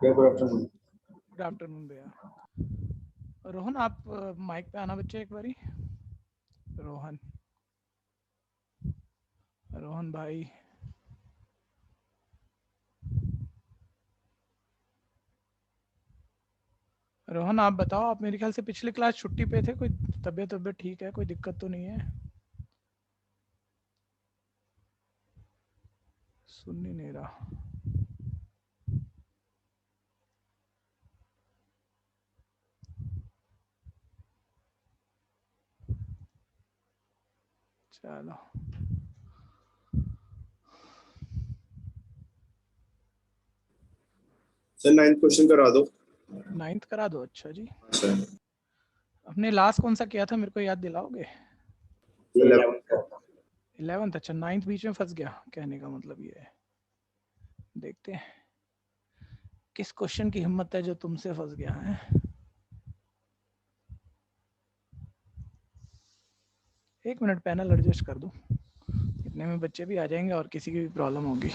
Good afternoon भैया। रोहन आप mic पे आना बच्चे एक बारी। रोहन रोहन भाई, रोहन आप बताओ, आप मेरे ख्याल से पिछले क्लास छुट्टी पे थे, कोई तबीयत ठीक है, कोई दिक्कत तो नहीं है? सुन ही नहीं रहा। चलो सर 9th क्वेश्चन करा दो। 9th करा दो। अच्छा जी, सर अपने लास्ट कौन सा किया था, मेरे को याद दिलाओगे? 11th। अच्छा 9th बीच में फंस गया, कहने का मतलब ये है। देखते हैं किस क्वेश्चन की हिम्मत है जो तुमसे फंस गया है। एक मिनट, पैनल एडजस्ट कर दूं, इतने में बच्चे भी आ जाएंगे और किसी की भी प्रॉब्लम होगी।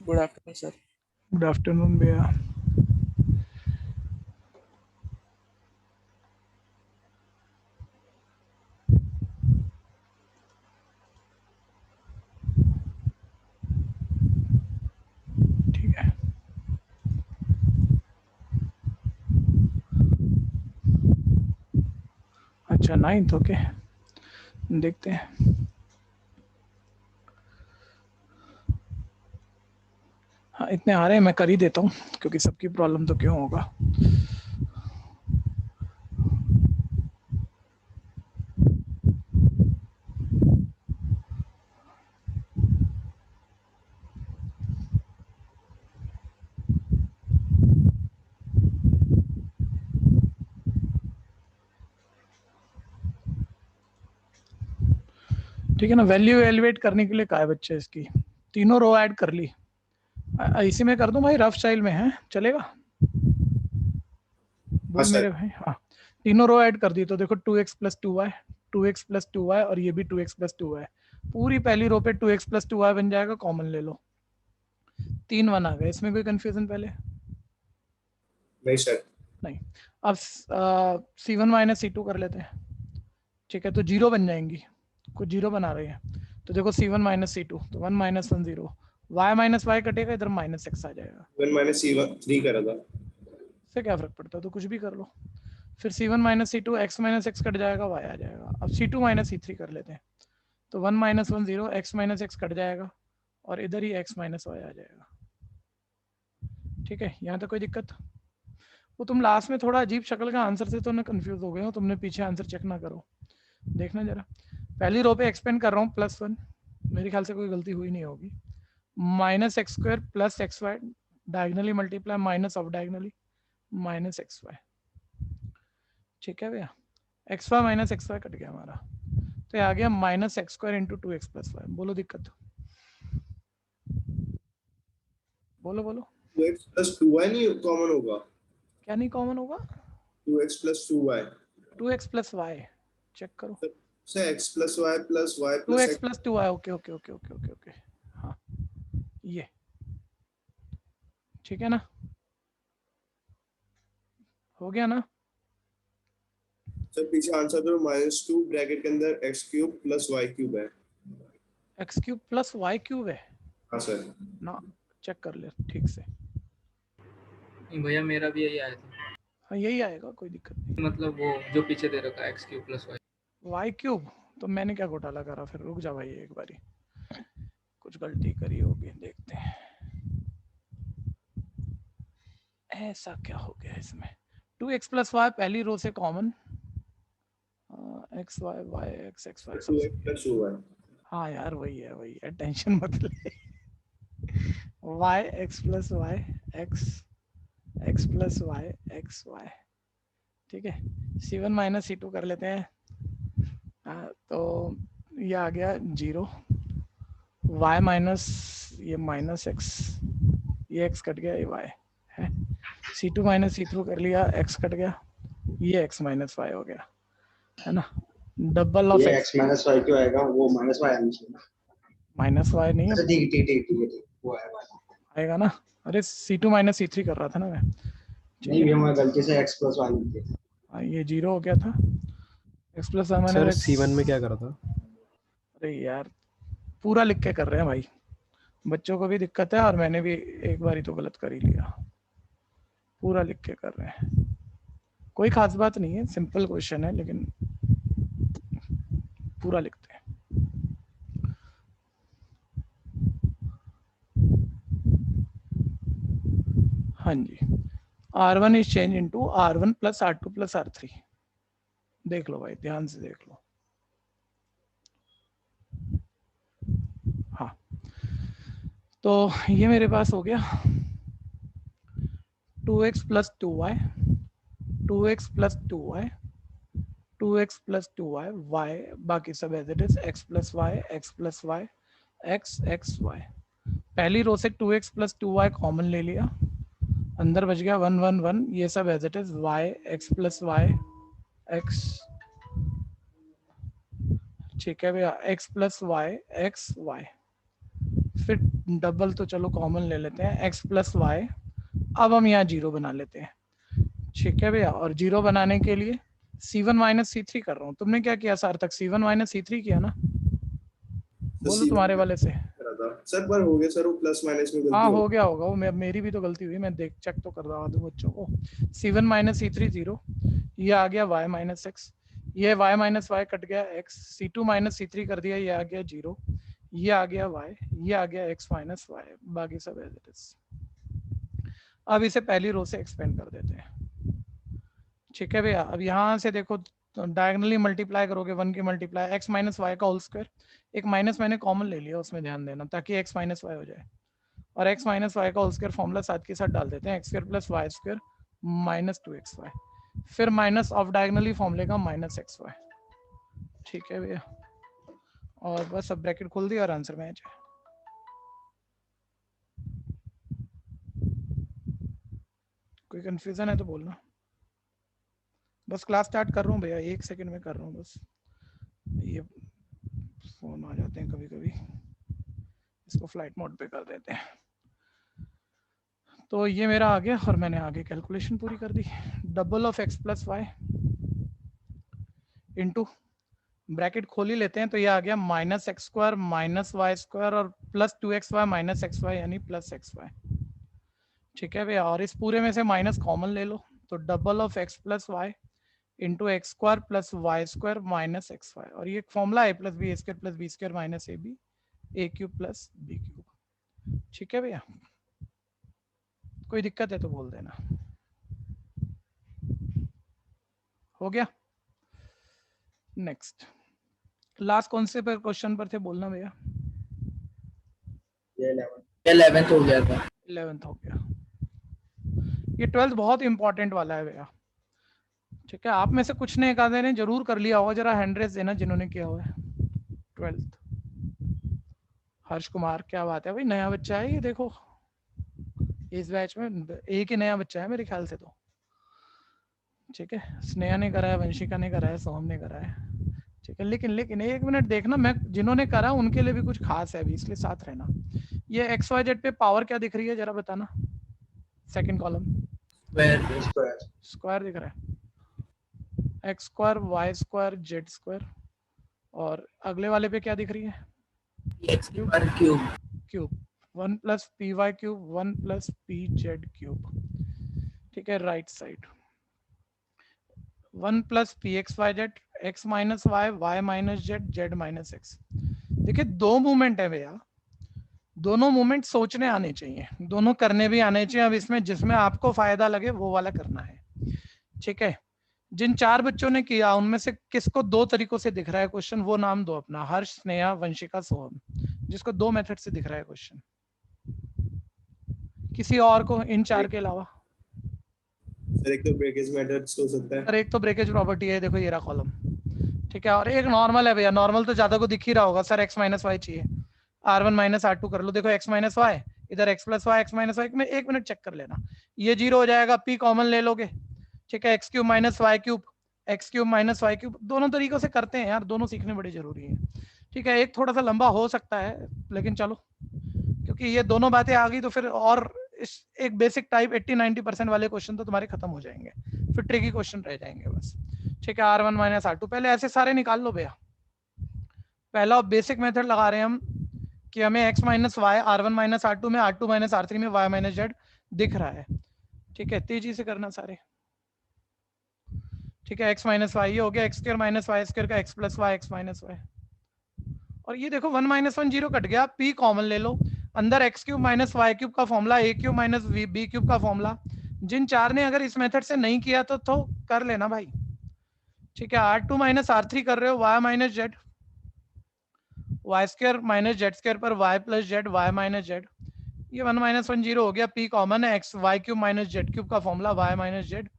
Good afternoon sir. Good afternoon भैया। ठीक है, अच्छा 9th, ओके देखते हैं। हाँ इतने आ रहे हैं, मैं कर ही देता हूँ क्योंकि सबकी प्रॉब्लम तो क्यों होगा। ठीक है ना, वैल्यू एलिवेट करने के लिए क्या है बच्चे, इसकी तीनों रो ऐड कर ली। इसी में कर दूं भाई, रफ स्टाइल में है, चलेगा? बोल मेरे भाई। हाँ तीनों रो ऐड कर दी तो देखो 2x + 2y, 2x + 2y और ये भी 2x + 2y। पूरी पहली रो पे 2x + 2y बन जाएगा, कॉमन ले लो। 3 1 आ गए, इसमें कोई कंफ्यूजन पहले? नहीं सर। नहीं। अब C1 - C2 कर लेते हैं। ठीक है, तो 0 बन जाएंगी, कुछ 0 बना रहे हैं तो देखो C1 - C2 तो 1 - 1 0, y - y कटेगा, इधर -x आ जाएगा। 1 - C1 3 करा था, इससे क्या फर्क पड़ता है, तो कुछ भी कर लो। फिर C1 - C2 x - x cut जाएगा, y आ जाएगा। अब C2 - C3 कर लेते हैं तो 1 - 1 0, x - x कट जाएगा और इधर ही x - y आ जाएगा। ठीक है, यहाँ तक कोई दिक्कत? वो तुम लास्ट में थोड़ा अजीब शक्ल का आंसर से तो ना कंफ्यूज हो गए हो, तुमने पीछे आंसर चेक ना करो, देखना जरा। पहली रो पे एक्सपेंड कर रहा हूँ, +1, मेरे ख्याल से कोई गलती हुई नहीं होगी। -x² + xy diagonally multiply minus of diagonally -xy। ठीक है भैया, xy - xy कट गया हमारा, तो ये आ गया -x² × 2x + y। बोलो दिक्कत, बोलो बोलो। 2x + 2y नहीं कॉमन होगा? क्या नहीं कॉमन होगा? 2x + 2y। 2x + y check करो। Sir x + y + y + 2x x। + 2y, okay okay okay okay okay okay, हाँ ये ठीक है ना, हो गया ना? सर पीछे आंसर तो -2 ब्रैकेट के अंदर x³ + y³ है। x³ + y³ है हाँ सर। ना, चेक कर ले ठीक से। नहीं भैया, मेरा भी यही आया था। हाँ यही आएगा, कोई दिक्कत नहीं। मतलब वो जो पीछे दे रखा है x³ + y। y³, तो मैंने क्या घोटाला करा फिर, रुक जा भाई एक बारी, कुछ गलती करी होगी, देखते हैं ऐसा क्या हो गया इसमें। 2x + y पहली रो से common, x y y x x y 2x + 2y। हाँ यार वही है, टेंशन मत ले। y x + y x x + y x y। ठीक है, C1 - C2 कर लेते हैं। तो ये आ गया 0, y माइनस ये -x, ये x कट गया, ये y है। C2 - C3 कर लिया, x कट गया, ये x माइनस वाई हो गया, है ना। डबल ऑफ ये x x माइनस वाई क्यों आएगा, वो माइनस वाई आना चाहिए ना। माइनस वाई नहीं अच्छा है, ठीक ठीक ठीक ठीक ठीक, वो आएगा। आएगा ना। अरे C2 माइनस C3 कर रहा था ना मैं, ठीक नहीं है। ये मैं गलती से x प्लस वाई लिख दिया। हाँ, ये 0 हो गया था, x plus y sir minus C1 में क्या करा था? अरे यार पूरा लिख के कर रहे हैं भाई, बच्चों को भी दिक्कत है और मैंने भी एक बार ही तो गलत कर ही लिया। पूरा लिख के कर रहे हैं, कोई खास बात नहीं है, सिंपल क्वेश्चन है लेकिन पूरा लिखते हैं। हाँ जी, R1 is change into R1 plus R2 plus R3। देख लो भाई, ध्यान से देख लो। हाँ, तो ये मेरे पास हो गया 2x plus 2y, 2x plus 2y, 2x plus 2y, y बाकी सब as it is, x plus y, x plus y, x x y। पहली रो से 2x प्लस 2y कॉमन ले लिया, अंदर बच गया 1 1 1, ये सब as it is, y x plus y x, ठीक है भैया, x plus y x y। फिर डबल तो चलो कॉमन ले लेते हैं, x प्लस y। अब हम यहाँ 0 बना लेते हैं, ठीक है भैया। और 0 बनाने के लिए C1 माइनस C3 कर रहा हूँ। तुमने क्या किया सार्थक, C1 माइनस C3 किया ना, बोलो C1 तुम्हारे वाले से। करा था सर, पर हो गया सर, वो प्लस माइनस में गलती हाँ हो हो गया होगा वो, मेरी भी तो गलती हुई, मैं देख चेक तो कर रहा था बच्चों को। C1 माइनस C3 0, ये आ गया y माइनस x, ये y माइनस y कट गया x, C2 माइनस C3 कर दिया, ये आ गया 0, ये आ गया y, ये आ गया x माइनस y, बाकी सब एज इट इज। अब इसे पहली रो से एक्सपेंड कर देते हैं, ठीक है भैया। अब यहाँ से देखो डायगनली मल्टीप्लाई करोगे, 1 की मल्टीप्लाई x माइनस वाई का होल स्क्वायर, एक माइनस मैंने कॉमन ले लिया उसमें, ध्यान देना, ताकि x माइनस वाई हो जाए। और x माइनस वाई का होल स्क्वायर फॉर्मूला साथ के साथ डाल देते हैं, x square plus y square minus 2xy, फिर माइनस ऑफ डायगनली फॉर्मूले का माइनस xy, ठीक है भैया। और बस अब ब्रैकेट खोल दिया और आंसर मैच है। कोई कंफ्यूजन है तो बोलना। बस क्लास स्टार्ट कर रहा हूँ भैया, 1 सेकंड में कर रहा हूँ बस, ये फोन आ जाते हैं कभी कभी, इसको फ्लाइट मोड पे कर देते हैं। तो ये मेरा आ गया और मैंने आगे कैलकुलेशन पूरी कर दी। Double of x plus y into bracket खोल ही लेते हैं, तो ये आ गया minus x square minus y square और प्लस 2xy माइनस xy यानी प्लस xy, ठीक है भैया। और इस पूरे में से माइनस कॉमन ले लो, तो double of x plus y into x square plus y square minus xy, और ये एक फॉर्मूला है plus b square plus b square minus a b, a cube plus b cube, ठीक है भैया। कोई दिक्कत है तो बोल देना। हो गया। नेक्स्ट, लास्ट कौन से पर क्वेश्चन पर थे बोलना भैया। ये 11th हो गया था। 11th हो गया। ये 12th बहुत इंपॉर्टेंट वाला है भैया, ठीक है। आप में से कुछ ने एक आधे ने जरूर कर लिया होगा, जरा हैंड रेज देना जिन्होंने किया हुआ है 12th। हर्ष कुमार, क्या बात है भाई, नया बच्चा है ये, देखो इस बैच में एक ही नया बच्चा है मेरे ख्याल से तो, ठीक है। स्नेहा ने करा है, वंशिका ने करा है, सोहम ने करा है, ठीक है। लेकिन एक मिनट देखना, मैं जिन्होंने करा उनके लिए भी कुछ खास है अभी, इसलिए साथ रहना। ये एक्स वाई जेड पे पावर क्या दिख रही है जरा बताना, सेकंड कॉलम स्क्वायर दिख रहा है, x square y square z square, और अगले वाले पे क्या दिख रही है, cube 1 plus p y cube 1 plus p z cube, ठीक है। Right side 1 plus p x y z, x minus Y, Y minus z, z minus x. देखिए दो मूवमेंट है भैया, दोनों मूवमेंट सोचने आने चाहिए, दोनों करने भी आने चाहिए। अब इसमें जिसमें आपको फायदा लगे वो वाला करना है, ठीक है। जिन 4 बच्चों ने किया उनमें से किसको 2 तरीकों से दिख रहा है क्वेश्चन, वो नाम दो अपना, हर्ष, स्नेहा, वंशिका, सोहम, जिसको 2 मेथड से दिख रहा है क्वेश्चन। किसी और को इन 4 के अलावा? सर एक तो ब्रेकेज मेथड्स हो सकता है सर, एक तो ब्रेकेज प्रॉपर्टी है, देखो ये रहा कॉलम, ठीक है। और एक नॉर्मल है भैया, नॉर्मल तो ज्यादा को दिख ही रहा होगा सर, एक्स माइनस वाई चाहिए, R1 माइनस R2 कर लो, देखो एक्स माइनस वाई, इधर x plus y, x minus y में 1 मिनट चेक कर लेना, ये 0 हो जाएगा, P कॉमन ले लोगे ठीक है, x cube minus y cube, x cube minus y cube, दोनों तरीकों से करते हैं यार, दोनों सीखने बड़े जरूरी हैं। ठीक है, एक थोड़ा सा लंबा हो सकता है लेकिन चलो, क्योंकि ये दोनों बातें आ गई तो फिर और इस एक बेसिक टाइप 80-90% वाले क्वेश्चन तो तुम्हारे खत्म हो जाएंगे, फिर ट्रिकी क्वेश्चन रह जाएंगे बस। ठीक है, R1 माइनस R2, पहले ऐसे सारे निकाल लो भैया। पहला बेसिक मेथड लगा रहे हैं हम कि हमें x minus Y R1 minus R2 में R2 माइनस R3 में y माइनस z दिख रहा है। ठीक है, तेजी से करना सारे। ठीक है, x माइनस वाई ये हो गया, x square minus y square का x plus y x minus y, और ये देखो 1 माइनस 1 0 कट गया, p कॉमन ले लो, अंदर x cube minus y cube का formula, a cube minus b cube का फॉर्मूला। जिन चार ने अगर इस मेथड से नहीं किया तो कर लेना भाई। ठीक है, R2 माइनस R3 कर रहे हो, y minus z, y square minus z square पर y plus z y minus z, ये 1 माइनस 1 0 हो गया, p कॉमन है, x y cube minus z cube का formula y minus z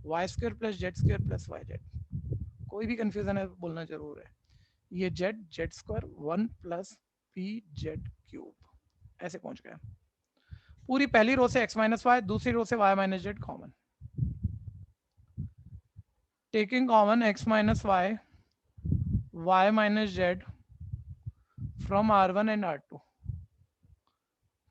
y square plus z square plus y z. कोई भी confusion है बोलना जरूर है। ये z z square 1 plus p z cube, ऐसे पहुंच गया। पूरी पहली रो से x माइनस वाई, दूसरी रो से y minus z common, taking common x minus y y minus Z from R1 and R2।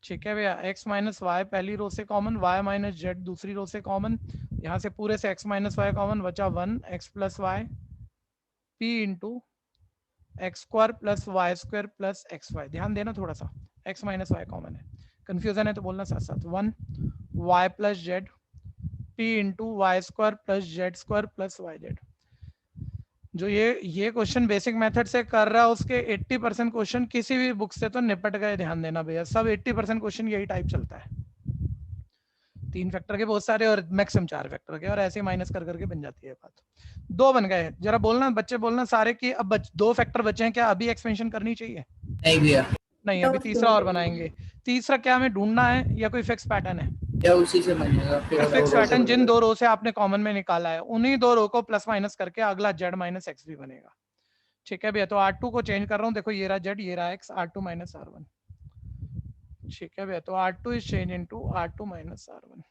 ठीक है भैया, x माइनस वाई पहली रो से कॉमन, y माइनस जेड दूसरी रो से कॉमन, यहाँ से पूरे से x माइनस वाई कॉमन बचा 1 x plus y p into x square plus y square plus x y. ध्यान देना थोड़ा सा, x माइनस वाई कॉमन है, कंफ्यूजन है तो बोलना साथ साथ। 1 y plus z p into y square plus z square plus y z. जो ये क्वेश्चन बेसिक मेथड से कर रहा है उसके 80% क्वेश्चन किसी भी बुक से तो निपट गए। ध्यान देना भैया, सब 80% क्वेश्चन यही टाइप चलता है, 3 फैक्टर के बहुत सारे और मैक्सिमम 4 फैक्टर के, और ऐसे माइनस कर करके बन जाती है बात। 2 बन गए, जरा बोलना बच्चे, बोलना सारे कि अब 2 फैक्टर बचे हैं, क्या अभी एक्सपेंशन करनी चाहिए? नहीं भैया, नहीं, अभी तीसरा और बनाएंगे। तीसरा क्या हमें ढूंढना है या कोई फिक्स पैटर्न है? या उसी से बनेगा फिक्स पैटर्न जिन 2 रो से आपने कॉमन में निकाला है उन्हीं 2 रो को प्लस माइनस करके अगला z माइनस एक्स भी बनेगा। ठीक है भैया, तो R2 को चेंज कर रहा हूँ, देखो ये रहा z, ये रहा x, R2 माइनस R1। ठीक है भैया, तो R2 is change into R2 minus R1,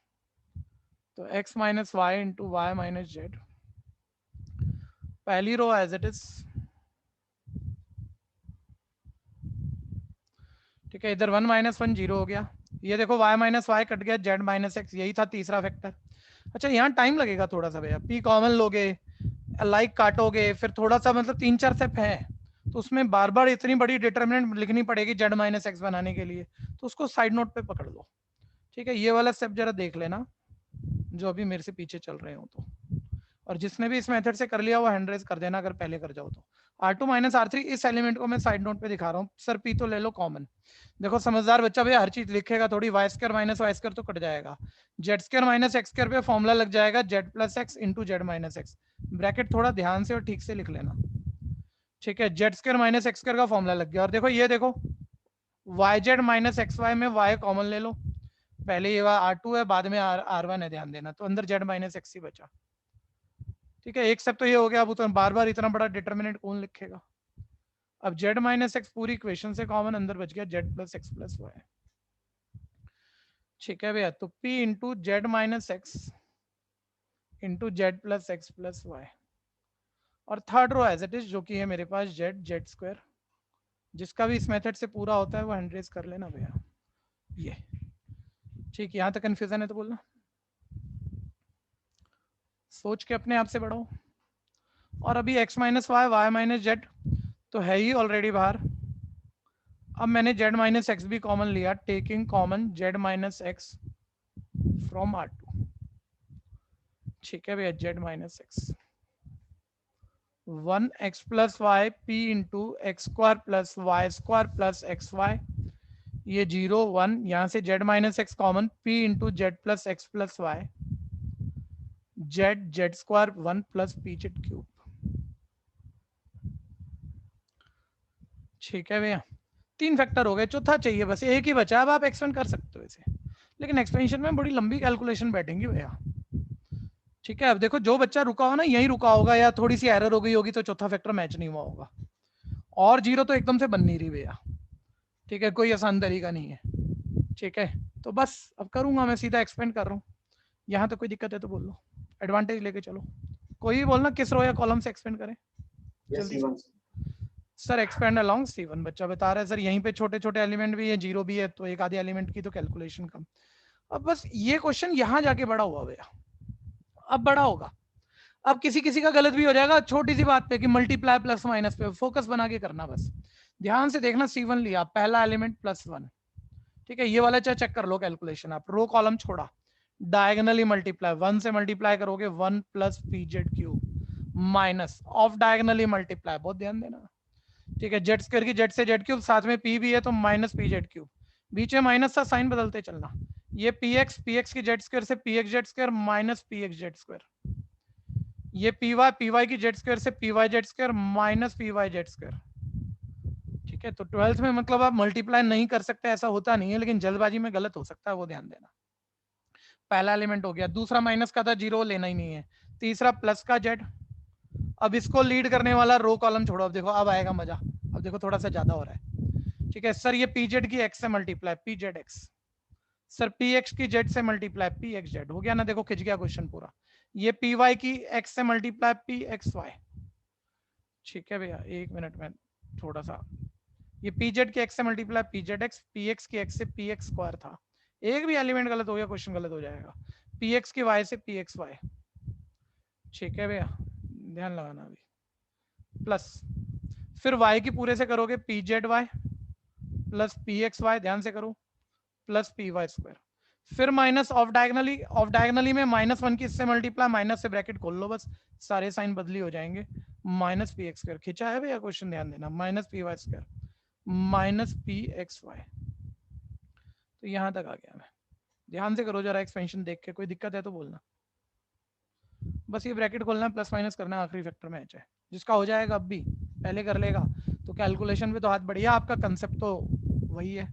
तो x minus y into y minus z, पहली रो एज इट इज। ठीक है, इधर 1 माइनस 1 0 हो गया, ये देखो y माइनस वाई कट गया, z माइनस एक्स, यही था तीसरा फैक्टर। अच्छा, यहाँ टाइम लगेगा थोड़ा सा भैया, p कॉमन लोगे, लाइक काटोगे, फिर थोड़ा सा मतलब 3-4 स्टेप है, तो उसमें बार बार इतनी बड़ी डिटरमिनेंट लिखनी पड़ेगी z माइनस एक्स बनाने के लिए, तो उसको साइड नोट पे पकड़ लो। ठीक है, ये वाला स्टेप जरा देख लेना जो अभी मेरे से पीछे चल रहे हो तो, और जिसने भी इस मेथड से कर लिया वो हैंड रेज कर देना अगर पहले कर जाओ तो। R2 माइनस R3 इस एलिमेंट को मैं साइड नोट पे दिखा रहा हूँ सर, p तो ले लो कॉमन। देखो समझदार बच्चा भैया हर चीज लिखेगा थोड़ी, y square minus y square तो कट जाएगा, z square minus x square पे फॉर्मूला लग जाएगा z plus x into z minus x, bracket थोड़ा ध्यान से और ठीक से लिख लेना। ठीक है, z square minus x square का फॉर्मूला लग गया, और देखो ये देखो y z minus x y में वाई कॉमन ले लो, पहले ये R2 है बाद में R1 है, ध्यान देना, तो अंदर जेड माइनस एक्स ही बचा। ठीक है, एक स्टेप तो ये हो गया, अब तो बार बार इतना बड़ा डिटरमिनेंट कौन लिखेगा। अब जेड माइनस एक्स पूरी इक्वेशन से कॉमन, अंदर बच गया z plus x plus y. ठीक है भैया, तो p into z minus x into z plus x plus y, और third row as it is जो कि है मेरे पास जेड जेड स्क्वायर, जिसका भी इस मेथड से पूरा होता है वो हैंड रेज कर लेना भैया। ये ठीक, यहाँ तक कंफ्यूजन है तो बोलना, सोच के अपने आप से बढ़ाओ। और अभी x minus Y Y minus z तो है ही ऑलरेडी बाहर, अब मैंने z माइनस एक्स भी कॉमन लिया, taking common z minus x from R2। ठीक है भैया, z minus x 1 x plus y p into x square plus y square plus x y, ये 0 1, यहाँ से z minus x common, p into z plus x plus y, z z square 1 plus p z cube. ठीक है भैया, 3 factor हो गए, चौथा चाहिए बस, एक ही बचा, अब आप एक्सपेंड कर सकते हो इसे, लेकिन एक्सपेंशन में बड़ी लंबी कैलकुलेशन बैठेंगी भैया। ठीक है, अब देखो जो बच्चा रुका हो ना यहीं रुका होगा, या थोड़ी सी एरर हो गई होगी तो चौथा फैक्टर मैच नहीं हुआ होगा, और 0 तो एकदम से बन नहीं रही भैया। ठीक है, कोई आसान तरीका नहीं है। ठीक है, तो बस अब करूंगा मैं, सीधा एक्सपेंड कर रहा हूँ, यहाँ तो कोई दिक्कत है तो बोल लो, एडवांटेज लेके चलो। कोई भी बोलना किस रो या कॉलम से एक्सपेंड करें ये जल्दी C1 से। सर एक्सपेंड अलोंग C1 बच्चा बता रहा है सर यहीं पे छोटे छोटे एलिमेंट भी है, जीरो भी है, तो एक आधे एलिमेंट की तो कैलकुलेशन कम। अब बस ये क्वेश्चन यहाँ जाके बड़ा हुआ भैया, अब बड़ा होगा। अब किसी किसी का गलत भी हो जाएगा छोटी सी बात पे कि मल्टीप्लाई प्लस माइनस पे, फोकस बना के करना बस। ध्यान से देखना, C1 लिया, पहला एलिमेंट +1, ठीक है, ये वाला चाहे चेक कर लो कैलकुलेशन, आप रो कॉलम छोड़ा, डायगनली मल्टीप्लाई, 1 से मल्टीप्लाई करोगे 1 + pz³ minus of diagonally multiply, बहुत ध्यान देना, ठीक है, z² की z से z³ साथ में p भी है तो -pz³, बीच में माइनस का साइन बदलते चलना, ये px की z² से px z² minus px z², ये py की z² से pyz² माइनस pyz², ठीक है। तो 12th में मतलब आप मल्टीप्लाई नहीं कर सकते, ऐसा होता नहीं है, लेकिन जल्दबाजी में गलत हो सकता है, वो ध्यान देना। पहला एलिमेंट हो गया, दूसरा माइनस का था, जीरो लेना ही नहीं है, तीसरा प्लस का z, अब इसको लीड करने वाला रो कॉलम छोड़ो, अब देखो अब आएगा मजा, अब देखो थोड़ा सा ज्यादा हो रहा है, ठीक है। सर ये pz की x से मल्टीप्लाई pzx, सर px की z से मल्टीप्लाई pxz, हो गया ना, देखो खिंच गया क्वेश्चन पूरा। ये py की x से मल्टीप्लाई pxy, ठीक है भैया, 1 मिनट में थोड़ा सा, ये pz की x से मल्टीप्लाई pzx, px की x से px² था, एक भी एलिमेंट गलत हो गया क्वेश्चन गलत हो जाएगा, px की y से pxy, ठीक है भैया, ध्यान लगाना अभी, प्लस फिर y की पूरे से करोगे pzy प्लस pxy, ध्यान से करो, प्लस py², फिर माइनस ऑफ डायगनली में -1 की इससे मल्टीप्लाई, माइनस से ब्रैकेट खोल लो, बस सारे साइन बदली हो जाएंगे, माइनस px², खिंचा है भैया क्वेश्चन, ध्यान देना, माइनस py² माइनस pxy, तो यहां तक आ गया मैं, ध्यान से करो जरा एक्सपेंशन देख के, कोई दिक्कत है तो बोलना, बस ये ब्रैकेट खोलना है, प्लस माइनस करना है, आखिरी फैक्टर में है, जिसका हो जाएगा अब भी पहले कर लेगा, तो कैलकुलेशन पे तो हाथ बढ़िया, आपका कंसेप्ट तो वही है,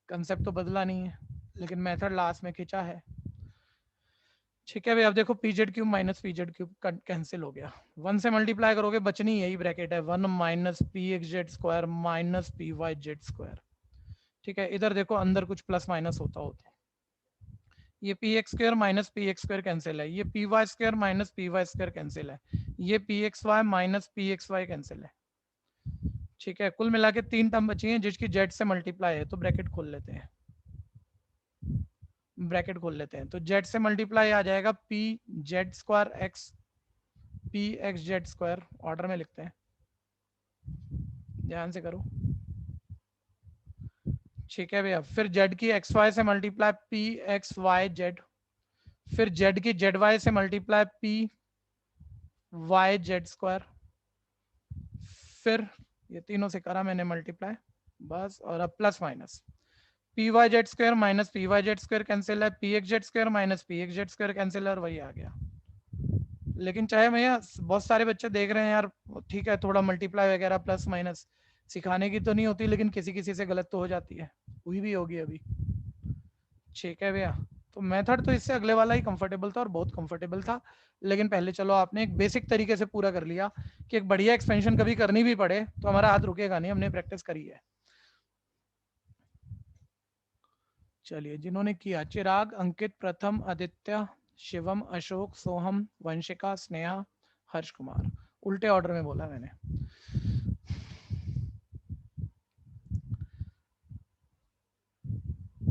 कंसेप्ट तो बदला नहीं है, लेकिन मेथड लास्ट में खींचा है, ठीक है भाई। अब देखो pz³ माइनस pz³ कैंसिल हो गया, 1 से मल्टीप्लाई करोगे बचनी यही ब्रैकेट है, 1 माइनस pxz² माइनस pyz², ठीक है। इधर देखो अंदर कुछ प्लस माइनस होता होता, ये px² माइनस px² कैंसिल है, ये py² माइनस py² कैंसिल है, ये pxy माइनस pxy कैंसिल है, ठीक है। कुल मिला के 3 टर्म बची हैं जिसकी z से मल्टीप्लाई है, तो ब्रैकेट खोल लेते हैं, ब्रैकेट खोल लेते हैं, तो z से मल्टीप्लाई आ जाएगा pz² x pxz², ऑर्डर में लिखते हैं, ध्यान से करो, ठीक है भैया। फिर z की xy से मल्टीप्लाई pxyz, फिर z की zy से मल्टीप्लाई pyz², फिर ये तीनों से करा मैंने मल्टीप्लाई, बस, और अब plus minus pyz² minus pyz² cancel है, pxz² माइनस pxz² कैंसिल है, और वही आ गया। लेकिन चाहे भैया बहुत सारे बच्चे देख रहे हैं यार, ठीक है, थोड़ा मल्टीप्लाई वगैरह प्लस माइनस सिखाने की तो नहीं होती, लेकिन किसी किसी से गलत तो हो जाती है, हुई भी होगी अभी, ठीक है भैया। तो मेथड तो इससे अगले वाला ही कंफर्टेबल था, और बहुत कंफर्टेबल था, लेकिन पहले चलो आपने एक बेसिक तरीके से पूरा कर लिया, कि एक बढ़िया एक्सपेंशन कभी करनी भी पड़े तो हमारा हाथ रुकेगा नहीं, हमने प्रैक्टिस करी है। चलिए, जिन्होंने किया, चिराग, अंकित, प्रथम, आदित्य, शिवम, अशोक, सोहम, वंशिका, स्नेहा, हर्ष कुमार, उल्टे ऑर्डर में बोला मैंने।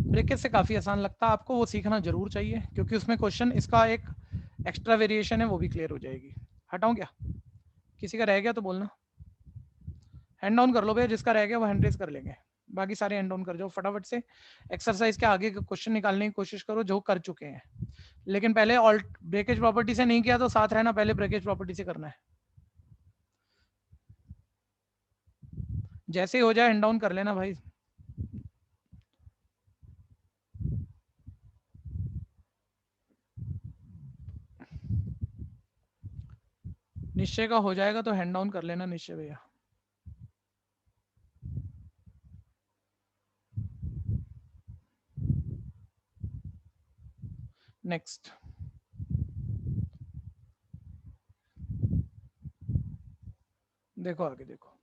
ब्रेकेज से काफी आसान लगता है आपको, वो सीखना जरूर चाहिए, क्योंकि उसमें क्वेश्चन इसका एक एक्स्ट्रा वेरिएशन है, वो भी क्लियर हो जाएगी। हटाऊं क्या, किसी का रह गया तो बोलना, हैंड डाउन कर लो भैया, जिसका रह गया वो हैंड रेज कर लेंगे, बाकी सारे हैंड डाउन कर जाओ फटाफट से, एक्सरसाइज के आगे के क्वेश्चन निकालने की कोशिश करो जो कर चुके हैं, लेकिन पहले ऑल्ट ब्रेकेज प्रॉपर्टी से नहीं किया तो साथ रहना, पहले ब्रेकेज प्रॉपर्टी से करना है, जैसे ही हो जाए हैंड डाउन कर लेना भाई। निश्चय का हो जाएगा तो हैंड डाउन कर लेना निश्चय भैया। नेक्स्ट, देखो आगे देखो,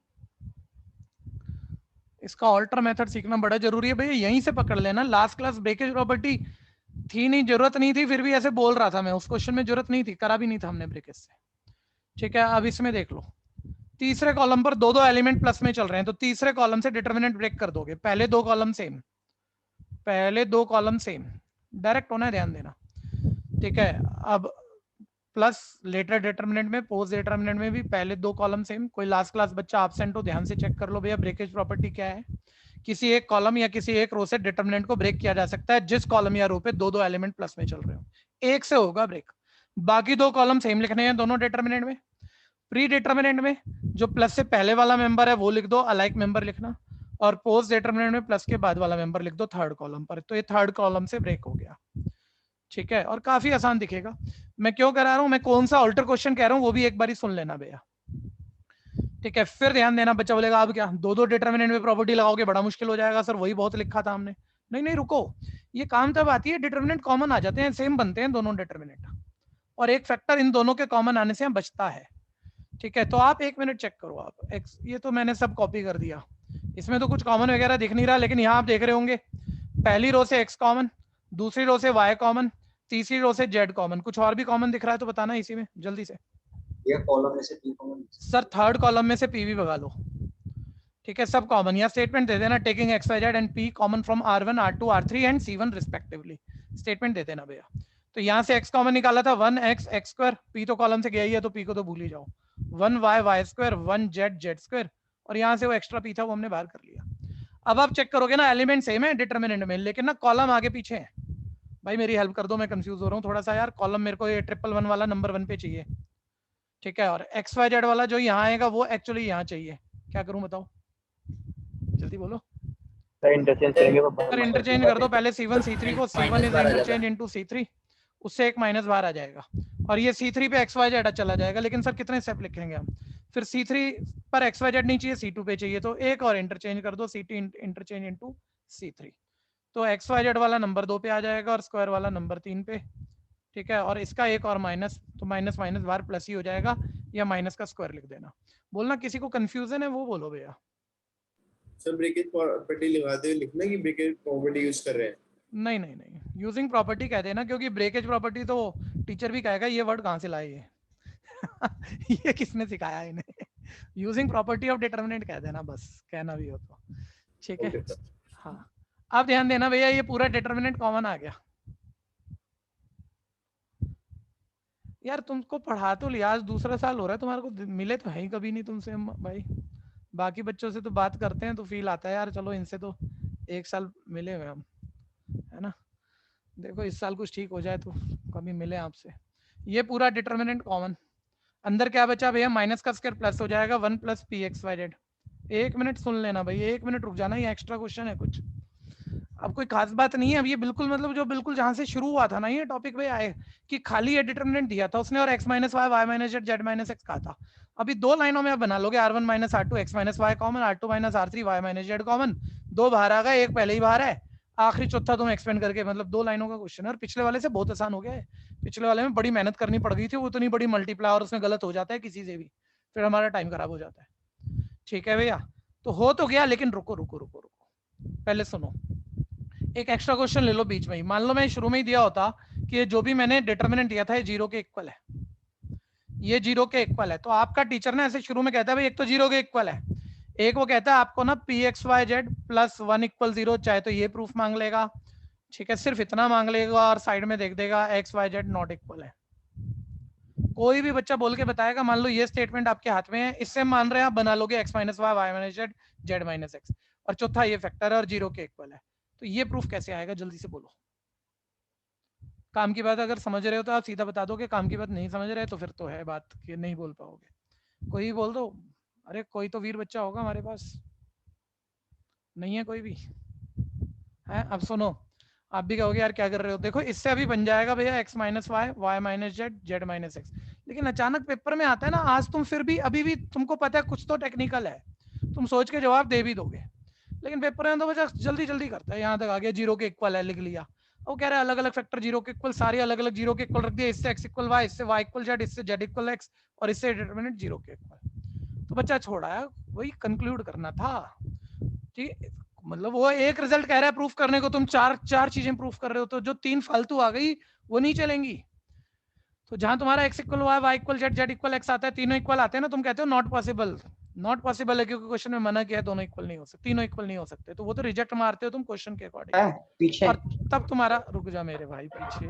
इसका ऑल्टर मेथड सीखना बड़ा जरूरी है भैया, यहीं से पकड़ लेना, लास्ट क्लास ब्रेकेज प्रॉपर्टी थी नहीं, जरूरत नहीं थी, फिर भी ऐसे बोल रहा था मैं, उस क्वेश्चन में जरूरत नहीं थी, करा भी नहीं था हमने ब्रेक इससे। ठीक है, अब इसमें देख लो, तीसरे कॉलम पर दो दो एलिमेंट प्लस में चल रहे हैं, तो तीसरे कॉलम से डिटरमिनेंट ब्रेक कर दोगे, पहले दो कॉलम सेम, पहले दो कॉलम सेम, डायरेक्ट होना है, ध्यान देना। ठीक है, अब प्लस लेटर डिटरमिनेंट में, पोस्ट डिटरमिनेंट में भी पहले दो कॉलम सेम। कोई लास्ट क्लास बच्चा एब्सेंट हो, ध्यान से चेक कर लो भैया ब्रेकेज प्रॉपर्टी क्या है। किसी एक कॉलम या किसी एक रो से डिटरमिनेंट को ब्रेक किया जा सकता है जिस कॉलम या रो पे दो दो एलिमेंट प्लस में चल रहे हो, एक से होगा ब्रेक। बाकी दो कॉलम सेम लिखने हैं दोनों डिटरमिनेंट में। प्री डिटरमिनेंट में जो प्लस से पहले वाला मेंबर है वो लिख दो, अलाइक मेंबर लिखना, और पोस्ट डिटरमिनेंट में प्लस के बाद वाला मेंबर लिख दो थर्ड कॉलम पर। तो ये थर्ड कॉलम से ब्रेक हो गया। ठीक है, और काफी आसान दिखेगा। मैं क्यों करा रहा हूं, मैं कौन सा ऑल्टर क्वेश्चन कह रहा हूं वो भी एक बार सुन लेना भैया। ठीक है, फिर ध्यान देना, बच्चा बोलेगा अब क्या दो दो डिटरमिनेंट में प्रॉपर्टी लगाओगे, बड़ा मुश्किल हो जाएगा सर, वही बहुत लिखा था हमने। नहीं नहीं रुको, ये काम तब आती है डिटरमिनेंट कॉमन आ जाते हैं, सेम बनते हैं दोनों डिटरमिनेंट, और एक फैक्टर इन दोनों के कॉमन आने से बचता है। ठीक है, तो आप एक मिनट चेक करो, आप एक्स, ये तो मैंने सब कॉपी कर दिया, इसमें तो कुछ कॉमन वगैरह दिख नहीं रहा, लेकिन यहाँ आप देख रहे होंगे पहली रो से एक्स कॉमन, दूसरी रो से वाई कॉमन, तीसरी रो से जेड कॉमन। कुछ और भी कॉमन दिख रहा है तो बताना इसी में जल्दी से। ये कॉलम में से P common sir third column में से पी भी भगा लो। ठीक है, सब कॉमन, या स्टेटमेंट दे देना taking x y z and p common from R1 R2 R3 and C1 respectively, statement दे देना भैया। तो यहाँ से x कॉमन निकाला था 1x x स्क्वायर, p तो कॉलम से गया ही है तो p को तो भूल ही जाओ, 1y y square, 1z z square, और यहाँ से वो एक्स्ट्रा p था वो हमने बाहर कर लिया। अब आप चेक करोगे ना, एलिमेंट सेम है डिटरमिनेंट में, लेकिन ना कॉलम आगे पीछे है। भाई मेरी हेल्प कर दो, मैं कंफ्यूज हो रहा हूँ थोड़ा सा यार, कॉलम मेरे को ये 111 वाला नंबर 1 पे चाहिए। ठीक है, और एक्स वाई जेड वाला जो यहाँ आएगा वो एक्चुअली यहाँ चाहिए, क्या करूँ बताओ, जल्दी बोलो। इंटरचेंज करेंगे सर इंटरचेंज कर दो, पहले C1 C3 को, C1 is interchange into C3, उससे एक माइनस बाहर आ जाएगा, और ये C3 पे एक्स वाई जेड चला जाएगा। लेकिन सर कितने स्टेप लिखेंगे हम, फिर C3 पर एक्स वाई जेड नहीं चाहिए, C2 पे चाहिए, तो एक और इंटरचेंज कर दो, C2 इंटरचेंज इनटू C3, तो एक्स वाई जेड वाला नंबर 2 पे आ जाएगा और स्क्वायर वाला नंबर 3 पे। ठीक है, और इसका एक और माइनस, तो माइनस माइनस बाहर प्लस ही हो जाएगा, या माइनस का स्क्वायर लिख देना। बोलना किसी को कंफ्यूजन है वो बोलो भैया। सर ब्रेकेज प्रॉपर्टी लगाते हुए लिखना कि ब्रेकेज प्रॉपर्टी यूज कर रहे हैं। नहीं नहीं नहीं, यूजिंग प्रॉपर्टी कह देना, क्योंकि ब्रेकेज प्रॉपर्टी तो टीचर भी कहेगा ये वर्ड कहाँ से लाए ये ये किसने सिखाया इन्हें। यूजिंग प्रॉपर्टी ऑफ डिटरमिनेंट कह देना बस, कहना भी हो तो। ठीक है, हाँ अब ध्यान देना भैया, ये पूरा डिटरमिनेंट कॉमन आ गया। यार तुमको पढ़ा तो लिया, आज दूसरा साल हो रहा है, तुम्हारे को मिले तो है ही कभी नहीं तुमसे हम भाई, बाकी बच्चों से तो बात करते हैं तो फील आता है यार, चलो इनसे तो एक साल मिले हुए हम, है ना। देखो इस साल कुछ ठीक हो जाए तो कभी मिले आपसे। ये पूरा डिटरमिनेंट कॉमन, अंदर क्या बचा भैया, माइनस का स्क्वायर प्लस हो जाएगा 1 plus p x y z. एक मिनट सुन लेना भाई, एक मिनट रुक जाना, ये एक्स्ट्रा क्वेश्चन है कुछ, अब कोई खास बात नहीं है। अब ये बिल्कुल मतलब जो बिल्कुल जहां से शुरू हुआ था ना ये टॉपिक पे आए कि खाली ये डिटरमिनेंट दिया था उसने और x minus Y Y minus z z minus x कहा था। अभी दो लाइनों में आप बना लोगे, R1 minus R2 x minus y common, R2 minus R3 y minus z common, दो बाहर आ गए, एक पहले ही बाहर है, आखिरी चौथा तुम एक्सपेंड करके, मतलब दो लाइनों का क्वेश्चन है। और पिछले वाले से बहुत आसान हो गया है, पिछले वाले में बड़ी मेहनत करनी पड़ गई थी, वो इतनी बड़ी मल्टीप्लाई और उसमें गलत हो जाता है किसी से भी, फिर हमारा टाइम खराब हो जाता है। ठीक है भैया, तो हो तो गया, लेकिन रुको रुको रुको रुको, पहले सुनो, एक एक्स्ट्रा क्वेश्चन ले लो बीच में ही। मान लो मैं शुरू में ही दिया होता कि ये जो भी मैंने डिटरमिनेंट दिया था ये 0 के इक्वल है, ये 0 के इक्वल है, तो आपका टीचर ना ऐसे शुरू में कहता है भाई एक तो 0 के इक्वल है, एक वो कहता है आपको ना p x y z plus 1 equal 0, चाहे तो ये प्रूफ मांग लेगा, ठीक है, सिर्फ इतना मांग लेगा, और साइड में देख देगा x y z not equal है। कोई भी बच्चा बोल के बताएगा, मान लो ये स्टेटमेंट आपके हाथ में है, इससे मान रहे हैं आप बना लोगे x minus Y Y minus z z minus x, और चौथा ये फैक्टर है और 0 के इक्वल है, तो ये प्रूफ कैसे आएगा, जल्दी से बोलो। काम की बात अगर समझ रहे हो तो आप सीधा बता दोगे, काम की बात नहीं समझ रहे तो फिर तो है बात कि नहीं बोल पाओगे। कोई बोल दो, अरे कोई तो वीर बच्चा होगा हमारे पास, नहीं है कोई भी है। अब सुनो, आप भी कहोगे यार क्या कर रहे हो, देखो इससे अभी बन जाएगा भैया x minus Y Y minus z z minus x, लेकिन अचानक पेपर में आता है ना, आज तुम फिर भी अभी भी तुमको पता है कुछ तो टेक्निकल है, तुम सोच के जवाब दे भी दोगे, लेकिन पेपर में तो बच्चा जल्दी जल्दी करता है, यहाँ तक आ गया 0 के इक्वल है लिख लिया, वो कह रहा है अलग अलग फैक्टर 0 के इक्वल, सारे अलग अलग 0 के इक्वल रख दिए, इससे x इक्वल y, इससे y इक्वल z, इससे z इक्वल x, और इससे डिटरमिनेंट 0 के इक्वल। तो बच्चा छोड़ा है, वही कंक्लूड करना था, ठीक, मतलब वो एक रिजल्ट कह रहा है प्रूफ करने को, तुम चार चीजें प्रूफ कर रहे हो, तो जो 3 फालतू आ गई वो नहीं चलेंगी। तो जहां तुम्हारा x equal y equal z equal x आता है, तीनों इक्वल आते हैं ना, तुम कहते हो नॉट पॉसिबल। नॉट पॉसिबल है क्योंकि क्वेश्चन में मना किया है दोनों इक्वल नहीं हो सकते, तीनों इक्वल नहीं हो सकते, तो वो तो रिजेक्ट मारते हो तुम क्वेश्चन के अकॉर्डिंग। पीछे और तब तुम्हारा, रुक जा मेरे भाई पीछे,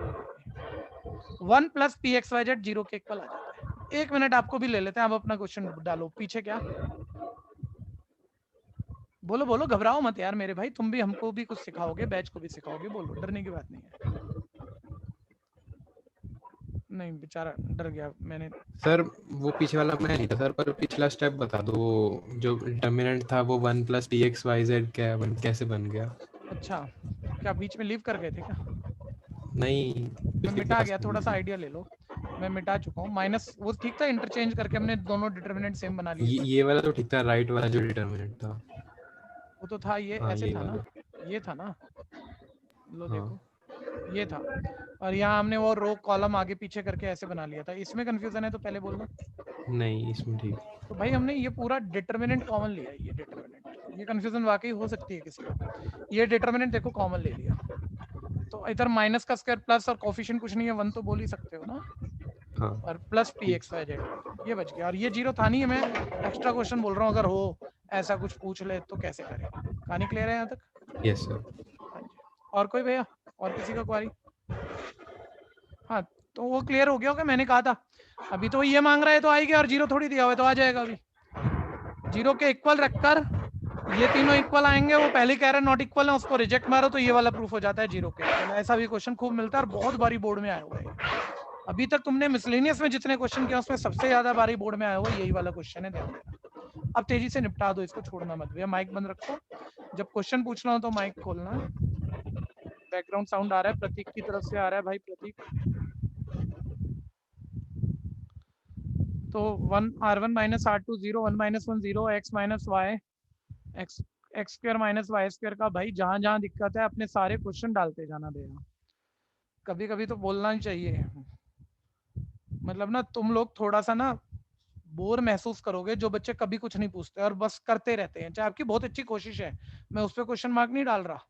1 plus p x y z 0 के इक्वल आ जाता है। 1 मिनट आपको भी ले लेते हैं, आप अपना क्वेश्चन डालो पीछे। क्या बोलो बोलो, घबराओ मत यार मेरे भाई, तुम भी हमको भी कुछ सिखाओगे, बैच को भी सिखाओगे, बोलो, डरने की बात नहीं है। नहीं बेचारा डर गया मैंने। सर वो पीछे वाला मैं नहीं था सर, पर पिछला स्टेप बता दो, वो जो डिटर्मिनेंट था वो 1 plus p x y z कैसे बन गया? अच्छा, क्या बीच में लीव कर गए थे क्या? नहीं, मैं मिटा गया, थोड़ा सा आइडिया ले लो। मैं मिटा चुका हूँ, माइनस वो ठीक था, इंटरचेंज करके हमने दोनों डिटर्मिनेंट सेम बना लिए थे। ये वाला तो ठीक था, राइट वाला जो डिटर्मिनेंट था वो तो था, ये ऐसे ये था ना, वाला। ये था ना, लो हाँ। देखो ये था, और यहाँ हमने वो रो कॉलम आगे पीछे करके ऐसे बना लिया था। इसमें कंफ्यूजन है तो पहले बोलना। नहीं इसमें ठीक। तो भाई हमने ये पूरा डिटर्मिनेंट कॉमन लिया, ये डिटर्मिनेंट, ये कंफ्यूजन वाकई हो सकती है किसी को। ये डिटर्मिनेंट देखो कॉमन ले लिया, तो इधर माइनस का स्क्वायर प्लस और कोफिशिएंट कुछ नहीं है, 1 तो बोल ही सकते हो ना। हाँ। और plus p x y z ये बच गया, और ये 0 था नहीं है, मैं एक्स्ट्रा क्वेश्चन बोल रहा हूँ, अगर हो ऐसा कुछ पूछ ले तो कैसे करें। कहानी क्लियर है यहाँ तक? Yes sir. हाँ जी। और कोई भैया, और किसी का क्वारी? हाँ तो वो क्लियर हो गया होगा, मैंने कहा था अभी तो ये मांग रहा है तो आएगी, और 0 थोड़ी दिया हुआ है तो आ जाएगा। अभी 0 के इक्वल रखकर ये तीनों इक्वल आएंगे, वो पहले कह रहा है नॉट इक्वल है, उसको रिजेक्ट मारो तो ये वाला प्रूफ हो जाता है 0 के इक्वल। ऐसा भी क्वेश्चन खूब मिलता है और बहुत बारी बोर्ड में आया हुआ है। अभी तक तुमने मिसलेनियस में जितने क्वेश्चन किया उसमें सबसे ज्यादा बारी बोर्ड में आया हुआ यही वाला क्वेश्चन है, ध्यान देना। अब तेजी से निपटा दो इसको, छोड़ना मत भैया, माइक बंद रखो, जब क्वेश्चन पूछना हो तो माइक खोलना। बैकग्राउंड साउंड आ रहा है, प्रतीक की तरफ से आ रहा है भाई, प्रतीक। तो 1 r1 minus r2 0, 1 minus 1 0, x minus y x square minus y square का भाई जहां जहां दिक्कत है अपने सारे क्वेश्चन डालते जाना भैया। कभी कभी तो बोलना ही चाहिए, मतलब ना तुम लोग थोड़ा सा ना बोर महसूस करोगे, जो बच्चे कभी कुछ नहीं पूछते और बस करते रहते हैं, चाहे आपकी बहुत अच्छी कोशिश है, मैं उस पर क्वेश्चन मार्क नहीं डाल रहा,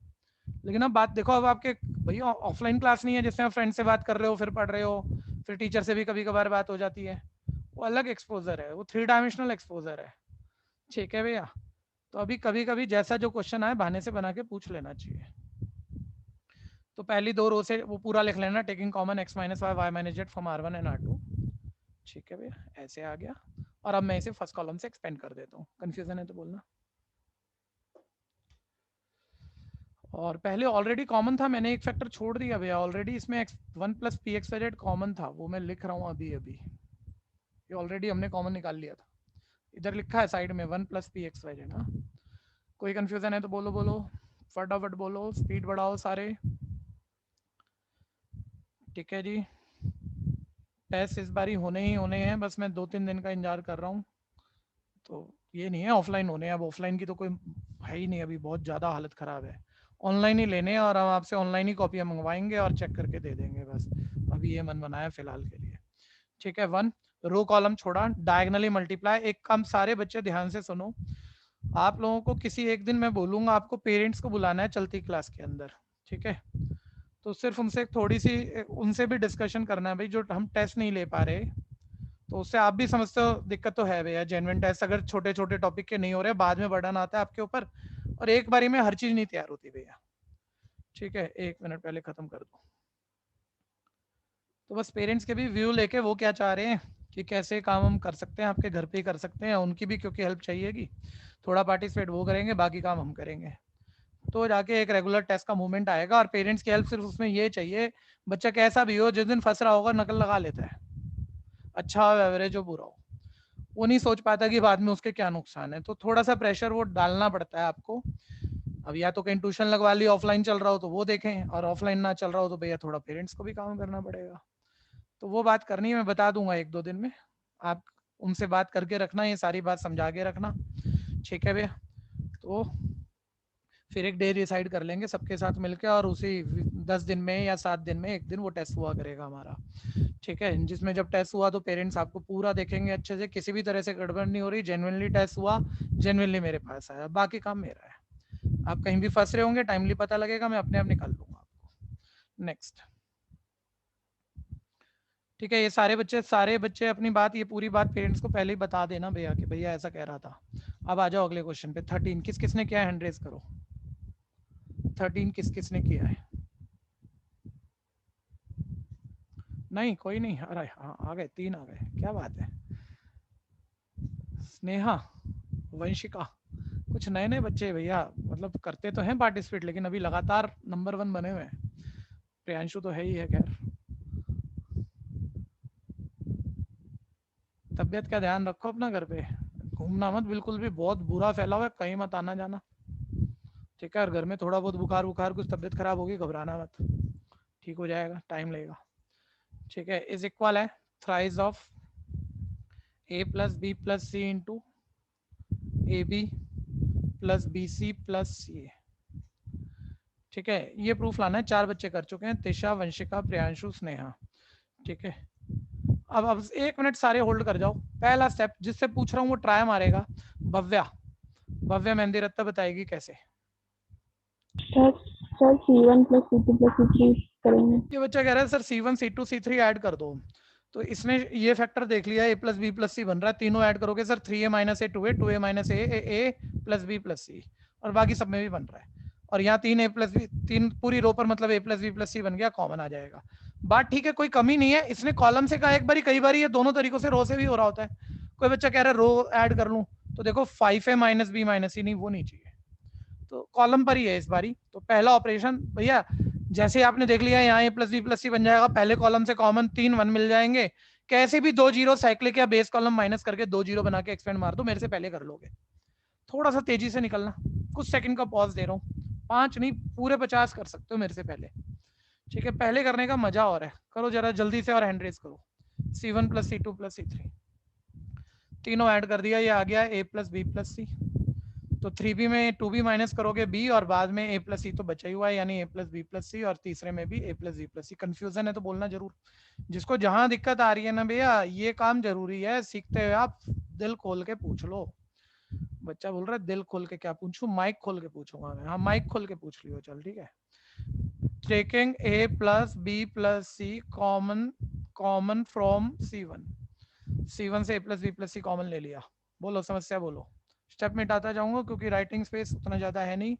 लेकिन अब बात देखो, अब आपके भैया ऑफलाइन क्लास नहीं है जिसमें आप फ्रेंड से बात कर रहे हो, फिर पढ़ रहे हो, फिर टीचर से भी कभी कभार बात हो जाती है, वो अलग एक्सपोजर है, वो 3 डायमेंशनल एक्सपोजर है। ठीक है भैया, तो अभी कभी कभी जैसा जो क्वेश्चन आए बहाने से बना के पूछ लेना चाहिए। तो पहली 2 रो से वो पूरा लिख लेना, taking common x minus Y Y minus Z from r1 and r2। ठीक है भैया, ऐसे आ गया, और अब मैं इसे फर्स्ट कॉलम से एक्सपेंड कर देता हूँ, कंफ्यूजन है तो बोलना। और पहले ऑलरेडी कॉमन था, मैंने एक फैक्टर छोड़ दिया भैया, ऑलरेडी इसमें 1 plus p x y z common था, वो मैं लिख रहा हूँ अभी अभी, ये ऑलरेडी हमने कॉमन निकाल लिया था, इधर लिखा है साइड में 1 plus p x y z. हाँ, कोई कंफ्यूजन है तो बोलो बोलो, फटाफट बोलो, स्पीड बढ़ाओ सारे। ठीक है जी, टेस्ट इस बारी होने ही होने हैं, बस मैं 2-3 दिन का इंतजार कर रहा हूँ, तो ये नहीं है ऑफलाइन होने, अब ऑफलाइन की तो कोई है ही नहीं, अभी बहुत ज़्यादा हालत ख़राब है, ऑनलाइन ही लेने, और हम आपसे ऑनलाइन ही कॉपियाँ मंगवाएंगे और चेक करके दे देंगे, बस अभी ये मन बनाया फिलहाल के लिए। ठीक है, 1 रो कॉलम छोड़ा, डायगनली मल्टीप्लाई। एक काम सारे बच्चे ध्यान से सुनो, आप लोगों को किसी एक दिन मैं बोलूँगा आपको पेरेंट्स को बुलाना है चलती क्लास के अंदर, ठीक है, तो सिर्फ उनसे थोड़ी सी उनसे भी डिस्कशन करना है भाई, जो हम टेस्ट नहीं ले पा रहे, तो उससे आप भी समझते हो दिक्कत तो है भैया, जेन्युइन टेस्ट अगर छोटे छोटे टॉपिक के नहीं हो रहे, बाद में बर्डन आता है आपके ऊपर, और एक बारी में हर चीज नहीं तैयार होती भैया। ठीक है, 1 मिनट पहले खत्म कर दो। तो बस पेरेंट्स के भी व्यू लेके वो क्या चाह रहे हैं कि कैसे काम हम कर सकते हैं, आपके घर पे ही कर सकते हैं, उनकी भी क्योंकि हेल्प चाहिएगी, थोड़ा पार्टिसिपेट वो करेंगे, बाकी काम हम करेंगे, तो जाके एक रेगुलर टेस्ट का मूवमेंट आएगा। और पेरेंट्स की हेल्प सिर्फ उसमें ये चाहिए, बच्चा कैसा भी हो, जिस दिन फंस रहा होगा नकल लगा लेता है, अच्छा हो एवरेज हो बुरा हो, वो नहीं सोच पाता कि बाद में उसके क्या नुकसान है, तो थोड़ा सा प्रेशर वो डालना पड़ता है आपको। अब या तो कहीं ट्यूशन लगवा ली, ऑफलाइन चल रहा हो तो वो देखें, और ऑफलाइन ना चल रहा हो तो भैया थोड़ा पेरेंट्स को भी काम करना पड़ेगा, तो वो बात करनी है, मैं बता दूंगा 1-2 दिन में, आप उनसे बात करके रखना, ये सारी बात समझा के रखना। ठीक है भैया, तो फिर एक डे डिसाइड कर लेंगे सबके साथ मिलके, और उसी 10 दिन में या 7 दिन में एक दिन वो टेस्ट हुआ करेगा हमारा। ठीक है, जिसमें जब टेस्ट हुआ तो पेरेंट्स आपको पूरा देखेंगे अच्छे से, किसी भी तरह से गड़बड़ नहीं हो रही, जेन्युइनली टेस्ट हुआ, जेन्युइनली मेरे पास आया, बाकी काम मेरा है। आप कहीं भी फंस रहे होंगे, टाइमली पता लगेगा, मैं अपने आप निकाल लूंगा आपको। नेक्स्ट, ठीक है। ये सारे बच्चे अपनी बात, ये पूरी बात पेरेंट्स को पहले ही बता देना भैया कि भैया ऐसा कह रहा था। अब आ जाओ अगले क्वेश्चन पे। 13 किस किस ने किया है, हैंड रेज करो। 13 किस किस ने किया है? नहीं, कोई नहीं। अरे हाँ, आ गए, 3 आ गए, क्या बात है। स्नेहा, वंशिका, कुछ नए नए बच्चे भैया, मतलब करते तो हैं पार्टिसिपेट, लेकिन अभी लगातार नंबर 1 बने हुए हैं। प्रियांशु तो है ही है। खैर, तबियत का ध्यान रखो अपना, घर पे घूमना मत बिल्कुल भी, बहुत बुरा फैला हुआ है, कहीं मत आना जाना, ठीक है। और घर में थोड़ा बहुत बुखार कुछ तबियत खराब होगी, घबराना मत, ठीक हो जाएगा, टाइम लगेगा, ठीक है। इज इक्वल है thrice of a plus b plus c into a b plus b c plus c, ठीक है। ये प्रूफ लाना है। 4 बच्चे कर चुके हैं, तिशा, वंशिका, प्रियांशु, स्नेहा, ठीक है। अब 1 मिनट सारे होल्ड कर जाओ। पहला स्टेप जिससे पूछ रहा हूँ वो ट्राई मारेगा। भव्या मेहंदी रत्ता बताएगी कैसे। Sir C1 plus C2 plus C3 करेंगे। ये बच्चा कह रहा है sir C1 C2 C3 add कर दो। तो इसने ये फैक्टर देख लिया, a प्लस बी प्लस सी बन रहा है, तीनों ऐड करोगे सर 3a माइनस ए 2a 2a माइनस ए प्लस बी प्लस सी, और बाकी सब में भी बन रहा है। और यहाँ 3a प्लस बी, 3 पूरी रो पर मतलब a प्लस बी प्लस सी बन गया, कॉमन आ जाएगा। बात ठीक है, कोई कमी नहीं है। इसने कॉलम से कहा एक बारी, कई बार ये दोनों तरीकों से रो से भी हो रहा होता है। कोई बच्चा कह रहा है रो ऐड कर लूं, तो देखो 5a माइनस बी माइनस सी, नहीं वो नहीं चाहिए, तो कॉलम पर ही है इस बारी। तो पहला ऑपरेशन भैया, जैसे आपने देख लिया यहाँ a प्लस बी प्लस सी बन जाएगा, पहले कॉलम से कॉमन 3 1 मिल जाएंगे। कैसे भी 2 जीरो साइक्लिक या बेस कॉलम माइनस करके 2 जीरो बना के एक्सपेंड मार दो, मेरे से पहले कर लोगे। थोड़ा सा तेजी से निकलना, कुछ सेकंड का पॉज दे रहा हूँ, 5 नहीं पूरे 50 कर सकते हो मेरे से पहले, ठीक है। पहले करने का मजा और है, करो जरा जल्दी से और हैंड रेज करो। C1 plus C2 plus C3 तीनों ऐड कर दिया, ये आ गया a प्लस बी प्लस सी। तो 3b में 2b माइनस करोगे b, और बाद में a प्लस सी तो बचा ही हुआ है, यानी a plus b plus c, और तीसरे में भी a plus b plus c. Confusion है तो बोलना जरूर। जिसको जहां दिक्कत आ रही है ना भैया, ये काम जरूरी है, सीखते हुए आप दिल खोल के पूछ लो। बच्चा बोल रहा है दिल खोल के क्या पूछूं, माइक खोल के पूछूंगा मैं। हाँ, माइक खोल के पूछ लियो, चल ठीक है। Taking a plus b plus c common from C1 से a plus b plus c common ले लिया। बोलो समस्या, बोलो। स्टेप मिटाता जाऊंगा क्योंकि राइटिंग स्पेस उतना ज्यादा है नहीं,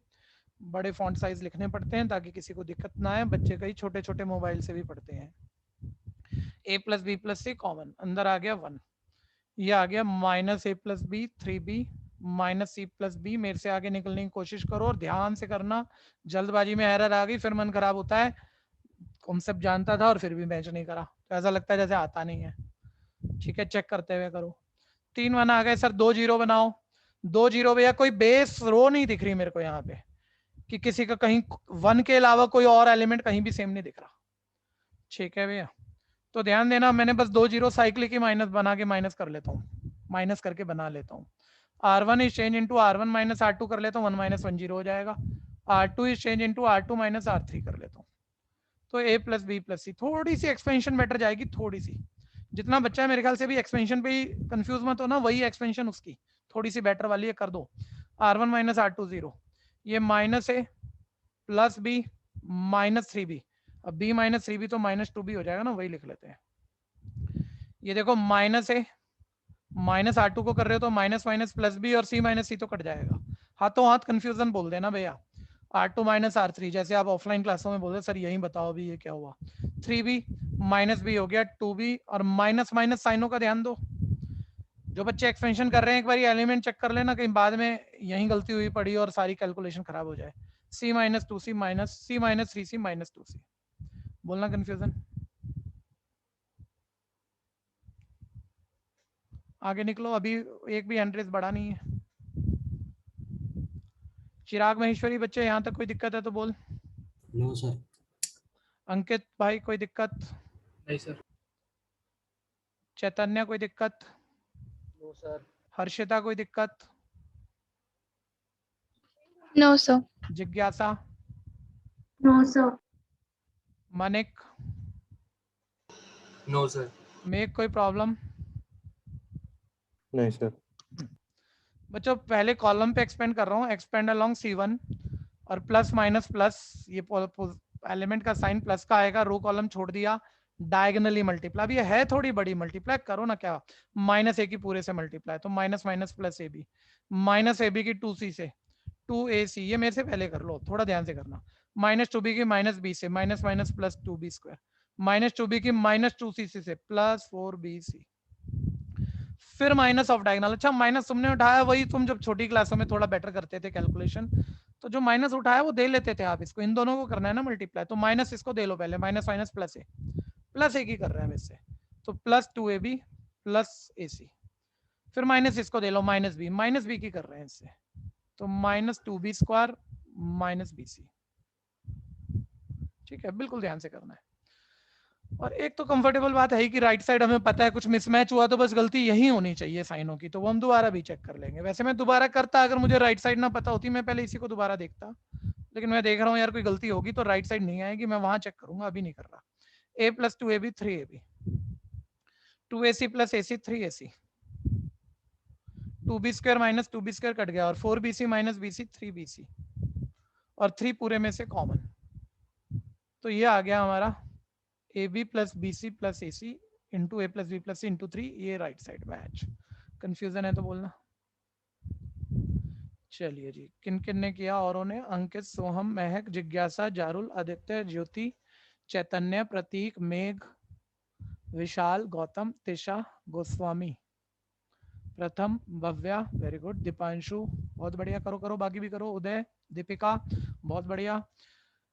बड़े फॉन्ट साइज लिखने पड़ते हैं ताकि किसी को दिक्कत ना आए। बच्चे कई छोटे छोटे मोबाइल से भी पढ़ते हैं। a plus b plus c common, अंदर आ गया 1, ये आ गया minus a plus b 3b minus c plus b. मेरे से आगे निकलने की कोशिश करो और ध्यान से करना, जल्दबाजी में एरर आ गई फिर मन खराब होता है। कॉन्सेप्ट जानता था और फिर भी मैच नहीं करा, तो ऐसा लगता है जैसे आता नहीं है, ठीक है। चेक करते हुए करो। 3 1 आ गए सर, 2 जीरो बनाओ। 2 जीरो भैया, कोई बेस रो नहीं दिख रही मेरे को यहाँ पे कि किसी का कहीं 1 के अलावा कोई और एलिमेंट कहीं भी सेम नहीं दिख रहा, ठीक है भैया। तो ध्यान देना, मैंने बस 2 जीरो साइक्लिक ही माइनस बना के माइनस कर लेता हूँ, माइनस करके बना लेता हूँ। R1 is change into R1 minus R2 कर लेता हूँ, 1 माइनस 1 जीरो हो जाएगा। R2 is change into R2 minus R3 कर लेता हूँ, तो a प्लस बी प्लस सी। थोड़ी सी एक्सपेंशन बेटर जाएगी, थोड़ी सी। जितना बच्चा है मेरे ख्याल से भी एक्सपेंशन पे ही कंफ्यूज मत हो ना, वही एक्सपेंशन उसकी थोड़ी सी बेटर वाली है, कर दो। R1 माइनस R2 0, ये minus a plus b minus 3b। अब b माइनस 3b तो माइनस 2b हो जाएगा ना, वही लिख लेते हैं। ये देखो माइनस a माइनस R2 को कर रहे हो तो माइनस माइनस प्लस b, और c माइनस c तो कट जाएगा। हाथों हाथ कंफ्यूजन बोल देना भैया। R2 माइनस R3, जैसे आप ऑफलाइन क्लासों में बोलते सर यही बताओ अभी ये क्या हुआ। 3b माइनस b हो गया 2b, और माइनस माइनस साइनों का ध्यान दो। जो बच्चे एक्सपेंशन कर रहे हैं एक बार एलिमेंट चेक कर लेना, कहीं बाद में यही गलती हुई पड़ी और सारी कैलकुलेशन खराब हो जाए। c minus 2c minus c minus 3c minus 2c, बोलना कंफ्यूजन। आगे निकलो, अभी एक भी हैंड रेस बढ़ा नहीं है। चिराग महेश्वरी बच्चे, यहाँ तक कोई दिक्कत है तो बोल। No sir. अंकित भाई कोई दिक्कत? नहीं सर। चैतन्य कोई दिक्कत? No sir. हर्षिता कोई दिक्कत? No sir. जिज्ञासा? No sir. Manik? No sir. मेक कोई प्रॉब्लम? नहीं सर। बच्चों पहले कॉलम पे एक्सपेंड कर रहा हूँ, एक्सपेंड अलोंग C1, और प्लस माइनस प्लस, ये एलिमेंट का साइन प्लस का आएगा, रो कॉलम छोड़ दिया, डायगनली मल्टीप्लाई। अब ये है थोड़ी बड़ी, मल्टीप्लाई करो ना, क्या माइनस ए की पूरे से मल्टीप्लाई, तो minus minus plus a b, minus a b की 2c से 2ac, ये मेरे से पहले कर लो, थोड़ा ध्यान से करना, माइनस 2b की माइनस b से minus minus plus 2b square, minus 2b की माइनस 2cc से प्लस 4bc, फिर माइनस ऑफ डायगोनल। अच्छा माइनस तुमने उठाया वही तुम जब छोटी क्लासों में थोड़ा बेटर करते थे कैलकुलेशन, तो जो माइनस उठाया वो दे लेते थे आप, इसको इन दोनों को करना है ना मल्टीप्लाई, तो माइनस इसको दे लो पहले, माइनस माइनस प्लस ए की कर रहे हैं वैसे, तो प्लस 2ab प्लस ac, फिर माइनस इसको दे लो माइनस बी की कर रहे हैं इससे, तो minus 2b square minus bc। ठीक है, बिल्कुल ध्यान से करना है। और एक तो कंफर्टेबल बात है कि राइट साइड हमें पता है कुछ मिसमैच हुआ तो बस गलती यही होनी चाहिए साइनों की, तो वो हम दोबारा भी चेक कर लेंगे। वैसे मैं दोबारा करता, अगर मुझे राइट साइड ना पता होती मैं पहले इसी को दोबारा देखता, लेकिन मैं देख रहा हूँ यार कोई गलती होगी तो राइट साइड नहीं आएगी, मैं वहां चेक करूंगा, अभी नहीं कर रहा। a plus 2ab 3ab, 2ac plus ac 3ac, 2b square minus 2b square cut गया, और 4bc माइनस bc 3bc, और 3 पूरे में से कॉमन, तो ये आ गया हमारा ab plus bc plus ac into a plus b plus c into 3, ये राइट साइड मैच। कंफ्यूजन है तो बोलना। चलिए जी, किन किन ने किया? औरों ने, अंकित, सोहम, महक, जिज्ञासा, जारुल, आदित्य, ज्योति, चैतन्य, प्रतीक, मेघ, विशाल, गौतम, तिशा, गोस्वामी, प्रथम, भव्या, वेरी गुड, दीपांशु बहुत बढ़िया, करो करो बाकी भी करो, उदय, दीपिका बहुत बढ़िया,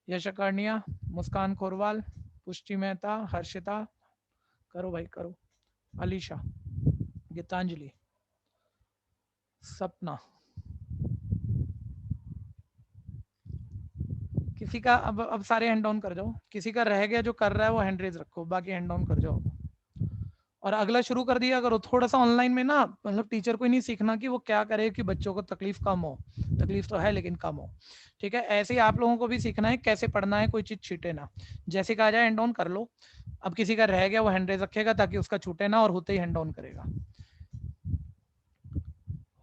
यशकर्णिया, मुस्कान खोरवाल, पुष्टि मेहता, हर्षिता, करो भाई करो, अलीशा, गीतांजलि, सपना, किसी का अब सारे हैंड डाउन कर जाओ, किसी का रह गया जो कर रहा है वो हैंड रेज रखो, बाकी हैंड डाउन कर जाओ। और अगला शुरू कर दिया करो थोड़ा सा ऑनलाइन में ना, मतलब टीचर को ही नहीं सीखना कि वो क्या करे कि बच्चों को तकलीफ कम हो, तकलीफ तो है लेकिन कम हो। ठीक है, ऐसे ही आप लोगों को भी सीखना है कैसे पढ़ना है, कोई चीज छीटे ना, जैसे कहा जाए हैंड डाउन कर लो। अब किसी का रह गया वो हैंड रेज रखेगा ताकि उसका छूटे ना, और होते ही हैंड डाउन करेगा,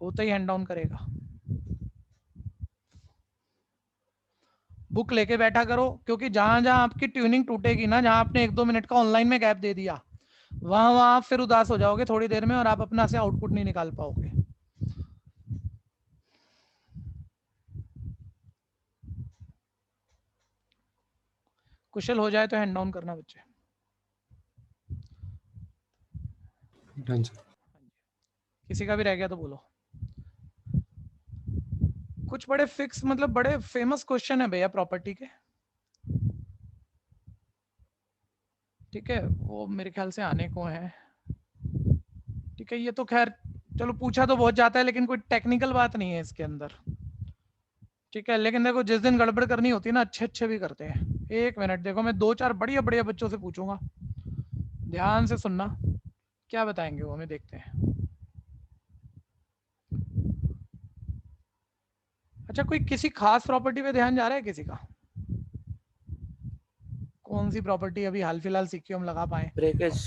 होते ही हैंड डाउन करेगा। बुक लेके बैठा करो, क्योंकि जहां जहां आपकी ट्यूनिंग टूटेगी ना, जहां आपने 1-2 मिनट का ऑनलाइन में गैप दे दिया, वहां आप फिर उदास हो जाओगे थोड़ी देर में, और आप अपना से आउटपुट नहीं निकाल पाओगे। कुशल हो जाए तो हैंड डाउन करना बच्चे। किसी का भी रह गया तो बोलो। कुछ बड़े फिक्स, मतलब बड़े फेमस क्वेश्चन है भैया प्रॉपर्टी के, ठीक है, वो मेरे ख्याल से आने को है। ठीक है, ये तो खैर चलो पूछा तो बहुत जाता है, लेकिन कोई टेक्निकल बात नहीं है इसके अंदर। ठीक है, लेकिन देखो जिस दिन गड़बड़ करनी होती है ना, अच्छे अच्छे भी करते हैं। एक मिनट देखो, मैं 2-4 बढ़िया बढ़िया बच्चों से पूछूंगा, ध्यान से सुनना क्या बताएंगे वो, हमें देखते हैं। अच्छा, कोई किसी खास प्रॉपर्टी पे ध्यान जा रहा है किसी का? कौन सी प्रॉपर्टी अभी हाल फिलहाल सीखी हम लगा पाए? ब्रेकेज।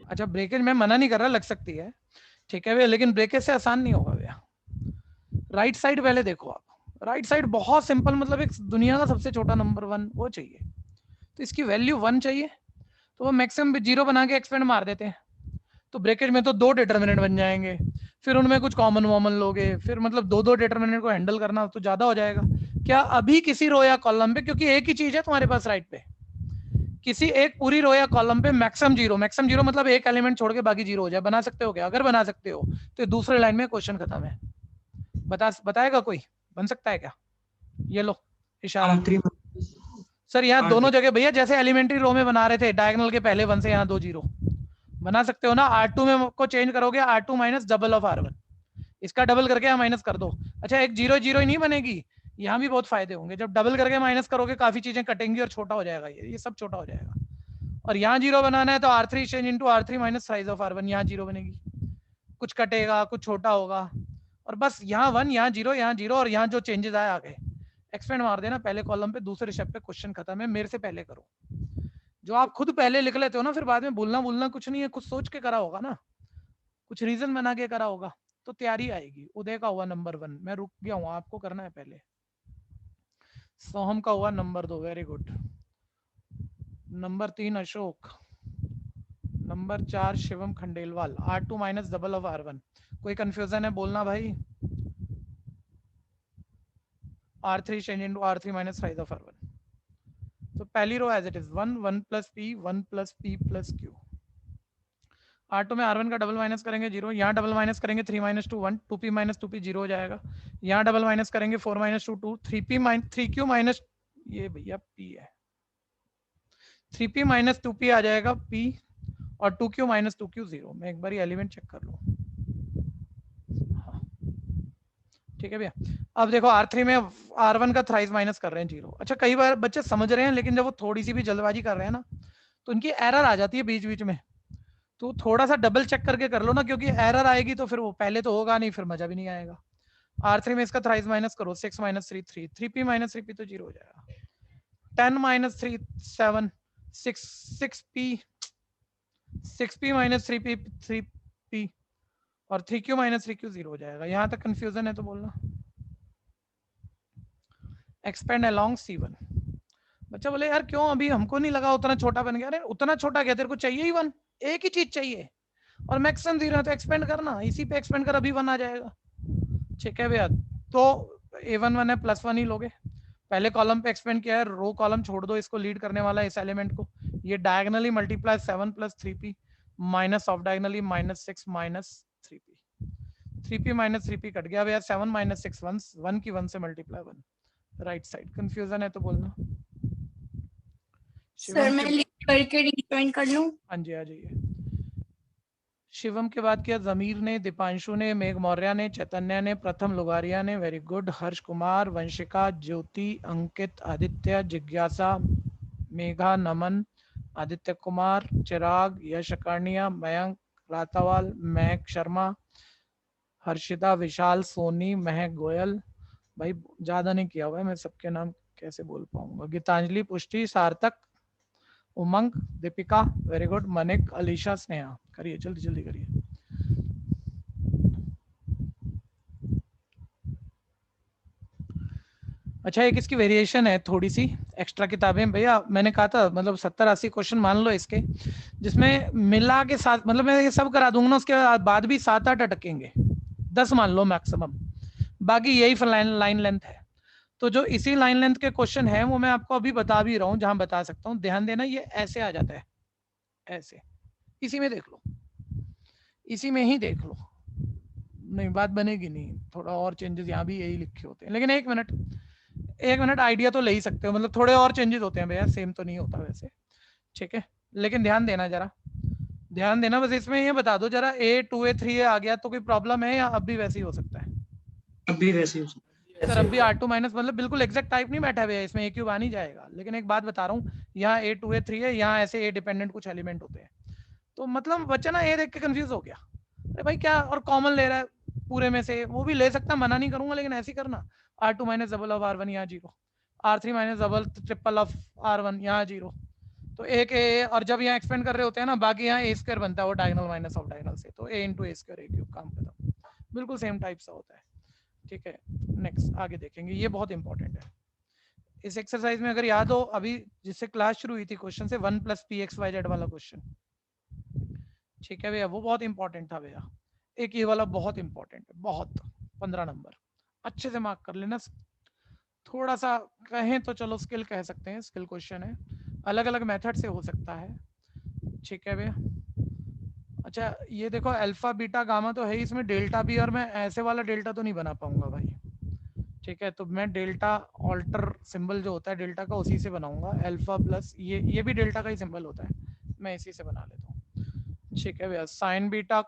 अच्छा, ब्रेकेज मैं मना नहीं कर रहा, लग सकती है, ठीक है भैया, लेकिन ब्रेकेज से आसान नहीं होगा भैया। राइट साइड पहले देखो आप, राइट साइड बहुत सिंपल, मतलब एक दुनिया का सबसे छोटा नंबर 1 वो चाहिए, तो इसकी वैल्यू 1 चाहिए, तो वो मैक्सिमम 0 बना के एक्सपेंड मार देते हैं, तो ब्रैकेट में तो 2 डिटरमिनेंट बन जाएंगे, फिर उनमें कुछ कॉमन वॉमन लोगे, फिर मतलब 2-2 डिटरमिनेंट को हैंडल करना तो ज्यादा हो जाएगा। क्या अभी किसी रो या कॉलम पे, क्योंकि एक ही चीज है तुम्हारे पास राइट पे, किसी एक पूरी रो या कॉलम पे मैक्सिमम जीरो मतलब एक एलिमेंट छोड़ के बाकी 0 हो जाए, बना सकते हो क्या? अगर बना सकते हो तो दूसरे लाइन में क्वेश्चन खत्म है। बताएगा कोई? बन सकता है क्या? ये लो इशारा। सर यहाँ दोनों जगह भैया, जैसे एलिमेंट्री रो में बना रहे थे डायगोनल के पहले 1 से यहाँ 2 0 बना सकते हो ना। R2 में को चेंज करोगे, R2 minus double of R1, इसका डबल करके यहाँ माइनस कर दो। अच्छा, एक 0 0 ही नहीं बनेगी, यहाँ भी बहुत फायदे होंगे, जब डबल करके माइनस करोगे काफी चीजें कटेंगी और छोटा हो जाएगा, ये सब छोटा हो जाएगा। और यहाँ 0 बनाना है तो R3 change into R3 minus size of R1, यहाँ 0 बनेगी, कुछ कटेगा कुछ छोटा होगा, और बस यहाँ 1 यहाँ 0 यहाँ 0, और यहाँ जो चेंजेस आए आ गए, एक्सपेंड मार देना पहले कॉलम पे, दूसरे स्टेप पे क्वेश्चन खत्म है। मेरे से पहले करो, जो आप खुद पहले लिख लेते हो ना, फिर बाद में भूलना कुछ नहीं है, कुछ सोच के करा होगा ना, कुछ रीजन बना के करा होगा, तो तैयारी आएगी। उदय का हुआ नंबर 1, मैं रुक गया हूँ, आपको करना है पहले। सोहम का हुआ number 2, very good. Number 3 Ashok, number 4 Shivam Khandelwal. R2 minus double of R1। कोई कंफ्यूजन है बोलना भाई? R3 change into R3 minus thrice of R1। तो पहली row as it is 1 1 plus P 1 plus P plus Q। R2 में R1 का double minus करेंगे 0, यहाँ डबल माइनस करेंगे 3 माइनस 2 1, 2P माइनस 2P 0 हो जाएगा। यहाँ डबल माइनस करेंगे 4 minus 2 2, 3P minus 3Q minus, ये भैया P है, 3P माइनस 2P आ जाएगा P, और 2Q माइनस 2Q 0। मैं एक बार एलिमेंट चेक कर लूँ। हाँ ठीक है भैया। अब देखो R3 में R1 का थ्राइस माइनस कर रहे हैं 0। अच्छा कई बार बच्चे समझ रहे हैं, लेकिन जब वो थोड़ी सी भी जल्दबाजी कर रहे हैं ना, तो उनकी एरर आ जाती है बीच बीच में। तो थोड़ा सा डबल चेक करके कर लो ना, क्योंकि एरर आएगी तो फिर वो पहले तो होगा नहीं, फिर मजा भी नहीं आएगा। R3 में इसका थ्राइस माइनस करो, 6 माइनस 3 3, 3P माइनस 3P तो 0 हो जाएगा। 10 माइनस 3 7, 6P माइनस 3P और 3Q माइनस 3Q 0 हो जाएगा। यहाँ तक कंफ्यूजन है तो बोलना। Expand along C1। बच्चा बोले यार क्यों, अभी हमको नहीं लगा उतना छोटा बन गया। अरे उतना छोटा क्या, तेरे को चाहिए ही 1, एक ही चीज चाहिए, और मैक्सिमम 0 है तो एक्सपेंड करना, इसी पे एक्सपेंड कर, अभी 1 आ जाएगा। ठीक है भैया। तो A1 1 है, +1 ही लोगे। पहले कॉलम पे एक्सपेंड किया है, रो कॉलम छोड़ दो, इसको लीड करने वाला इस एलिमेंट को। ये diagonally multiply 7 plus 3P minus of diagonally minus 6 minus 3P। 3P minus 3P cut गया भैया। 7 माइनस 6 1 की 1 से मल्टीप्लाई 1, राइट साइड। कंफ्यूजन है तो बोलना। सर मैं लीव करके रीजॉइन कर लूं? हाँ जी आ जाइए। शिवम के बाद किया जमीर ने, दीपांशु ने, मेघ मौर्य ने, चैतन्य ने, प्रथम लुगारिया ने, वेरी गुड। हर्ष कुमार, वंशिका, ज्योति, अंकित, आदित्य, जिज्ञासा, मेघा, नमन, आदित्य कुमार, चिराग, यश अकार्णिया, मयंक, रातावाल, महक शर्मा, हर्षिता, विशाल, सोनी, महक गोयल। भाई ज्यादा नहीं किया हुआ है, मैं सबके नाम कैसे बोल पाऊंगा। गीतांजलि, पुष्टि, सार्थक, उमंग, दीपिका, वेरी गुड। मनिक, अलीशा, स्नेहा। करिए जल्दी जल्दी करिए। अच्छा एक इसकी वेरिएशन है थोड़ी सी, एक्स्ट्रा किताबें भैया मैंने कहा था, मतलब 70-80 क्वेश्चन मान लो इसके, जिसमें मिला के साथ, मतलब मैं ये सब करा दूंगा ना, उसके बाद भी 7-8 अटकेंगे, 10 मान लो मैक्सिमम, बाकी यही लाइन लेंथ है। तो जो इसी लाइन लेंथ के क्वेश्चन है वो मैं आपको अभी बता भी रहा हूँ, जहां बता सकता हूँ। ध्यान देना, ये ऐसे आ जाता है, ऐसे, इसी में देख लो, इसी में ही देख लो, नहीं बात बनेगी नहीं, थोड़ा और चेंजेस यहाँ भी यही लिखे होते हैं। लेकिन एक मिनट आइडिया तो ले ही सकते हो, मतलब थोड़े और चेंजेस होते हैं भैया, सेम तो नहीं होता वैसे। ठीक है, लेकिन ध्यान देना, जरा ध्यान देना। बस इसमें ये बता दो जरा, A2 A3 आ गया तो कोई प्रॉब्लम है, या अब भी वैसे ही हो सकता है? अभी वैसे ही सर अब भी R2 माइनस, मतलब बिल्कुल एग्जैक्ट टाइप नहीं बैठा हुआ है इसमें, A3 आ नहीं जाएगा। लेकिन एक बात बता रहा हूँ, यहाँ A2 A3 है, यहाँ ऐसे A डिपेंडेंट कुछ एलिमेंट होते हैं, तो मतलब बच्चा ना A देख के कंफ्यूज हो गया, अरे भाई क्या, और कॉमन ले रहा है पूरे में से, वो भी ले सकता, मना नहीं करूंगा, लेकिन ऐसे ही करना। R2 minus double of R1 यहाँ 0, R3 minus double triple of R1 यहाँ 0। तो एक A, और जब यहाँ एक्सपेंड कर रहे होते हैं ना, बाकी यहाँ A² बनता है, वो डायगोनल माइनस ऑफ डायगोनल से, तो A इंटू A² A³ काम खत्म, बिल्कुल सेम टाइप सा होता है। ठीक है, नेक्स्ट आगे देखेंगे, ये बहुत इंपॉर्टेंट है। इस एक्सरसाइज में अगर याद हो, अभी जिससे क्लास शुरू हुई थी क्वेश्चन से, 1 + PXYZ वाला क्वेश्चन, ठीक है भैया, वो बहुत इंपॉर्टेंट था भैया। एक ये वाला बहुत इंपॉर्टेंट है, बहुत, 15 नंबर, अच्छे से मार्क कर लेना। थोड़ा सा कहें तो चलो स्किल कह सकते हैं, स्किल क्वेश्चन है, अलग अलग मेथड से हो सकता है। ठीक है भैया। अच्छा ये देखो, अल्फा बीटा गामा तो है इसमें, डेल्टा भी, और मैं ऐसे वाला डेल्टा तो नहीं बना पाऊंगा भाई। ठीक है, तो मैं डेल्टा ऑल्टर सिंबल जो होता है डेल्टा का, उसी से बनाऊंगा। अल्फा प्लस ये भी डेल्टा का ही सिंबल होता है, मैं इसी से बना लेता हूँ। ठीक है भैया, sign beta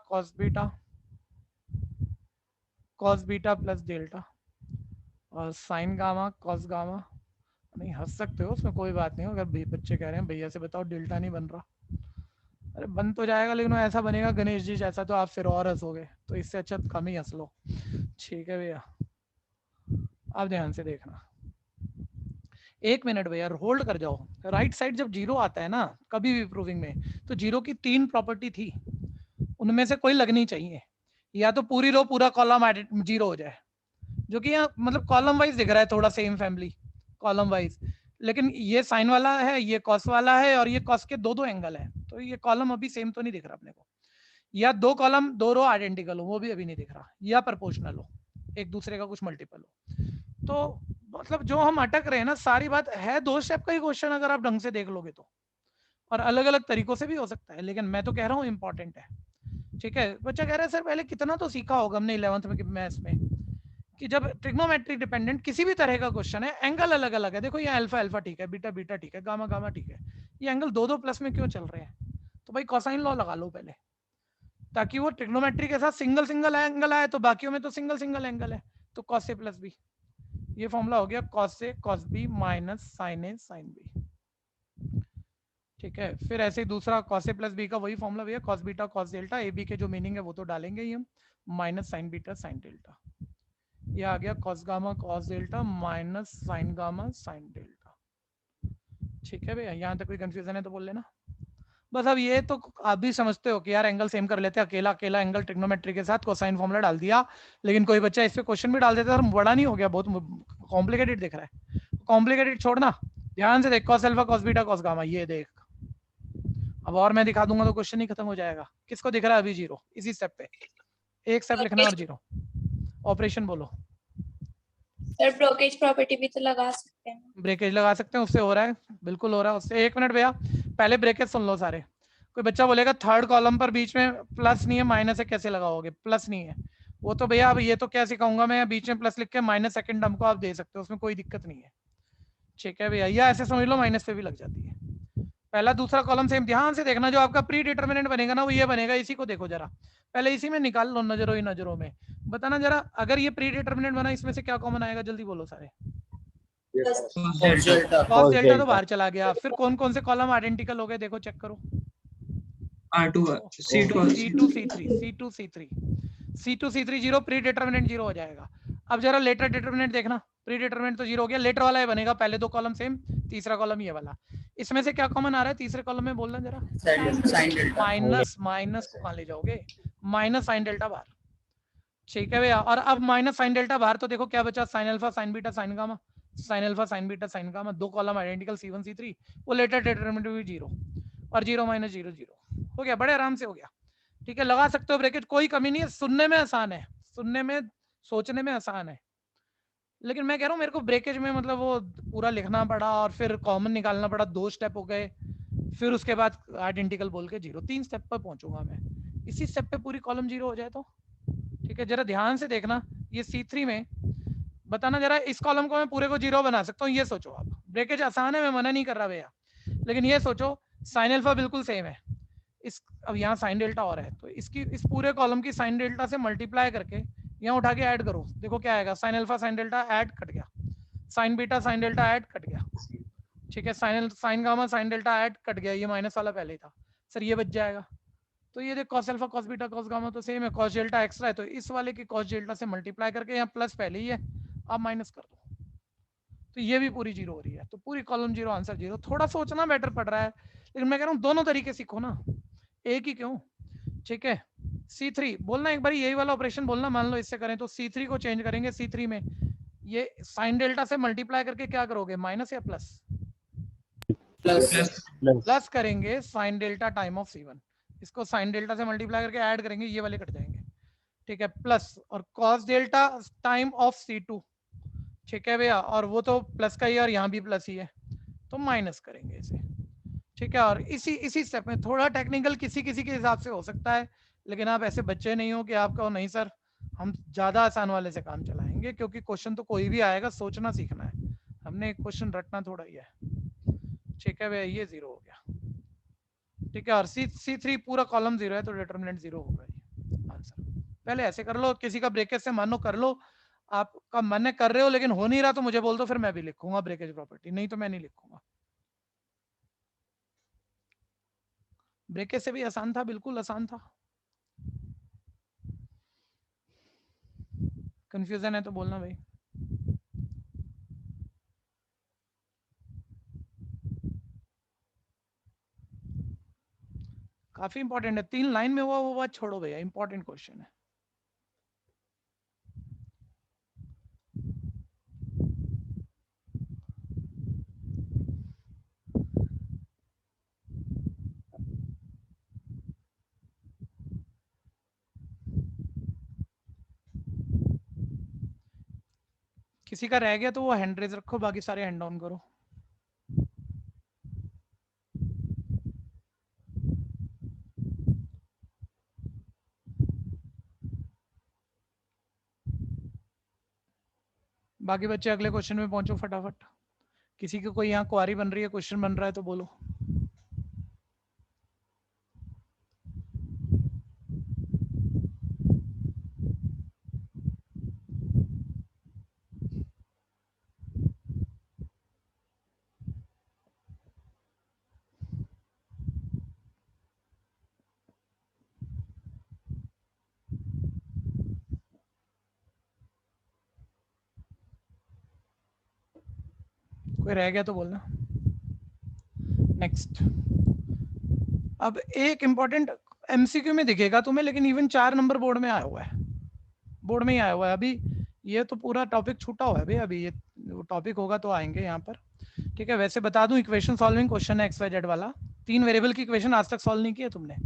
cos beta plus delta, और साइन गामा कॉस गामा। नहीं हंस सकते हो, उसमें कोई बात नहीं हो, अगर बच्चे कह रहे हैं भैया से बताओ डेल्टा नहीं बन रहा, अरे बन तो जाएगा, लेकिन वो ऐसा बनेगा गणेश जी जैसा, तो आप फिर और हंसोगे, तो इससे अच्छा कम ही हंस लो। ठीक है भैया, अब ध्यान से देखना, 1 मिनट भैया होल्ड कर जाओ। राइट साइड जब 0 आता है ना कभी भी प्रूविंग में, तो 0 की 3 प्रॉपर्टी थी, उनमें से कोई लगनी चाहिए, या तो पूरी रो पूरा कॉलम 0 हो जाए, जो कि यहाँ मतलब कॉलम वाइज दिख रहा है थोड़ा सेम फैमिली, कॉलम वाइज, लेकिन ये साइन वाला है, ये कॉस वाला है, और ये कॉस के दो एंगल है, तो ये कॉलम अभी सेम तो नहीं दिख रहा अपने को, या दो कॉलम दो रो आइडेंटिकल हो, वो भी अभी नहीं दिख रहा, या प्रोपोर्शनल हो, एक दूसरे का कुछ मल्टीपल हो। तो मतलब जो हम अटक रहे हैं ना, सारी बात है 2 स्टेप का ही क्वेश्चन, अगर आप ढंग से देख लोगे तो, और अलग अलग तरीकों से भी हो सकता है, लेकिन मैं तो कह रहा हूँ इंपॉर्टेंट है। ठीक है, बच्चा कह रहा है सर पहले कितना तो सीखा होगा हमने 11th में मैथ्स में, कि जब ट्रिग्नोमेट्री डिपेंडेंट किसी भी तरह का क्वेश्चन है, एंगल अलग अलग है, देखो ये अल्फा अल्फा ठीक है, बीटा बीटा ठीक है, गामा गामा ठीक है, ये एंगल दो प्लस में क्यों चल रहे हैं, तो भाई कोसाइन लॉ लगा लो पहले, ताकि वो ट्रिग्नोमेट्री के साथ सिंगल सिंगल एंगल आए, तो बाकियों में तो सिंगल सिंगल एंगल है, तो कॉस ए प्लस बी, ये फॉर्मूला हो गया cos A cos B minus sign A sine B. ठीक है, फिर ऐसे ही दूसरा कॉस ए प्लस बी का वही फॉर्मूला भैया, cos beta cos delta, a b के जो मीनिंग है वो तो डालेंगे ही हम, minus sine beta sine delta, ये आ गया cos gamma cos delta minus sine gamma sine delta. ठीक है भैया, यहाँ तक कोई कंफ्यूजन है तो बोल लेना। बस अब ये तो आप भी समझते हो कि यार एंगल सेम कर लेते हैं, अकेला अकेला एंगल ट्रिग्नोमेट्री के साथ कोसाइन फॉर्मूला डाल दिया, लेकिन कोई बच्चा इस पे क्वेश्चन भी डाल देता है, बड़ा नहीं हो गया, बहुत कॉम्प्लिकेटेड दिख रहा है, कॉम्प्लिकेटेड छोड़ना, ध्यान से देख, cos alpha cos beta cos gamma, ये देख, अब और मैं दिखा दूंगा तो क्वेश्चन ही खत्म हो जाएगा। किसको दिख रहा है अभी जीरो, इसी स्टेप पे एक स्टेप लिखना और जीरो, ऑपरेशन बोलो। सर ब्रोकेज प्रॉपर्टी भी तो लगा सकते हैं। ब्रेकेज लगा सकते हैं, उससे हो रहा है, बिल्कुल हो रहा है उससे। 1 मिनट भैया, पहले ब्रेकेज सुन लो सारे। कोई बच्चा बोलेगा थर्ड कॉलम पर बीच में प्लस नहीं है माइनस है, कैसे लगाओगे, प्लस नहीं है, वो तो भैया अब ये तो क्या सिखाऊंगा मैं, बीच में प्लस लिख के माइनस सेकंड टर्म को आप दे सकते हो, उसमें कोई दिक्कत नहीं है। ठीक है भैया, या ऐसे समझ लो माइनस पे भी लग जाती है। पहला दूसरा कॉलम सेम, ध्यान से देखना, जो आपका प्री डिटर्मिनेंट बनेगा ना वो ये बनेगा, इसी को देखो जरा, पहले इसी में निकाल लो नजरों ही नजरों में, बताना जरा, अगर ये प्री डिटर्मिनेंट बना इसमें से क्या कॉमन आएगा, जल्दी बोलो सारे। कॉस डेल्टा तो बाहर चला गया, फिर कौन कौन से कॉलम आइडेंटिकल हो गए देखो, चेक करो, R2 C2 C2 C3 C2 C3 C2 C3 zero, pre determinant zero हो जाएगा। अब जरा लेटर डिटर्मिनेंट देखना, प्री डिटर्मिनेंट तो जीरो हो गया, लेटर वाला ये बनेगा, पहले दो कॉलम सेम, तीसरा कॉलम ये वाला, इसमें से क्या कॉमन आ रहा है तीसरे कॉलम में, बोलना जरा, साइन डेल्टा माइनस, माइनस को कहाँ ले जाओगे, माइनस साइन डेल्टा बाहर। ठीक है भैया, और अब माइनस साइन डेल्टा बाहर, तो देखो क्या बचा, sign alpha sign beta sign gamma, sign alpha sign beta sign gamma, दो कॉलम आइडेंटिकल C1 C3, वो लेटर डिटरमिनेंट भी जीरो, और जीरो माइनस जीरो जीरो, हो गया, बड़े आराम से हो गया। ठीक है, लगा सकते हो ब्रैकेट, कोई कमी नहीं है, सुनने में आसान है, सुनने में सोचने में आसान है, लेकिन मैं कह रहा हूँ मेरे को ब्रेकेज में मतलब वो पूरा लिखना पड़ा, और फिर कॉमन निकालना पड़ा, 2 स्टेप हो गए, फिर उसके बाद आइडेंटिकल बोल के जीरो, 3 स्टेप पर पहुंचूंगा मैं, इसी स्टेप पे पूरी कॉलम जीरो हो जाए तो। ठीक है, जरा ध्यान से देखना, ये C3 में बताना जरा, इस कॉलम को मैं पूरे को जीरो बना सकता हूँ, ये सोचो आप, ब्रेकेज आसान है, मैं मना नहीं कर रहा भैया, लेकिन ये सोचो साइन अल्फा बिल्कुल सेम है, इस अब यहाँ साइन डेल्टा और है, तो इसकी इस पूरे कॉलम की साइन डेल्टा से मल्टीप्लाई करके यहाँ उठा के ऐड करो, देखो क्या आएगा, sine alpha sine delta add कट गया, sine beta sine delta add कट गया, ठीक है, sine gamma sine delta add कट गया, ये माइनस वाला पहले ही था, सर ये बच जाएगा, तो ये देख cos alpha cos beta cos gamma तो सेम है, कॉस डेल्टा एक्स्ट्रा है, तो इस वाले की कॉस डेल्टा से मल्टीप्लाई करके, यहाँ प्लस पहले ही है, आप माइनस कर दो, तो ये भी पूरी जीरो हो रही है, तो पूरी कॉलम जीरो आंसर जीरो। थोड़ा सोचना बेटर पड़ रहा है, लेकिन मैं कह रहा हूँ दोनों तरीके सीखो ना, एक ही क्यों। ठीक है, C3 बोलना एक बार, यही वाला ऑपरेशन बोलना, मान लो इससे करें तो C3 को चेंज करेंगे, C3 में ये साइन डेल्टा से मल्टीप्लाई करके क्या करोगे, माइनस या प्लस, प्लस करेंगे sine delta time of C1, इसको साइन डेल्टा से मल्टीप्लाई करके ऐड करेंगे, ये वाले कट जाएंगे, ठीक है, प्लस और cos delta time of C2, ठीक है भैया, और वो तो प्लस का ही, और यहाँ भी प्लस ही है, तो माइनस करेंगे इसे। ठीक है, और इसी स्टेप में थोड़ा टेक्निकल किसी किसी के हिसाब से हो सकता है, लेकिन आप ऐसे बच्चे नहीं हो कि आप कहो नहीं सर हम ज्यादा आसान वाले से काम चलाएंगे, क्योंकि क्वेश्चन तो कोई भी आएगा, सोचना सीखना है, हमने एक क्वेश्चन रटना थोड़ा ही है। ठीक है भैया, ये जीरो हो गया। ठीक है, और C3 पूरा कॉलम जीरो है, तो डिटरमिनेंट जीरो होगा ये आंसर। पहले ऐसे कर लो, किसी का ब्रेकेज से मानो कर लो, आपका मन है कर रहे हो, लेकिन हो नहीं रहा तो मुझे बोल दो, फिर मैं भी लिखूंगा ब्रेकेज प्रॉपर्टी, नहीं तो मैं नहीं लिखूंगा। ब्रेकेज से भी आसान था, बिल्कुल आसान था, कंफ्यूजन है तो बोलना भाई। काफी इंपॉर्टेंट है, 3 लाइन में हुआ वो बात छोड़ो भैया, इंपॉर्टेंट क्वेश्चन है। किसी का रह गया तो वो हैंड रेज रखो, बाकी सारे हैंड डाउन करो। बाकी बच्चे अगले क्वेश्चन में पहुंचो फटाफट। किसी की कोई यहाँ क्वारी बन रही है, क्वेश्चन बन रहा है तो बोलो। कोई रह गया तो बोलना। नेक्स्ट, अब एक इंपॉर्टेंट एमसीक्यू में दिखेगा तुम्हें, लेकिन इवन 4 नंबर बोर्ड में आया हुआ है, बोर्ड में ही आया हुआ है। अभी ये तो पूरा टॉपिक छूटा हुआ है भाई, अभी ये टॉपिक होगा तो आएंगे यहाँ पर, ठीक है। वैसे बता दूं, इक्वेशन सॉल्विंग क्वेश्चन है एक्स वाई जेड वाला, 3 वेरिएबल की इक्वेशन आज तक सॉल्व नहीं की है तुमने,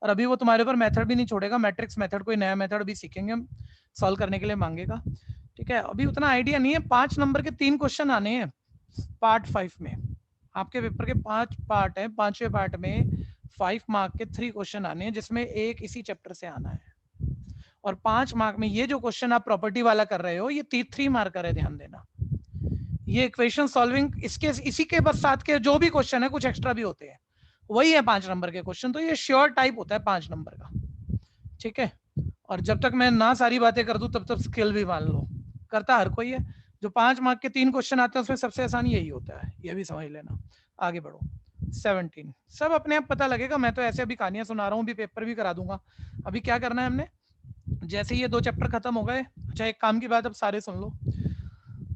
और अभी वो तुम्हारे ऊपर मेथड भी नहीं छोड़ेगा, मैट्रिक्स मेथड, कोई नया मेथड भी सीखेंगे हम, सॉल्व करने के लिए मांगेगा, ठीक है। अभी उतना आइडिया नहीं है। 5 नंबर के 3 क्वेश्चन आने हैं पार्ट 5 में, आपके पेपर के 5 पार्ट है, 5वें पार्ट में 5 मार्क के 3 क्वेश्चन आने हैं, जिसमें एक इसी चैप्टर से आना है, और 5 मार्क में ये जो क्वेश्चन आप प्रॉपर्टी वाला कर रहे हो, ये 3 मार्कर है, ध्यान देना। ये इक्वेशन सॉल्विंग, इसके इसी के बस साथ के जो भी क्वेश्चन है, कुछ एक्स्ट्रा भी होते हैं, वही है 5 नंबर के क्वेश्चन, तो ये श्योर टाइप होता है 5 नंबर का, ठीक है। और जब तक मैं ना सारी बातें कर दूं, तब तक स्किल भी मान लो, करता हर कोई है। जो 5 मार्क के 3 क्वेश्चन आते हैं, उसमें सबसे आसान यही होता है, ये भी समझ लेना। आगे बढ़ो। 17 सब अपने आप पता लगेगा, मैं तो ऐसे अभी कहानियां सुना रहा हूँ, अभी पेपर भी करा दूंगा। अभी क्या करना है हमने, जैसे ये 2 चैप्टर खत्म हो गए, अच्छा एक काम की बात अब सारे सुन लो,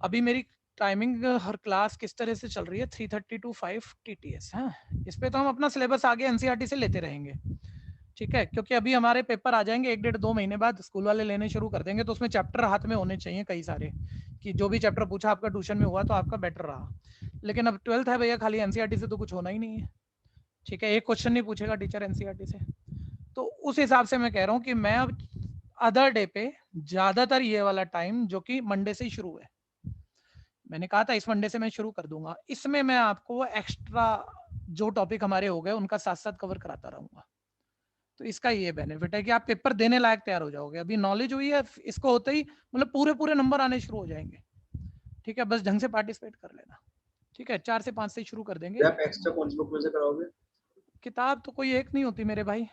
अभी मेरी टाइमिंग हर क्लास किस तरह से चल रही है, 3:30 to 5 TTS है, इस पे तो हम अपना सिलेबस आगे NCERT से लेते रहेंगे, ठीक है। क्योंकि अभी हमारे पेपर आ जाएंगे 1-1.5-2 महीने बाद, स्कूल वाले लेने शुरू कर देंगे, तो उसमें चैप्टर हाथ में होने चाहिए कई सारे, कि जो भी चैप्टर पूछा आपका ट्यूशन में हुआ तो आपका बेटर रहा। लेकिन अब 12th है भैया, खाली NCERT से तो कुछ होना ही नहीं है, ठीक है। एक क्वेश्चन नहीं पूछेगा टीचर NCERT से, तो उस हिसाब से मैं कह रहा हूँ कि मैं अब अदर डे पे ज्यादातर ये वाला टाइम, जो कि मंडे से ही शुरू है, मैंने कहा था इस मंडे से मैं शुरू कर दूंगा, इसमें मैं आपको एक्स्ट्रा जो टॉपिक हमारे हो गए उनका साथ साथ कवर कराता रहूंगा। तो इसका ये बेनिफिट है कि आप पेपर देने लायक तैयार हो जाओगे। अभी नॉलेज हुई है, इसको होते ही मतलब पूरे नंबर आने शुरू हो जाएंगे, ठीक है। बस ढंग से पार्टिसिपेट कर लेना, ठीक है। 4 से 5 से शुरू कर देंगे। आप एक्स्ट्रा कौन सी बुक में से कराओगे? किताब तो कोई एक नहीं होती मेरे भाई,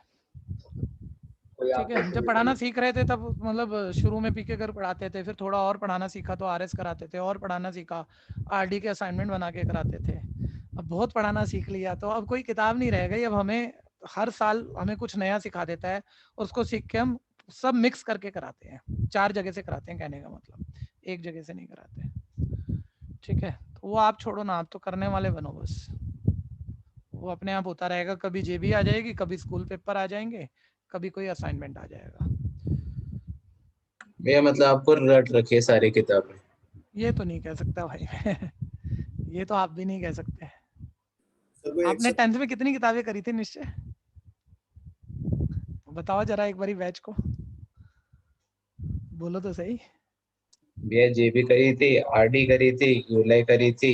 कोई आप ठीक है। जब पढ़ाना सीख रहे थे तब मतलब शुरू में पीके कर पढ़ाते थे, फिर थोड़ा और पढ़ाना सीखा तो RS कराते थे, और पढ़ाना सीखा RD के असाइनमेंट बना के कराते थे। अब बहुत पढ़ाना सीख लिया तो अब कोई किताब नहीं रह गई, अब हमें हर साल हमें कुछ नया सिखा देता है, और उसको सीख के हम सब मिक्स करके कराते हैं, 4 जगह से कराते हैं, कहने का मतलब एक जगह से नहीं कराते, ठीक है। तो वो आप छोड़ो ना, आप तो करने वाले बनो बस, वो अपने आप होता रहेगा। कभी JB आ जाएगी, कभी स्कूल पेपर आ जाएंगे, कभी कोई असाइनमेंट आ जाएगा। भैया मतलब आपको रट रखी है सारी किताबें? ये तो नहीं कह सकता भाई ये तो आप भी नहीं कह सकते। सर कोई आपने 10th में कितनी किताबें करी थी निश्चय, बताओ जरा एक बारी बैच को, बोलो तो सही। भैया JB करी थी, RD करी थी, यूलाई करी थी,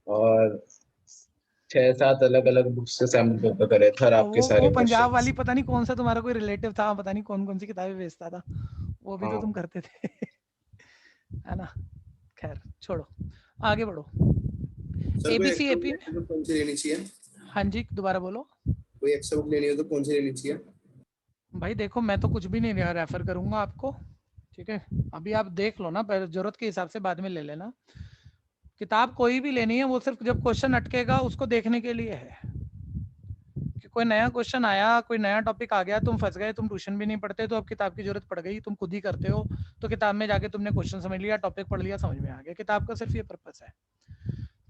और 6-7 अलग अलग बुक्स से सैम्पल पेपर करे थे, और आपके सारे वो पंजाब क्वेश्चंस। वाली पता नहीं कौन सा तुम्हारा कोई रिलेटिव था, पता नहीं कौन कौन सी किताबें बेचता था, वो भी तो हाँ। तुम करते थे है ना। खैर छोड़ो, आगे बढ़ो। सर कोई ABC एक्स्ट्रा AP बुक तो कौन सी लेनी चाहिए? हाँ जी दोबारा बोलो। कोई एक्स्ट्रा बुक लेनी हो तो कौन सी लेनी चाहिए? भाई देखो मैं तो कुछ भी नहीं रेफर करूंगा आपको, ठीक है। अभी आप देख लो ना, पहले जरूरत के हिसाब से बाद में ले लेना। किताब कोई भी लेनी है, वो सिर्फ जब क्वेश्चन अटकेगा उसको देखने के लिए है, कि कोई नया क्वेश्चन आया, कोई नया टॉपिक आ गया, तुम फंस गए, तुम ट्यूशन भी नहीं पढ़ते तो अब किताब की जरूरत पड़ गई, तुम खुद ही करते हो, तो किताब में जाके तुमने क्वेश्चन समझ लिया, टॉपिक पढ़ लिया, समझ में आ गया। किताब का सिर्फ ये पर्पस है।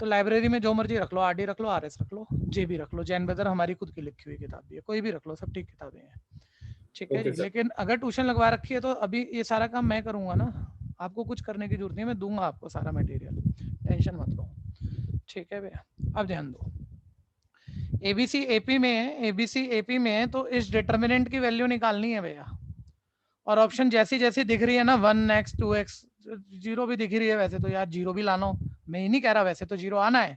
तो लाइब्रेरी में जो मर्जी रख लो, RD रख लो, RS रख लो, JB रख लो, जैन ब्रदर हमारी खुद की लिखी हुई किताब भी है, कोई भी रख लो, सब ठीक किताबें हैं, ठीक है Okay, जी। sir. लेकिन अगर ट्यूशन लगवा रखी है तो अभी ये सारा काम मैं करूंगा ना, आपको कुछ करने की जरूरत नहीं है, मैं दूंगा आपको सारा मटेरियल, टेंशन मत लो, ठीक है भैया। अब ध्यान दो, ABC AP में है, ABC AP में है, तो इस डिटर्मिनेंट की वैल्यू निकालनी है भैया, और ऑप्शन जैसी जैसी दिख रही है ना, 1x 2x जीरो भी दिख रही है वैसे तो यार, जीरो भी लाना हो, मैं ये नहीं कह रहा वैसे तो जीरो आना है,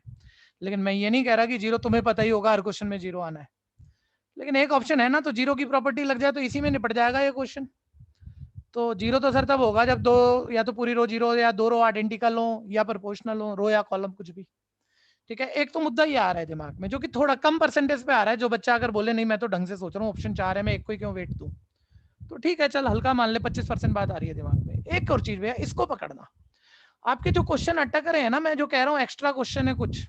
लेकिन मैं ये नहीं कह रहा कि जीरो तुम्हें पता ही होगा हर क्वेश्चन में जीरो आना है, लेकिन एक ऑप्शन है ना, तो जीरो की प्रॉपर्टी लग जाए तो इसी में निपट जाएगा ये क्वेश्चन। तो जीरो तो सर तब होगा जब दो या तो पूरी रो जीरो या दो रो आइडेंटिकल हो या प्रोपोर्शनल हो, रो या कॉलम कुछ भी। ठीक है, एक तो मुद्दा ये आ रहा है दिमाग में जो कि थोड़ा कम परसेंटेज पे आ रहा है, जो बच्चा अगर बोले नहीं मैं तो ढंग से सोच रहा हूँ, ऑप्शन 4 है, मैं एक को ही क्यों वेट दूं, तो ठीक है चल हल्का मान ले, 25% बात आ रही है दिमाग में। एक और चीज भैया, इसको पकड़ना, आपके जो क्वेश्चन अटक रहे हैं ना, मैं जो कह रहा हूँ एक्स्ट्रा क्वेश्चन है कुछ,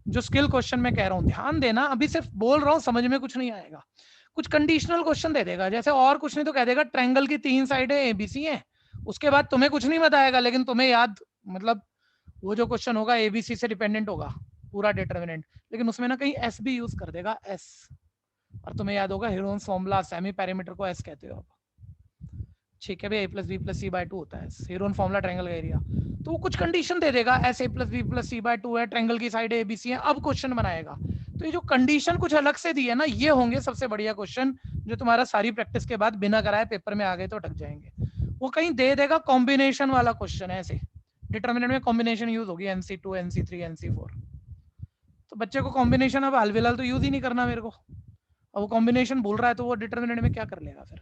जो स्किल क्वेश्चन में कह रहा हूँ, ध्यान देना, अभी सिर्फ बोल रहा हूँ, समझ में कुछ नहीं आएगा, कुछ कंडीशनल क्वेश्चन दे देगा, जैसे और कुछ नहीं तो कह देगा ट्रायंगल की 3 साइडें एबीसी हैं, उसके बाद तुम्हें कुछ नहीं बताएगा, लेकिन तुम्हें याद, मतलब वो जो क्वेश्चन होगा एबीसी से डिपेंडेंट होगा पूरा डिटरमिनेंट, लेकिन उसमें ना कहीं एस भी यूज कर देगा, एस, और तुम्हें याद होगा हेरोन्स फॉर्मूला, सेमी पैरामीटर को एस कहते हो आप, ठीक है भाई, a plus b plus c by 2 होता है हेरोन फॉर्मूला ट्रायंगल का एरिया, तो वो कुछ कंडीशन दे देगा, s a plus b plus c by 2 है, ट्रायंगल की साइड ए बी सी है, अब क्वेश्चन बनाएगा। तो ये जो कंडीशन कुछ अलग से दी है ना, ये होंगे सबसे बढ़िया क्वेश्चन, जो तुम्हारा सारी प्रैक्टिस के बाद बिना कराए पेपर में आ गए तो अटक जाएंगे। वो कहीं दे देगा कॉम्बिनेशन वाला क्वेश्चन है, ऐसे डिटरमिनेंट में कॉम्बिनेशन यूज होगी, NC2 NC3 NC4, तो बच्चे को कॉम्बिनेशन अब हाल फिलहाल तो यूज ही नहीं करना मेरे को, अब वो कॉम्बिनेशन भूल रहा है तो वो डिटरमिनेंट में क्या कर लेगा फिर,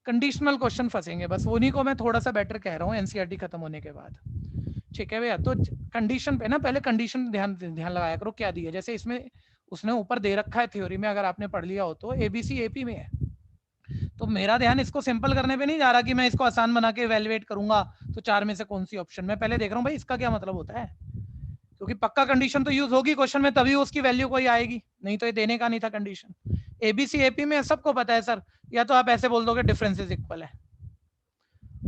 कंडीशनल क्वेश्चन फंसेंगे बस, उन्हीं को मैं थोड़ा सा बेटर कह रहा हूँ एनसीईआरटी खत्म होने के बाद। ठीक है भैया, तो कंडीशन पे ना पहले कंडीशन ध्यान लगाया करो क्या दी है, जैसे इसमें उसने ऊपर दे रखा है थ्योरी में, अगर आपने पढ़ लिया हो तो एबीसी एपी में है, तो मेरा ध्यान इसको सिंपल करने पे नहीं जा रहा कि मैं इसको आसान बना के इवैल्यूएट करूंगा तो 4 में से कौन सी ऑप्शन, मैं पहले देख रहा हूँ भाई इसका क्या मतलब होता है, क्योंकि पक्का कंडीशन तो यूज होगी क्वेश्चन में तभी उसकी वैल्यू कोई आएगी, नहीं तो ये देने का नहीं था कंडीशन। एबीसी एपी में सबको पता है सर, या तो आप ऐसे बोल दोगे डिफरेंसेस इक्वल है,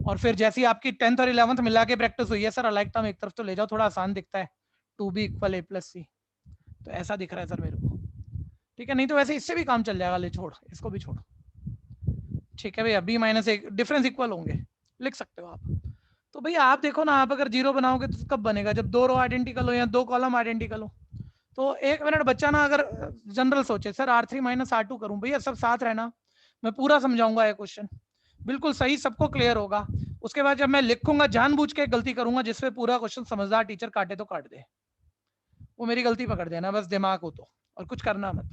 और फिर जैसी आपकी 10th और 11th मिला के प्रैक्टिस हुई है सर, अलाइक टर्म एक तरफ तो ले जाओ, थोड़ा आसान दिखता है, 2b इक्वल a प्लस सी, तो ऐसा दिख रहा है सर मेरे को। ठीक है, नहीं तो वैसे इससे भी काम चल जाएगा, ले छोड़ इसको भी छोड़। ठीक है भैया, b माइनस एक डिफरेंस इक्वल होंगे, लिख सकते हो आप। तो भैया आप देखो ना, आप अगर जीरो बनाओगे तो कब बनेगा, जब दो रो आइडेंटिकल हो या दो कॉलम आइडेंटिकल हो। तो एक मिनट बच्चा ना अगर जनरल सोचे सर R3 माइनस R2 करूं, भैया सब साथ रहना, मैं पूरा समझाऊंगा ये क्वेश्चन, बिल्कुल सही, सबको क्लियर होगा। उसके बाद जब मैं लिखूंगा जानबूझ के गलती करूंगा जिसपे पूरा क्वेश्चन समझदार टीचर काटे तो काट दे, वो मेरी गलती पकड़ देना बस दिमाग हो तो, और कुछ करना मत,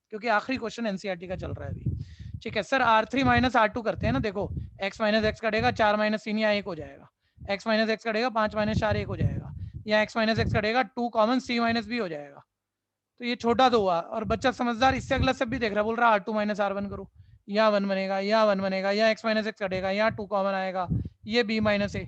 क्योंकि आखिरी क्वेश्चन एनसीईआरटी का चल रहा है अभी। ठीक है सर, R3 माइनस R2 करते हैं ना, देखो x माइनस एक्स कटेगा, 4 माइनस 3 या 1 हो जाएगा, x माइनस एक्स कटेगा, 5 माइनस 4 1 हो जाएगा, या x माइनस एक्स कटेगा 2 कॉमन c माइनस b हो जाएगा, तो ये छोटा तो हुआ, और बच्चा समझदार इससे अगला सब भी देख रहा है, बोल रहा है R2 माइनस R1 करो, या 1 बनेगा, या 1 बनेगा, या x माइनस एक्स कटेगा, या 2 कॉमन आएगा, ये b माइनस ए,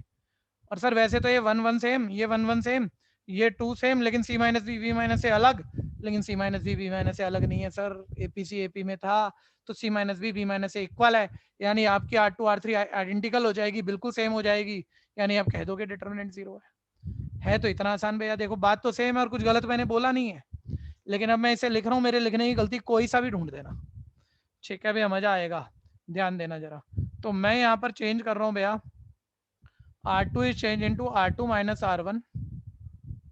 और सर वैसे तो ये 1 1 सेम, ये 1 1 सेम, ये 2 सेम, लेकिन c minus b b minus से अलग, लेकिन c minus b b minus से अलग नहीं है सर, एपीसी एपी में था तो c minus b b minus से इक्वल है, यानी आपकी R2 R3 आइडेंटिकल हो जाएगी, बिल्कुल सेम हो जाएगी, यानी आप कह दोगे डिटरमिनेंट 0 है तो इतना आसान भैया, देखो बात तो सेम है और कुछ गलत मैंने बोला नहीं है, लेकिन अब मैं इसे लिख रहा हूँ, मेरे लिखने की गलती कोई सा भी ढूंढ देना। ठीक है भैया, मजा आएगा, ध्यान देना जरा। तो मैं यहाँ पर चेंज कर रहा हूँ भैया, R2 is change into R2 minus R1,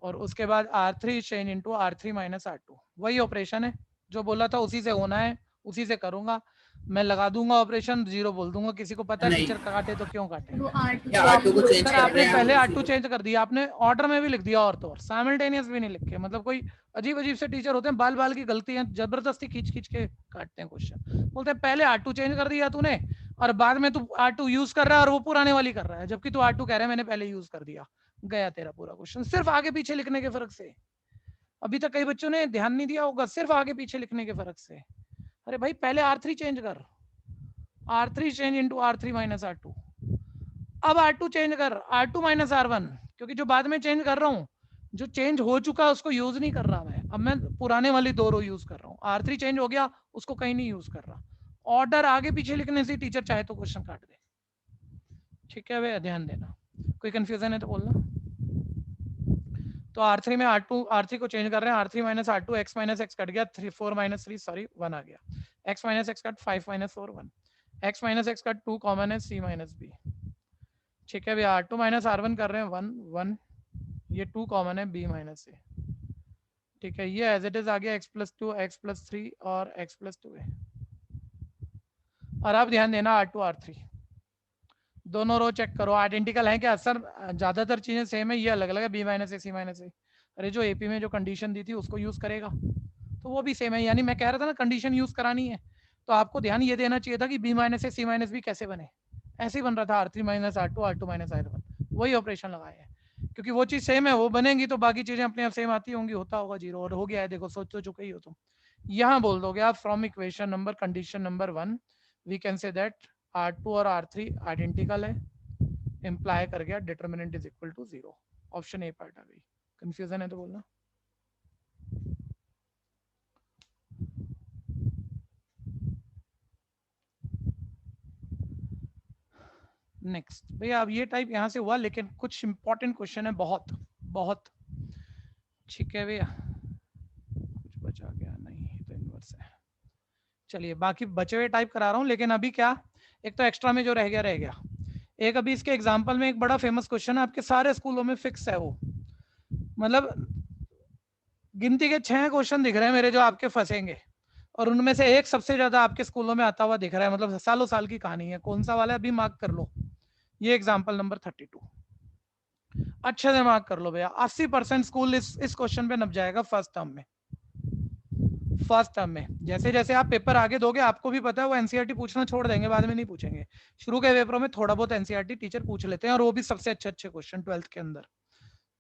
और उसके बाद R3 is change into R3 minus R2, वही ऑपरेशन है जो बोला था, उसी से होना है, उसी से करूंगा मैं, लगा दूंगा ऑपरेशन, 0 बोल दूंगा, किसी को पता है टीचर काटे तो क्यों काटे, सर आपने पहले R2 चेंज कर दिया, आपने ऑर्डर में भी लिख दिया और तो और साइमल्टेनियस भी नहीं लिखे, मतलब कोई अजीब अजीब से टीचर होते हैं, बाल बाल की गलती है, जबरदस्ती खींच खींच के काटते हैं क्वेश्चन, बोलते हैं पहले R2 चेंज कर दिया तूने और बाद में तू R2 यूज कर रहा है और वो पुराने वाली कर रहा है, जबकि तू R2 कह रहा है मैंने पहले यूज कर दिया, गया तेरा पूरा क्वेश्चन, सिर्फ आगे पीछे लिखने के फर्क से। अभी तक कई बच्चों ने ध्यान नहीं दिया होगा, सिर्फ आगे पीछे लिखने के फर्क से। अरे भाई पहले R3 चेंज कर, R3 change into R3 minus R2, अब R2 चेंज कर R2 माइनस R1, क्योंकि जो बाद में चेंज कर रहा हूँ, जो चेंज हो चुका उसको यूज नहीं कर रहा मैं, अब मैं पुराने वाली दो रो यूज कर रहा हूँ, R3 चेंज हो गया उसको कहीं नहीं यूज कर रहा, ऑर्डर आगे पीछे लिखने से टीचर चाहे तो क्वेश्चन काट दे। ठीक है भैया, ध्यान देना, कोई कंफ्यूजन है तो बोलना। तो R3 में R3 को चेंज कर रहे हैं, R3 minus R2, x minus x cut गया, 4 माइनस 3 सॉरी 1 आ गया, x minus x cut 5 minus 4 1, x minus x cut 2 common है, c माइनस b। ठीक है भैया, R2 माइनस R1 कर रहे हैं 1 1, ये 2 कॉमन है, b माइनस a। ठीक है, ये एज इट इज आ गया x प्लस 2 x प्लस 3 और x प्लस 2a। और अब ध्यान देना R2 R3, दोनों रो चेक करो आइडेंटिकल है क्या सर? ज्यादातर चीजें सेम है, ये अलग अलग है, B minus a c minus ए। अरे जो एपी में जो कंडीशन दी थी उसको यूज करेगा तो वो भी सेम है। यानी मैं कह रहा था ना कंडीशन यूज करानी है, तो आपको ध्यान ये देना चाहिए था कि b minus a c minus b कैसे बने, ऐसे ही बन रहा था r three minus r two minus r one, वही ऑपरेशन लगाए हैं। क्योंकि वो चीज सेम है, वो बनेगी तो बाकी चीजें अपने आप सेम आती होंगी, होता होगा जीरो, और हो गया है देखो, सोच तो चुके ही हो तुम। यहाँ बोल दोगे आप from equation number condition number 1 we can say that R2 और R3 आइडेंटिकल है, इम्प्लाई कर गया determinant is equal to 0। Option A part आ गई। कंफ्यूजन है तो बोलना। नेक्स्ट भैया, अब ये टाइप यहाँ से हुआ, लेकिन कुछ इंपॉर्टेंट क्वेश्चन है, बहुत बहुत। ठीक है भैया, कुछ बचा गया नहीं तो इनवर्स है। चलिए बाकी बचे हुए टाइप करा रहा हूँ, लेकिन अभी क्या, एक तो एक्स्ट्रा में जो रह गया रह गया। एक अभी इसके एग्जाम्पल में एक बड़ा फेमस क्वेश्चन है, आपके सारे स्कूलों में फिक्स है वो, मतलब गिनती के 6 क्वेश्चन दिख रहे हैं मेरे जो आपके फंसेंगे, और उनमें से एक सबसे ज्यादा आपके स्कूलों में आता हुआ दिख रहा है, मतलब सालों साल की कहानी है। कौन सा वाला है अभी मार्क कर लो, ये एग्जाम्पल नंबर 32 अच्छे से मार्क कर लो भैया। 80% स्कूल इस क्वेश्चन पे नप जाएगा फर्स्ट टर्म में। फर्स्ट टर्म में जैसे जैसे आप पेपर आगे दोगे, आपको भी पता है वो एनसीईआरटी पूछना छोड़ देंगे, बाद में नहीं पूछेंगे। शुरू के पेपरों में थोड़ा बहुत एनसीईआरटी टीचर पूछ लेते हैं, और वो भी सबसे अच्छे अच्छे क्वेश्चन 12th के अंदर।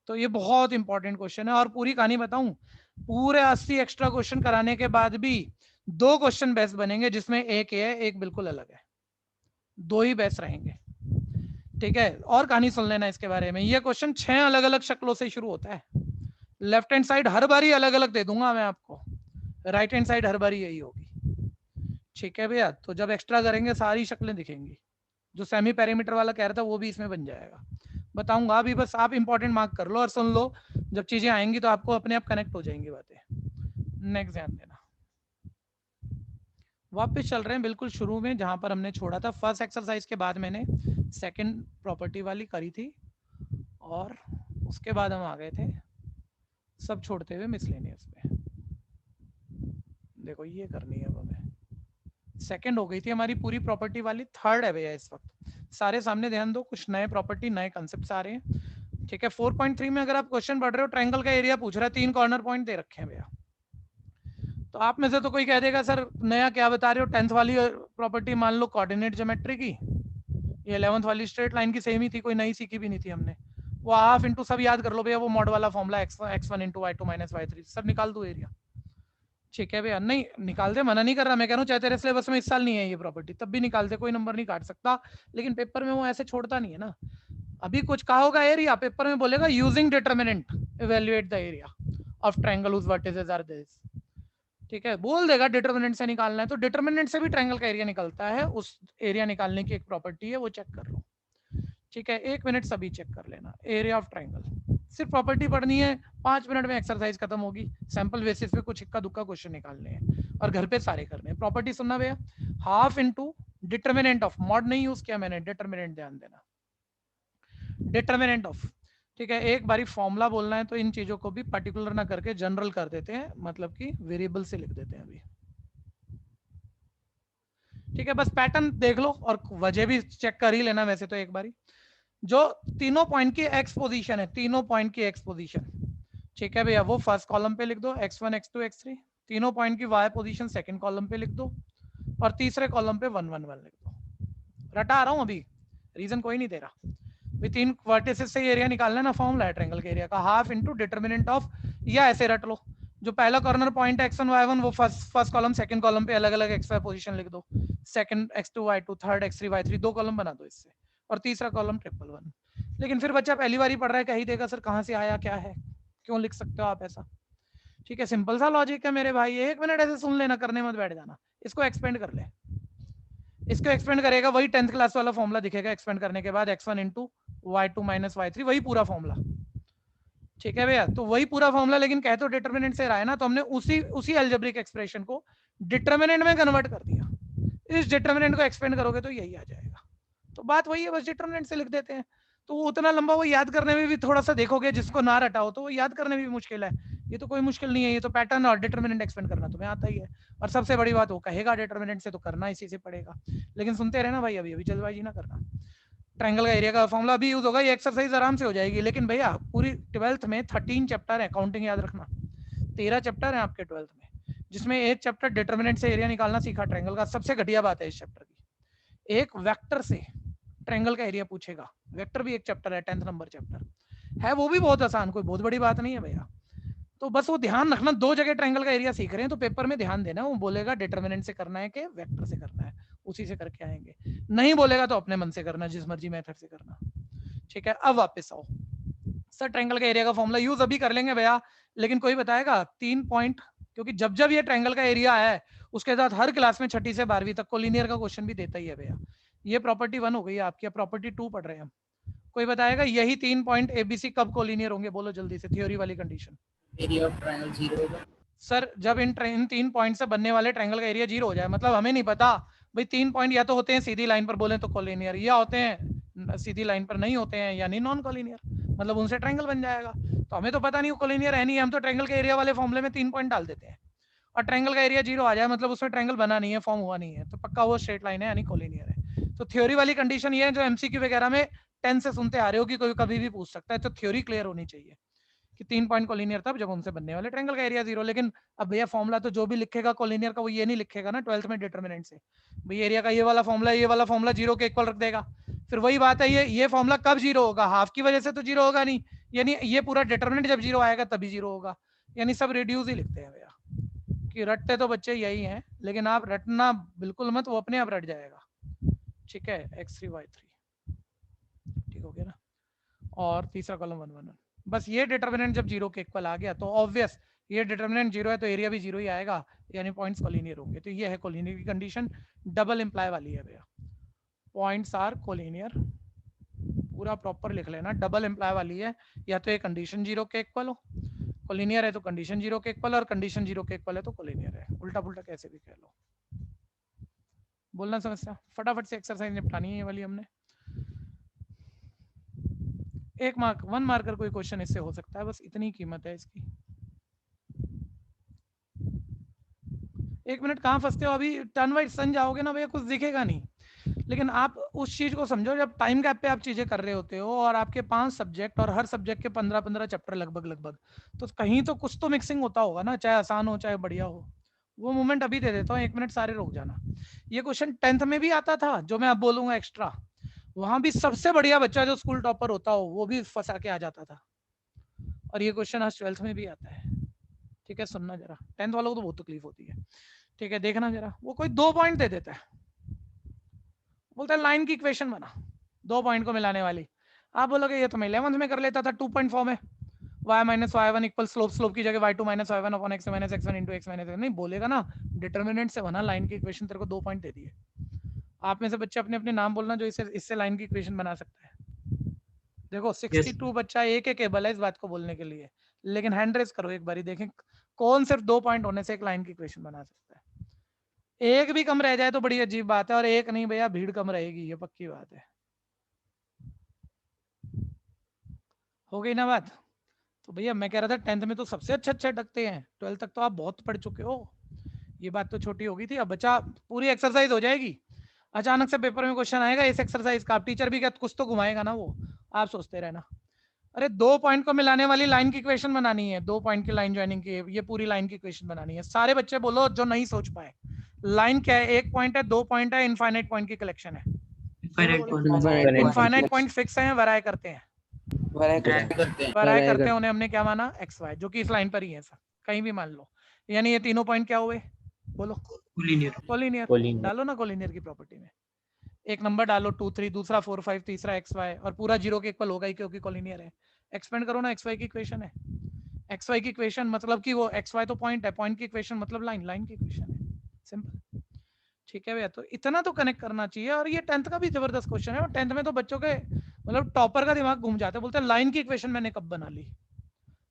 तो ये बहुत इंपॉर्टेंट क्वेश्चन है। और पूरी कहानी बताऊं, पूरे 80 एक्स्ट्रा क्वेश्चन कराने के बाद भी 2 क्वेश्चन बेस्ट बनेंगे, जिसमें एक ये है, एक बिल्कुल अलग है, 2 ही बेस्ट रहेंगे। ठीक है, और कहानी सुन लेना इसके बारे में। ये क्वेश्चन 6 अलग अलग शक्लों से शुरू होता है। लेफ्ट हैंड साइड हर बारी अलग अलग दे दूंगा मैं आपको, राइट हैंड साइड हर बारी यही होगी। ठीक है भैया, तो जब एक्स्ट्रा करेंगे सारी शक्लें दिखेंगी। जो सेमी पैरामीटर वाला कह रहा था वो भी इसमें बन जाएगा, बताऊंगा अभी। बस आप इंपॉर्टेंट मार्क कर लो और सुन लो, जब चीजें आएंगी तो आपको अपने आप कनेक्ट हो जाएंगी बातें। नेक्स्ट ध्यान देना, वापस चल रहे हैं बिल्कुल शुरू में जहां पर हमने छोड़ा था। फर्स्ट एक्सरसाइज के बाद मैंने सेकंड प्रॉपर्टी वाली करी थी, और उसके बाद हम आ गए थे सब छोड़ते हुए मिसलेनियस पे। देखो ये करनी है अब हमें, सेकंड हो गई थी हमारी पूरी प्रॉपर्टी वाली, थर्ड है भैया इस वक्त। सारे सामने ध्यान दो, कुछ नए प्रॉपर्टी नए कंसेप्ट आ रहे हैं। ठीक है, 4.3 में अगर आप क्वेश्चन पढ़ रहे हो, ट्रायंगल का एरिया पूछ रहा है, 3 कॉर्नर पॉइंट दे रखे हैं भैया। तो आप में से तो कोई कह देगा सर नया क्या बता रहे हो, 10th वाली प्रॉपर्टी मान लो कोऑर्डिनेट ज्योमेट्री की, ये 11th वाली स्ट्रेट लाइन की सेम ही थी, कोई नई सीखी भी नहीं थी हमने। वो हाफ इंटू सब याद कर लो भैया, वो मॉड वाला formula x1 into y2 minus y3, सब निकाल दो एरिया। ठीक है भैया, नहीं निकाल दे, मना नहीं कर रहा मैं, कह रहा हूँ चाहे तेरे सिलेबस में इस साल नहीं है ये प्रॉपर्टी, तब भी निकाल दे, कोई नंबर नहीं काट सकता, लेकिन पेपर में वो ऐसे छोड़ता नहीं है ना। अभी कुछ कहा होगा एरिया, पेपर में बोलेगा using determinant evaluate the area of triangle whose vertices are this. ठीक है, बोल देगा डिटरमिनेंट से निकालना है, तो डिटरमिनेंट से भी ट्रायंगल का एरिया निकलता है, उस एरिया निकालने की एक प्रॉपर्टी है, वो चेक कर लो। ठीक है, 1 मिनट सभी चेक कर लेना, एरिया ऑफ ट्रायंगल, सिर्फ प्रॉपर्टी पढ़नी है, 5 मिनट में एक्सरसाइज खत्म होगी। सैंपल बेसिस पे कुछ इक्का दुक्का क्वेश्चन निकालने हैं, और घर पे सारे करने हैं। प्रॉपर्टी सुनना भैया, half into determinant of, mod नहीं यूज किया मैंने, डिटरमिनेंट ध्यान देना, डिटरमिनेंट ऑफ। ठीक है, एक बारी फॉर्मूला बोलना है तो इन चीजों को भी पर्टिकुलर ना करके जनरल कर देते हैं, मतलब कि वेरिएबल से लिख देते हैं अभी। ठीक है, बस पैटर्न देख लो और वजह भी चेक कर ही लेना वैसे तो एक बारी। जो तीनों पॉइंट की एक्स पोजीशन है, तीनों पॉइंट की एक्स पोजीशन, ठीक है भैया, वो फर्स्ट कॉलम पे लिख दो, x1 x2 x3। तीनों पॉइंट की वाई पोजीशन सेकंड कॉलम पे लिख दो, और तीसरे कॉलम पे 1 1 1 लिख दो। रटा रहा हूं अभी, रीजन कोई नहीं दे रहा। 3 वर्टिसेस से एरिया निकालना है ना, फॉर्मूला है ट्रायंगल के एरिया का, हाफ इंटू डिटरमिनेंट ऑफ, या ऐसे रट लो, जो पहला कॉर्नर पॉइंट है x1 y1, वो फर्स्ट कॉलम सेकंड कॉलम पे अलग अलग xy पोजीशन लिख दो, second x2 y2, third x3 y3, 2 column बना दो इससे, और तीसरा कॉलम 1 1 1। लेकिन फिर बच्चा पहली बार ही पढ़ रहा है, कह ही देगा सर कहाँ से आया क्या है, क्यों लिख सकते हो आप ऐसा। ठीक है, सिंपल सा लॉजिक है मेरे भाई, 1 मिनट ऐसे सुन लेना, करने मत बैठ जाना। इसको एक्सपेंड कर ले, इसको एक्सपेंड करेगा, वही 10th क्लास वाला फॉर्मूला दिखेगा एक्सपेंड करने के बाद, x1 into y2 minus y3, वही पूरा फॉर्मूला। ठीक है भैया, तो वही पूरा फॉर्मूला, लेकिन कह तो डिटरमिनेंट से रहा है ना, तो हमने उसी अलजेब्रिक एक्सप्रेशन को डिटरमिनेंट में कन्वर्ट कर दिया। इस डिटरमिनेंट को एक्सपेंड करोगे तो यही आ जाएगा। तो बात वही है, बस डिटरमिनेंट से लिख देते हैं। तो उतना लंबा वो याद करने में भी थोड़ा सा देखोगे, जिसको ना रटाओ तो वो याद करने में भी मुश्किल है। ये तो कोई मुश्किल नहीं है, ये तो पैटर्न और डिटरमिनेंट एक्सपेंड करना तुम्हें आता ही है। और सबसे बड़ी बात, वो कहेगा डिटरमिनेंट से, तो करना इसी से पड़ेगा। लेकिन सुनते रहना भाई, अभी अभी जल्दबाजी ना करना। ट्रायंगल का एरिया का फॉर्मूला अभी यूज होगा, ये एक्सरसाइज आराम से हो जाएगी। लेकिन भैया पूरी 12th में 13 चैप्टर है, काउंटिंग याद रखना, 13 चैप्टर है आपके 12th में, जिसमें एक चैप्टर डिटरमिनेंट से एरिया निकालना सीखा ट्रायंगल का। सबसे घटिया बात है इस चैप्टर की, एक वेक्टर से ट्रायंगल का एरिया पूछेगा। वेक्टर भी एक चैप्टर है, 10th नंबर चैप्टर है, वो भी बहुत आसान, कोई बहुत बड़ी बात नहीं है भैया। तो बस वो ध्यान रखना, 2 जगह ट्रायंगल का एरिया सीख रहे हैं तो पेपर में ध्यान देना, वो बोलेगा डिटरमिनेंट से करना है कि वेक्टर से करना है, उसी से करके आएंगे। नहीं बोलेगा तो अपने मन से करना, जिस मर्जी मेथड से करना। ठीक है, अब वापस आओ सर, ट्रायंगल का एरिया का फॉर्मूला यूज अभी कर लेंगे भैया, लेकिन कोई बताएगा 3 पॉइंट, क्योंकि जब जब ये ट्रायंगल का एरिया है उसके साथ हर क्लास में 6ठी से 12वीं तक कोलिनियर का क्वेश्चन भी देता ही है भैया। ये प्रॉपर्टी 1 हो गई आपकी, प्रॉपर्टी 2 पढ़ रहे हैं हम। कोई बताएगा यही 3 पॉइंट एबीसी कब कोलिनियर होंगे, बोलो जल्दी से, थ्योरी वाली कंडीशन। एरिया ऑफ ट्रायंगल 0 होगा सर जब इन 3 पॉइंट से बनने वाले ट्रायंगल का एरिया 0 हो जाए, मतलब हमें नहीं पता भाई 3 पॉइंट या तो होते हैं सीधी लाइन पर बोले तो कोलिनियर, या होते हैं सीधी लाइन पर नहीं होते हैं यानी नॉन कोलिनियर, मतलब उनसे ट्रायंगल बन जाएगा। तो हमें तो पता नहीं कोलिनियर है नहीं, हम तो ट्रायंगल के एरिया वाले फॉर्मूले में 3 पॉइंट डाल देते हैं, और ट्रायंगल का एरिया 0 आ जाए मतलब उसमें ट्रायंगल बना नहीं है, फॉर्म हुआ नहीं है, तो पक्का वो स्ट्रेट लाइन है यानी कोलिनियर है। तो थ्योरी वाली कंडीशन ये है जो एमसीक्यू वगैरह में 10 से सुनते आ रहे हो कि कोई कभी भी पूछ सकता है, तो थ्योरी क्लियर होनी चाहिए कि 3 पॉइंट कोलिनियर तब जब उनसे बनने वाले ट्रायंगल का एरिया 0। लेकिन अब भैया फॉर्मूला तो जो भी लिखेगा कोलिनियर का वो ये नहीं लिखेगा ना 12th में डिटरमिनेंट से, भाई एरिया का ये वाला फॉर्मूला, ये वाला फॉर्मूला 0 के इक्वल रख देगा। फिर वही बात है, ये फॉर्मूला कब 0 होगा, हाफ की वजह से तो 0 होगा नहीं, यानी ये पूरा डिटरमिनेंट जब 0 आएगा तभी 0 होगा, यानी सब रिड्यूस ही लिखते हैं भैया, कि रटते तो बच्चे यही हैं, लेकिन आप रटना बिल्कुल मत, वो अपने आप रट जाएगा। ठीक है, x3 y3 ठीक हो गया ना, और तीसरा कॉलम 1 1 1। बस ये डिटरमिनेंट जब 0 के इक्वल आ गया तो ऑब्वियस ये डिटरमिनेंट 0 है तो एरिया भी 0 ही आएगा, यानी पॉइंट्स कोलिनियर होंगे। तो ये है कोलिनियर की कंडीशन, डबल इंप्लाई वाली है भैया, पॉइंट्स आर कोलिनियर, पूरा प्रॉपर लिख लेना, डबल इंप्लाई वाली है, या तो ये कंडीशन 0 के इक्वल हो, कोलिनियर है तो कंडीशन 0 के इक्वल, और कंडीशन 0 के इक्वल है तो कोलिनियर है, उल्टा पुल्टा कैसे भी कह लो। बोलना समस्या, फटाफट से एक्सरसाइज निपटानी है ये वाली हमने। 1 मार्कर कोई क्वेश्चन इससे हो सकता है, बस इतनी कीमत है इसकी। 1 मिनट कहाँ फंसते हो अभी, टर्न वाइज सन जाओगे ना भैया कुछ दिखेगा नहीं, लेकिन आप उस चीज को समझो जब टाइम गैप पे आप चीजें कर रहे होते हो और आपके 5 सब्जेक्ट और हर सब्जेक्ट के 15-15 चैप्टर लगभग, तो कहीं तो कुछ तो मिक्सिंग होता होगा ना, चाहे आसान हो चाहे बढ़िया हो। वो मोमेंट अभी दे देता हूँ, 1 मिनट सारे रुक जाना। ये क्वेश्चन 10th में भी आता था, जो मैं अब बोलूंगा एक्स्ट्रा, वहां भी सबसे बढ़िया बच्चा जो स्कूल टॉपर होता हो वो भी फंसा के आ जाता था, और ये क्वेश्चन आज 12th में भी आता है। ठीक है, सुनना जरा, 10th वालों को तो बहुत तकलीफ होती है। ठीक है, देखना जरा, वो कोई 2 पॉइंट दे देता है, बोलता है लाइन की इक्वेशन बना 2 पॉइंट को मिलाने वाली। आप बोलोगे ये तो मैं 11th में कर लेता था 2.4 में, y minus y1 equal slope की जगह y2 minus y1 upon x minus x1 into x minus, नहीं बोलेगा ना, डिटरमिनेंट से बना लाइन की इक्वेशन, तेरे को 2 पॉइंट दे दिए। आप में से बच्चे अपने अपने नाम बोलना जो इससे लाइन की इक्वेशन बना सकता है। देखो 62 बच्चा एक केबल है इस बात को बोलने के लिए, लेकिन हैंड रेस करो एक बारी, देखें कौन सिर्फ 2 पॉइंट होने से एक लाइन की इक्वेशन बना सकता है। एक भी कम रह जाए तो बड़ी अजीब बात है, और एक नहीं भैया भीड़ कम रहेगी, ये पक्की बात है। हो गई ना बात। तो भैया मैं कह रहा था 10th में तो सबसे अच्छे अटकते हैं, 12th तक तो आप बहुत पढ़ चुके हो, ये बात तो छोटी हो गई थी। अब बच्चा पूरी एक्सरसाइज हो जाएगी, अचानक से पेपर में क्वेश्चन आएगा इस एक्सरसाइज का, टीचर भी क्या कुछ तो घुमाएगा ना, वो आप सोचते रहना। अरे 2 पॉइंट को मिलाने वाली लाइन की इक्वेशन बनानी है, 2 पॉइंट की लाइन ज्वाइनिंग की, ये पूरी लाइन की इक्वेशन बनानी है। सारे बच्चे बोलो जो नहीं सोच पाए, लाइन क्या है, 1 पॉइंट है, 2 पॉइंट है, इनफाइनाइट पॉइंट की कलेक्शन है। इनफाइनाइट पॉइंट फिक्स है, वराय करते हैं, वराय करते हैं उन्हें हमने क्या माना, एक्स वाई, जो कि इस लाइन पर ही है सर, कहीं भी मान लो। यानी ये तीनों पॉइंट क्या हुए, बोलो कोलिनियर। डालो ना कोलिनियर की प्रॉपर्टी में, एक नंबर डालो 2 3, दूसरा 4 5, तीसरा एक्स वाई, और पूरा 0 के इक्वल होगा ही क्योंकि कोलिनियर है। एक्सपेंड करो ना, एक्स वाई की इक्वेशन है, एक्स वाई की इक्वेशन मतलब कि वो एक्स वाई तो पॉइंट है, पॉइंट की इक्वेशन मतलब लाइन की इक्वेशन है, सिंपल। ठीक है भैया, तो इतना तो कनेक्ट करना चाहिए। और ये 10th का भी जबरदस्त क्वेश्चन है, और 10th में तो बच्चों के मतलब टॉपर का दिमाग घूम जाता है, बोलते हैं लाइन की इक्वेशन मैंने कब बना ली,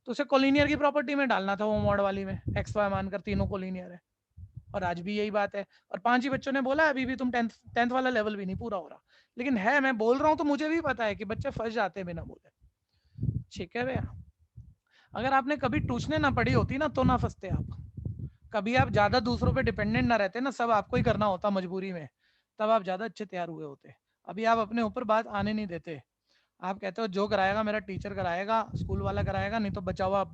तो उसे कोलिनियर की प्रॉपर्टी में डालना था, वो मॉड वाली में एक्स वाई मानकर तीनों कोलिनियर है। और आज भी यही बात है, और 5 ही बच्चों ने बोला अभी भी तुम 10th वाला लेवल भी नहीं पूरा हो रहा, लेकिन है, मैं बोल रहा हूँ तो मुझे भी पता है कि बच्चे फंस जाते हैं बिना बोले। ठीक है भैया, अगर आपने कभी ट्यूशने ना पढ़ी होती ना तो ना फंसते आप, कभी आप ज्यादा दूसरों पे डिपेंडेंट ना रहते ना, सब आपको ही करना होता मजबूरी में, तब आप ज्यादा अच्छे तैयार हुए होते। अभी आप अपने ऊपर बात आने नहीं देते, आप कहते हो जो कराएगा मेरा टीचर कराएगा, स्कूल वाला कराएगा, नहीं तो बचा हुआ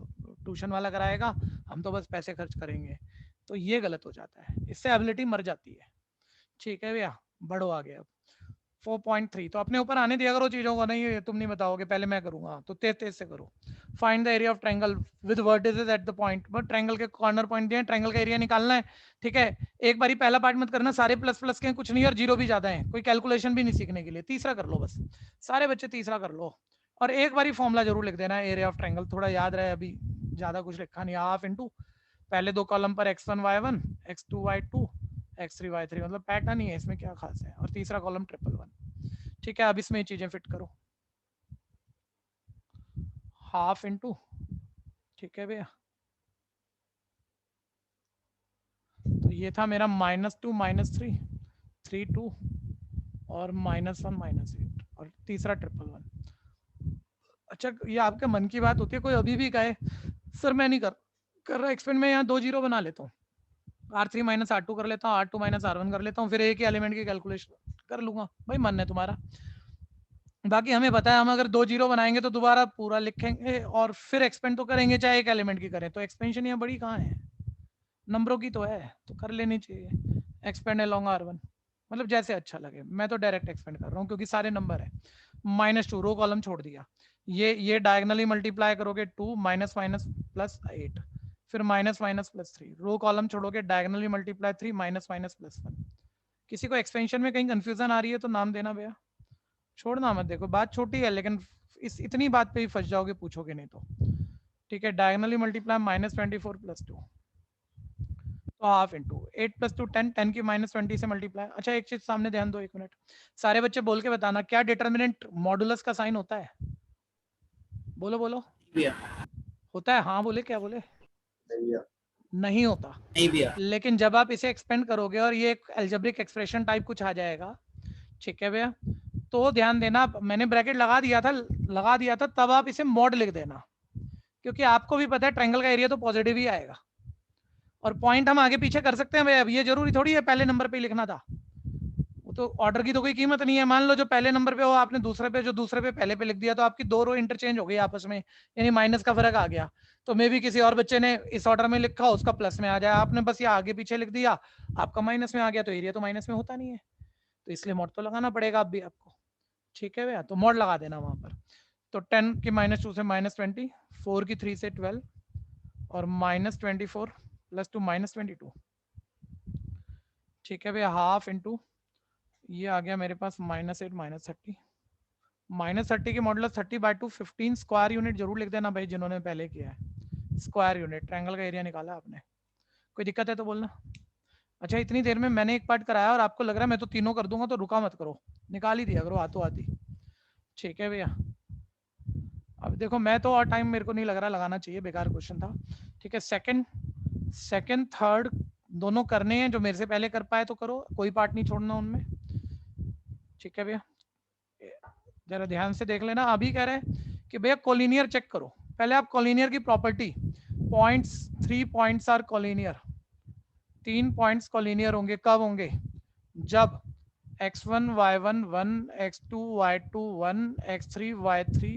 ट्यूशन वाला कराएगा, हम तो बस पैसे खर्च करेंगे। तो ये गलत हो जाता है, इससे एबिलिटी मर जाती है। ठीक है भैया, बढ़ो आगे। अब 4.3 तो अपने ऊपर आने दिया करो चीजों को, नहीं तुम नहीं बताओगे, पहले मैं करूंगा, तो तेज तेज से करो। Find the area of triangle with vertices at the point, but triangle के कॉर्नर पॉइंट दिए, ट्रायंगल का एरिया निकालना है। ठीक है, एक बारी पहला पार्ट मत करना, सारे प्लस प्लस के कुछ नहीं और जीरो भी ज्यादा है, कोई कैलकुलेशन भी नहीं सीखने के लिए। तीसरा कर लो बस, सारे बच्चे तीसरा कर लो, और एक बारी फॉर्मूला जरूर लिख देना एरिया ऑफ ट्रायंगल, थोड़ा याद रहे, अभी ज्यादा कुछ लिखा नहीं। हाफ इंटू पहले दो कॉलम पर x1 y1 x2 y2 x3 y3, मतलब पैटर्न ही है, इसमें क्या खास है, और तीसरा कॉलम 111। ठीक है, अब इसमें चीजें फिट करो, हाफ इंटू, ठीक है भैया, तो ये था मेरा -2 -3 3 2 और -1 -8 और तीसरा 111। अच्छा, ये आपके मन की बात होती है, कोई अभी भी कहे सर मैं नहीं कर रहा एक्सपेंड में, यहाँ 2 जीरो बना लेता हूँ, R3 - R2 कर लेता हूँ, R2 - R1 कर लेता हूँ, फिर एक ही एलिमेंट की कैलकुलेशन कर लूंगा। भाई मन है तुम्हारा, बाकी हमें पता है हम अगर 2 जीरो बनाएंगे तो दोबारा पूरा लिखेंगे और फिर एक्सपेंड तो करेंगे, चाहे एक एलिमेंट की करें। तो एक्सपेंशन यहाँ बड़ी कहाँ है, नंबरों की तो है, तो कर लेनी चाहिए। एक्सपेंड अलोंग R1, मतलब जैसे अच्छा लगे, मैं तो डायरेक्ट एक्सपेंड कर रहा हूँ क्योंकि सारे नंबर है। -2 रो कॉलम छोड़ दिया, ये डायगनली मल्टीप्लाई करोगे 2 माइनस माइनस प्लस 8, फिर minus minus plus 3, row column छोड़ोगे diagonally multiply 3 minus minus plus 1। किसी को एक्सपेंशन में कहीं कंफ्यूजन आ रही है तो नाम देना भैया, छोड़ना मत, देखो बात छोटी है लेकिन इस इतनी बात पे ही फंस जाओगे, पूछोगे नहीं तो। ठीक है, डायगनली मल्टीप्लाई -24 + 2, तो हाफ इंटू 8 + 2 10, 10 की -20 से मल्टीप्लाई। अच्छा एक चीज सामने ध्यान दो, 1 मिनट, सारे बच्चे बोल के बताना, क्या डिटर्मिनेंट मॉडुलस का साइन होता है? बोलो बोलो, भैया होता है? हाँ बोले, क्या बोले? नहीं होता। नहीं भैया। लेकिन जब आप इसे एक्सपेंड करोगे और ये एक अलजेब्रिक एक्सप्रेशन टाइप कुछ आ जाएगा, ठीक है भैया, तो ध्यान देना, मैंने ब्रैकेट लगा दिया था, तब आप इसे मॉड लिख देना, क्योंकि आपको भी पता है ट्रायंगल का एरिया तो पॉजिटिव ही आएगा, और पॉइंट हम आगे पीछे कर सकते हैं भैया, अब ये जरूरी थोड़ी है पहले नंबर पे ही लिखना था, वो तो ऑर्डर की तो कोई कीमत नहीं है। मान लो जो पहले नंबर पे हो आपने दूसरे पे, जो दूसरे पे पहले पे लिख दिया, तो आपकी 2 रो इंटरचेंज हो गई आपस में, यानी माइनस का फर्क आ गया, तो मे भी किसी और बच्चे ने इस ऑर्डर में लिखा, उसका प्लस में आ जाए, आपने बस ये आगे पीछे लिख दिया, आपका माइनस में आ गया, तो एरिया तो माइनस में होता नहीं है, तो इसलिए मॉड तो लगाना पड़ेगा अब भी आपको। ठीक है भैया, तो मॉड लगा देना वहां पर। तो 10 की -2 से -20, 4 की 3 से 12 और -24 + 2 -22। ठीक है भैया, हाफ इंटू ये आ गया मेरे पास -8 -30, -30 की मॉडुलस 30/2 15 स्क्वायर यूनिट जरूर लिख देना भाई, जिन्होंने पहले किया है। स्क्वायर यूनिट, ट्रायंगल का एरिया निकाला आपने, कोई दिक्कत है तो बोलना। अच्छा इतनी देर में मैंने एक पार्ट कराया और आपको लग रहा है मैं तो तीनों कर दूंगा, तो रुका मत करो, निकाल ही दिया करो हाथों हाथ ही। ठीक है भैया, अब देखो मैं तो, और टाइम मेरे को नहीं लग रहा लगाना चाहिए, बेकार क्वेश्चन था। ठीक है, सेकंड थर्ड दोनों करने हैं, जो मेरे से पहले कर पाए तो करो, कोई पार्ट नहीं छोड़ना उनमें। ठीक है भैया, जरा ध्यान से देख लेना। अभी कह रहे हैं कि भैया कोलिनियर चेक करो, पहले आप कोलिनियर की property, points 3 points are collinear, 3 points collinear होंगे, कब होंगे? जब x1 y1 1, x2 y2 1, x3 y3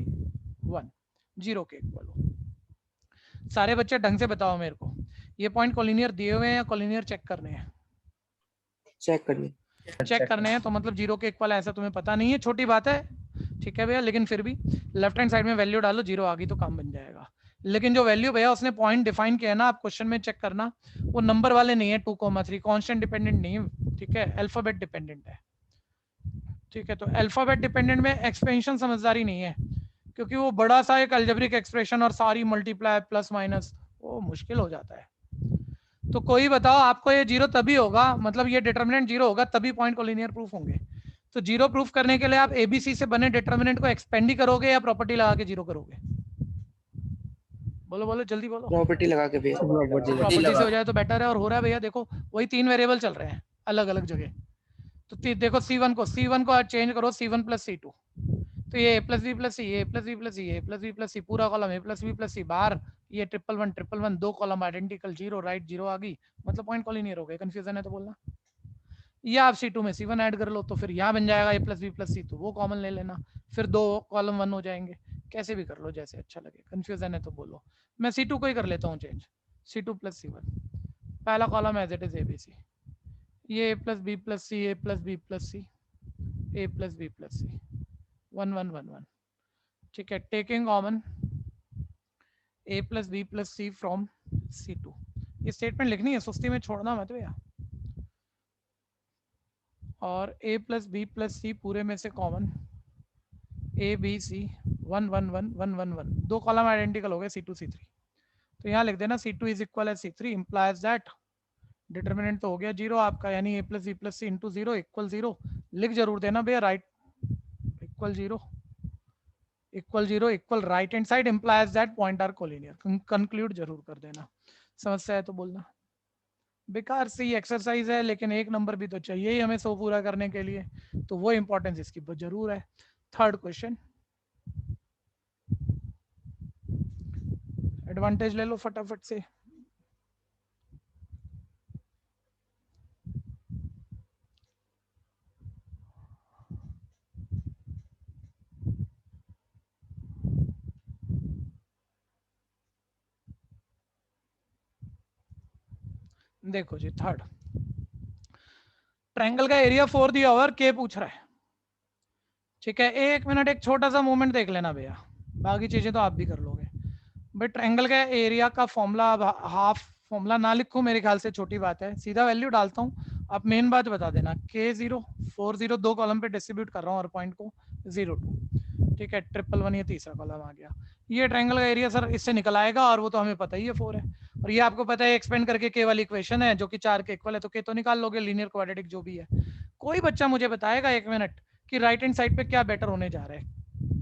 1 0 के इक्वल हो। सारे बच्चे ढंग से बताओ मेरे को, ये पॉइंट कोलिनियर दिए हुए हैं या कोलिनियर चेक करने हैं? चेक करनी, चेक करने हैं, तो मतलब 0 के इक्वल है ऐसा तुम्हें पता नहीं है, छोटी बात है। ठीक है भैया, लेकिन फिर भी लेफ्ट हैंड साइड में वैल्यू डालो, 0 आ गई तो काम बन जाएगा। लेकिन जो वैल्यू भैया उसने पॉइंट डिफाइन किया है ना, आप क्वेश्चन में चेक करना, वो नंबर वाले नहीं है, 2,3 कांस्टेंट डिपेंडेंट नहीं है, ठीक है, अल्फाबेट डिपेंडेंट है। ठीक है, तो अल्फाबेट डिपेंडेंट में एक्सपेंशन समझदारी नहीं है, क्योंकि वो बड़ा सा एक अलजेब्रिक एक्सप्रेशन और सारी मल्टीप्लाई प्लस माइनस, वो मुश्किल हो जाता है। तो कोई बताओ, आपको ये 0 तभी होगा, मतलब ये डिटर्मिनेंट 0 होगा तभी पॉइंट कोलिनियर प्रूफ होंगे। तो 0 प्रूफ करने के लिए आप एबीसी से बने डिटर्मिनेंट को एक्सपेंड ही करोगे या प्रॉपर्टी लगा के 0 करोगे? बोलो बोलो जल्दी बोलो। प्रॉपर्टी लगा के भैया, प्रॉपर्टी से हो जाए तो बेटर है, और हो रहा है भैया, देखो वही 3 वेरिएबल चल रहे हैं अलग अलग जगह। तो देखो C1 को चेंज करो, C1 + C2, तो ये A + B + C, A + B + C, A + B + C, पूरा कॉलम A + B + C, बाहर ये 111 2 कॉलम आइडेंटिकल, 0 राइट, 0 आ गई, मतलब पॉइंट कोलिनियर हो गए। कंफ्यूजन है तो बोलना। या आप C2 में C1 ऐड कर लो, तो फिर यहाँ बन जाएगा A plus B plus C, तो वो कॉमन ले लेना, फिर 2 कॉलम 1 हो जाएंगे। कैसे भी कर लो, जैसे अच्छा लगे, कंफ्यूजन है तो बोलो। मैं C2 को ही कर लेता हूँ चेंज, C2 प्लस C1, पहला column as it is ABC, ये A plus B plus C, A plus B plus C, A plus B plus C, 1 1 1 1, ठीक है। Taking common A plus B plus C from C2, ये statement लिखनी है, सुस्ती में छोड़ना मत भैया। और A plus B plus C पूरे में से common A B C 1 1 1 1 1 1, 2 column identical हो गए C2 C3, तो यहाँ लिख देना C2 इज इक्वल है C3, इंप्लाइज दैट डिटर्मिनेंट तो हो गया 0 आपका, यानी A plus B plus C into 0 equal 0, लिख जरूर देना भैया, right equal 0 equal right hand side implies that point are collinear, conclude जरूर कर देना। समस्या है तो बोलना। बेकार सी एक्सरसाइज है, लेकिन एक नंबर भी तो चाहिए ही हमें 100 पूरा करने के लिए, तो वो इंपॉर्टेंस इसकी जरूर है। थर्ड क्वेश्चन, एडवांटेज ले लो फटाफट से। देखो जी, थर्ड ट्रायंगल का एरिया 4 दिया हुआ और के पूछ रहा है, ठीक है। एक मिनट, एक छोटा सा मूवमेंट देख लेना भैया, बाकी चीजें तो आप भी कर लोगे। बट ट्रायंगल का एरिया का फॉर्मूला, हाफ फॉर्मूला ना लिखो, मेरे ख्याल से छोटी बात है, सीधा वैल्यू डालता हूँ, आप मेन बात बता देना। K0 4 0 2 कॉलम पे डिस्ट्रीब्यूट कर रहा हूँ और पॉइंट को 0 2, ठीक है। 1 1 1 ये तीसरा कॉलम आ गया। ये ट्रायंगल का एरिया सर इससे निकल आएगा, और वो तो हमें पता ही है 4 है, और ये आपको पता है एक्सपेंड करके के वाली इक्वेशन है जो कि 4 के इक्वल है, तो के तो निकाल लोगे, लीनियर क्वाड्रेटिक जो भी है। कोई बच्चा मुझे बताएगा 1 मिनट कि राइट हैंड साइड पे क्या बेटर होने जा रहा है,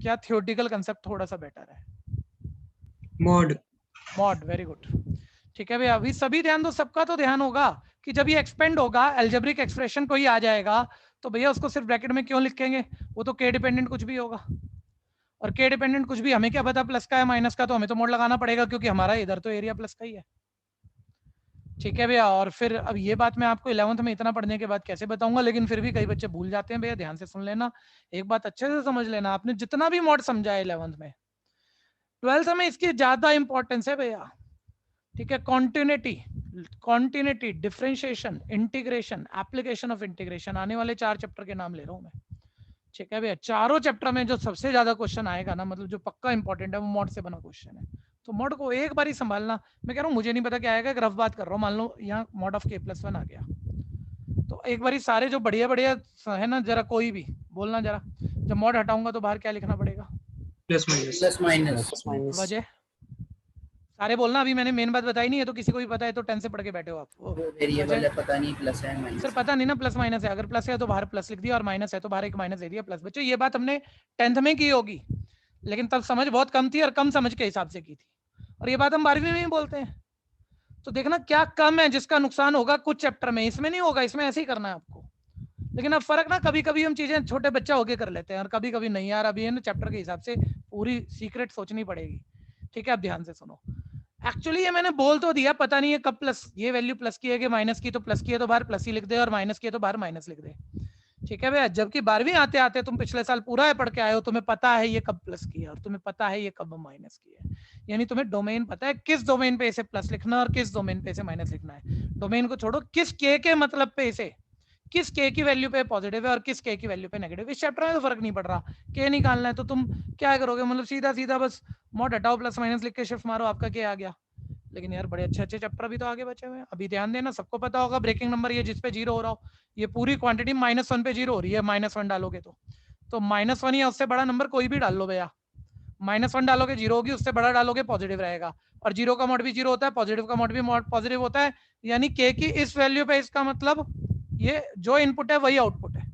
क्या थियोरेटिकल कंसेप्ट थोड़ा सा बेटर है? मॉड। मॉड, वेरी गुड, ठीक है भैया। अभी सभी ध्यान दो, सबका तो ध्यान होगा कि जब ये एक्सपेंड होगा अलजेब्रिक एक्सप्रेशन कोई आ जाएगा, तो भैया उसको सिर्फ ब्रैकेट में क्यों लिखेंगे, वो तो के डिपेंडेंट कुछ भी होगा, और के डिपेंडेंट कुछ भी हमें क्या पता प्लस का है माइनस का, तो हमें तो मोड लगाना पड़ेगा क्योंकि हमारा इधर तो एरिया प्लस का ही है, ठीक है भैया। और फिर अब ये बात मैं आपको 11th में इतना पढ़ने के बाद कैसे बताऊंगा, लेकिन फिर भी कई बच्चे भूल जाते हैं भैया, ध्यान से सुन लेना, एक बात अच्छे से समझ लेना, आपने जितना भी मॉड समझा है 11th में, 12th में इसकी ज्यादा इंपॉर्टेंस है भैया, ठीक है। Continuity, differentiation, integration, application of integration, आने वाले 4 चैप्टर के नाम ले रहा हूं मैं, ठीक है भैया। चारों चैप्टर में जो सबसे ज्यादा क्वेश्चन आएगा ना, मतलब जो पक्का इंपॉर्टेंट है, वो मॉड से बना क्वेश्चन है, तो मॉड को एक बार ही संभालना। मैं कह रहा हूँ मुझे नहीं पता क्या आएगा, एक रफ बात कर रहा हूँ, मान लो यहाँ मॉड ऑफ K+1 आ गया, तो एक बार सारे जो बढ़िया बढ़िया है ना, जरा कोई भी बोलना जरा, जब मॉड हटाऊंगा तो बाहर क्या लिखना पड़ेगा? Plus minus. वजह सारे बोलना, अभी मैंने मेन बात बताई नहीं है, तो किसी को भी पता है तो 10 से पढ़ के बैठे हो आप। वो वेरिएबल है, पता नहीं प्लस है माइनस, सर पता नहीं ना, प्लस माइनस है, अगर प्लस है तो बाहर प्लस लिख दिया, और माइनस है तो बाहर एक माइनस दे दिया प्लस। बच्चों ये बात हमने 10th में की होगी, लेकिन तब समझ बहुत कम थी और कम समझ के हिसाब से की थी, और ये बात हम 12वीं में ही बोलते हैं। तो देखना क्या कम है जिसका नुकसान होगा कुछ चैप्टर में, इसमें नहीं होगा, इसमें ऐसे ही करना है आपको। लेकिन अब फर्क ना, कभी कभी हम चीजें छोटे बच्चा होके कर लेते हैं, और कभी कभी नहीं यार, अभी है ना चैप्टर के हिसाब से पूरी सीक्रेट सोचनी पड़ेगी, ठीक है। अब ध्यान से सुनो, एक्चुअली ये मैंने बोल तो दिया, पता नहीं है कब प्लस, ये वैल्यू प्लस की है कि माइनस की, तो प्लस की है तो बाहर प्लस ही लिख दे, और माइनस की है तो बाहर माइनस लिख दे, ठीक है भैया। जबकि 12वीं आते आते तुम पिछले साल पूरा है पढ़ के आए हो, तुम्हें पता है ये कब प्लस की है और तुम्हें पता है ये कब माइनस की है, यानी तुम्हें डोमेन पता है किस डोमेन पे इसे प्लस लिखना है और किस डोमेन पे इसे माइनस लिखना है। डोमेन को छोड़ो, किस के मतलब पे इसे, किस के की वैल्यू पे पॉजिटिव है और किस के की वैल्यू पे नेगेटिव, इस चैप्टर में तो फर्क नहीं पड़ रहा। के निकालना है तो तुम क्या करोगे, मतलब सीधा सीधा बस मॉड हटाओ, प्लस माइनस लिख के शिफ्ट मारो, आपका के आ गया। लेकिन यार बड़े अच्छे अच्छे चैप्टर अभी तो आगे बचे हुए हैं। अभी ध्यान देना, सबको पता होगा ब्रेकिंग नंबर, ये जिसपे 0 हो रहा हो, ये पूरी क्वांटिटी -1 पे 0 हो रही है, -1 डालोगे तो -1 या उससे बड़ा नंबर कोई भी डाल लो भैया, -1 डालोगे 0 होगी, उससे बड़ा डालोगे पॉजिटिव रहेगा, और 0 का मॉड भी 0 होता है, पॉजिटिव का मॉड भी पॉजिटिव होता है, यानी के की इस वैल्यू पे, इसका मतलब ये जो इनपुट है वही आउटपुट है।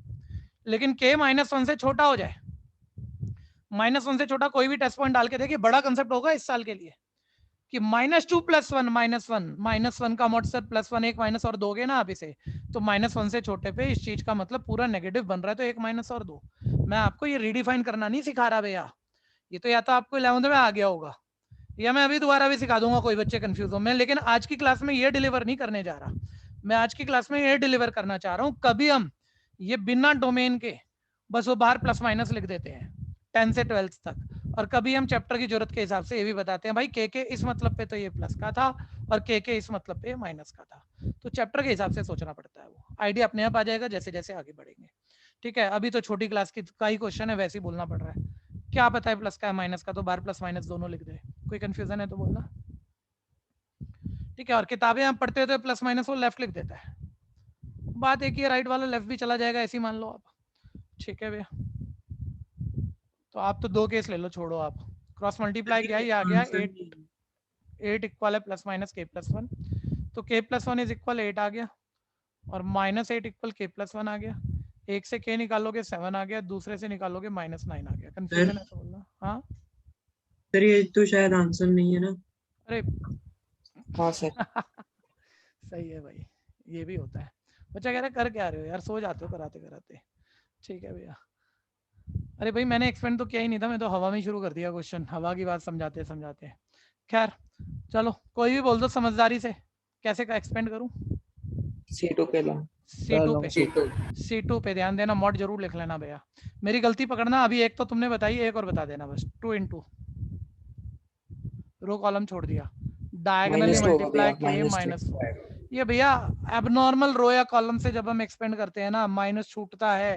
लेकिन के -1 से छोटा हो जाए, -1 से छोटा कोई भी टेस्ट पॉइंट डाल के देखिए, बड़ा कंसेप्ट होगा इस साल के लिए कि -2 + 1 -1 का मॉड सर +1 एक माइनस और दोगे ना आप इसे, तो -1 से छोटे पे इस चीज का मतलब पूरा नेगेटिव बन रहा है, तो एक माइनस और दो। मैं आपको ये रीडिफाइन करना नहीं सिखा रहा भैया, ये तो या तो आपको 11th में आ गया होगा, या मैं अभी दोबारा भी सिखा दूंगा, कोई बच्चे कंफ्यूज हो मैं, लेकिन आज की क्लास में ये डिलीवर नहीं करने जा रहा। मैं आज की क्लास में ये डिलीवर करना चाह रहा हूँ, कभी हम ये बिना डोमेन के बस वो बाहर प्लस माइनस लिख देते हैं 10 से 12 तक, और कभी हम चैप्टर की जरूरत के हिसाब से ये भी बताते हैं भाई के इस मतलब पे तो ये प्लस का था और के इस मतलब पे माइनस का था। तो चैप्टर के हिसाब से सोचना पड़ता है, वो आइडिया अपने आप आ जाएगा जैसे जैसे आगे बढ़ेंगे। ठीक है, अभी तो छोटी क्लास की का ही क्वेश्चन है, वैसे ही बोलना पड़ रहा है। क्या पता है प्लस का है माइनस का, तो बाहर प्लस माइनस दोनों लिख दे। कोई कंफ्यूजन है तो बोलना। ठीक है, और किताबें हम पढ़ते हैं तो प्लस माइनस वो लेफ्ट लिख देता है, बात एक ही, राइट वाला लेफ्ट भी चला जाएगा, ऐसे ही मान लो आप। ठीक है भैया, तो आप तो 2 केस ले लो, छोड़ो आप। क्रॉस मल्टीप्लाई किया, ये आ गया 8 इक्वल है प्लस माइनस के प्लस 1, तो के प्लस 1 इज इक्वल 8 आ गया, और माइनस 8 इक्वल के प्लस 1 आ गया। एक से के निकालोगे 7 आ गया, दूसरे से निकालोगे -9 आ गया। कंफ्यूजन है तो बोलना। हाँ सर ये तो शायद आंसर नहीं है ना। अरे हाँ सर। सही है भाई, ये भी होता है। बच्चा कह रहा है कर क्या रहे हो यार, सो जाते हो कराते कराते। ठीक है भैया, अरे भाई मैंने एक्सपेंड तो किया ही नहीं था, मैं तो हवा में ही शुरू कर दिया क्वेश्चन, हवा की बात समझाते समझाते। खैर चलो, कोई भी बोल दो समझदारी से, कैसे का एक्सपेंड करूं? C2 पे ला। C2 पे, C2 पे ध्यान देना, मॉड जरूर लिख लेना भैया। मेरी गलती पकड़ना, अभी एक तो तुमने बताई, एक और बता देना बस। 2 into रो कॉलम छोड़ दिया, डायगोनली मल्टीप्लाई के -4। ये भैया एबनॉर्मल रो या कॉलम से जब हम एक्सपेंड करते हैं ना, माइनस छूटता है,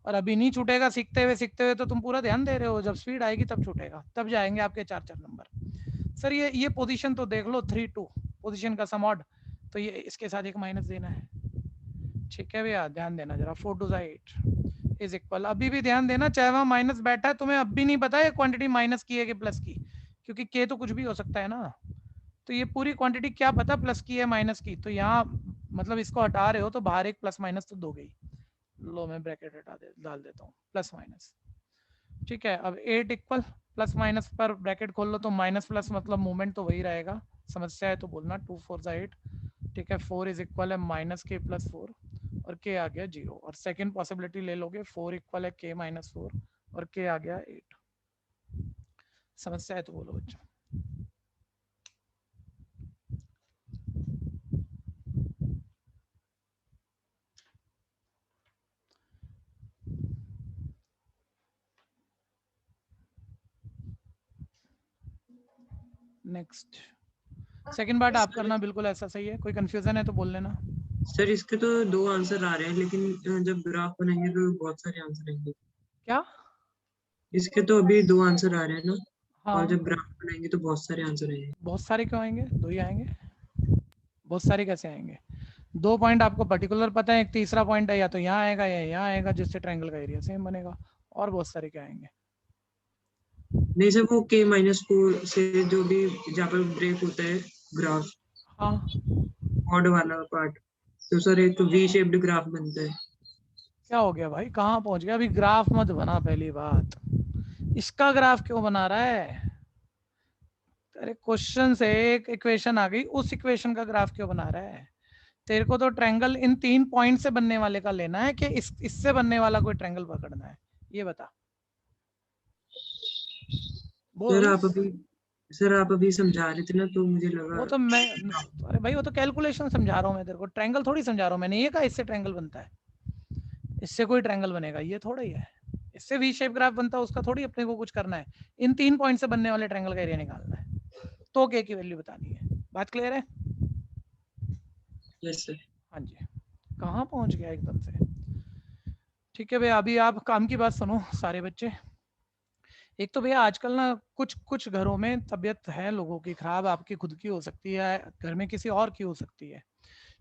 और अभी नहीं छूटेगा, सीखते हुए तो तुम पूरा ध्यान दे रहे हो, जब स्पीड आएगी तब छूटेगा, तब जाएंगे आपके 4 नंबर। सर ये पोजीशन तो देख लो, 3-2 पोजीशन का समॉड, तो ये इसके साथ एक माइनस देना है। ठीक है भैया, ध्यान देना जरा। 4 2 8 इज इक्वल, अभी भी ध्यान देना, चाहे वहां माइनस बैठा है, तुम्हें अब भी नहीं पता है क्वांटिटी माइनस की है कि प्लस की, क्योंकि के तो कुछ भी हो सकता है ना। तो ये पूरी क्वांटिटी क्या पता प्लस की है माइनस की, तो यहाँ मतलब इसको हटा रहे हो तो बाहर एक प्लस माइनस तो दोगे ही। लो मैं ब्रैकेट डाल देता हूँ, प्लस माइनस। ठीक है, अब 8 इक्वल प्लस माइनस पर ब्रैकेट खोल लो तो माइनस प्लस मतलब मूवमेंट तो वही रहेगा, समस्या है तो बोलना। 2 4 8। ठीक है, 4 इज इक्वल है माइनस के प्लस 4, और के आ गया 0, और सेकंड पॉसिबिलिटी ले लोगे, 4 इक्वल है के -4 और के आ गया 8। समस्या है तो बोलो बच्चों। नेक्स्ट, सेकंड पार्ट आप करना, बिल्कुल ऐसा सही है। कोई कंफ्यूजन है तो बोल लेना। सर इसके तो 2 आंसर आ रहे हैं, लेकिन जब ग्राफ बनाएंगे तो बहुत सारे आंसर आएंगे। क्या? इसके तो अभी 2 आंसर आ रहे हैं ना, हाँ, और जब ग्राफ बनाएंगे तो बहुत सारे आंसर आएंगे। बहुत सारे क्यों आएंगे? 2 ही आएंगे। बहुत सारे कैसे आएंगे? 2 पॉइंट आपको पर्टिकुलर पता है, एक तीसरा पॉइंट है या तो यहाँ आएगा या यहाँ आएगा, जिससे ट्रायंगल का एरिया सेम बनेगा। और बहुत सारे क्या आएंगे? नहीं सर, वो K-4 से जो भी जहाँ पर ब्रेक होता है ग्राफ, हाँ, मॉड वाला पार्ट, तो सर एक तो V शेप्ड ग्राफ बनता है। क्या हो गया भाई, कहाँ पहुंच गया? अभी ग्राफ मत बना, पहली बात। इसका ग्राफ क्यों बना रहा है? अरे क्वेश्चन से एक इक्वेशन आ गई, उस इक्वेशन का ग्राफ क्यों बना रहा है? तेरे को तो ट्रायंगल इन 3 पॉइंट से बनने वाले का लेना है कि इससे बनने वाला कोई ट्रायंगल पकड़ना है, ये बता। सर आप अभी समझा रहे थे ना, तो मुझे लगा वो तो मैं, अरे भाई वो तो कैलकुलेशन समझा रहा हूँ मैं तेरे को, ट्रायंगल थोड़ी समझा रहा हूँ। मैंने ये कहा इससे ट्रायंगल बनता है, इससे कोई ट्रायंगल बनेगा, ये थोड़ा ही है। इससे वी शेप ग्राफ बनता है, उसका थोड़ी अपने को कुछ करना है। इन 3 पॉइंट से बनने वाले ट्रायंगल का एरिया निकालना है, तो के की वैल्यू बतानी है। बात क्लियर है? Yes sir. हाँ जी, कहाँ पहुंच गया एकदम से। ठीक है भैया, अभी आप काम की बात सुनो सारे बच्चे। एक तो भैया आजकल ना कुछ घरों में तबीयत है लोगों की खराब, आपकी खुद की हो सकती है, घर में किसी और की हो सकती है।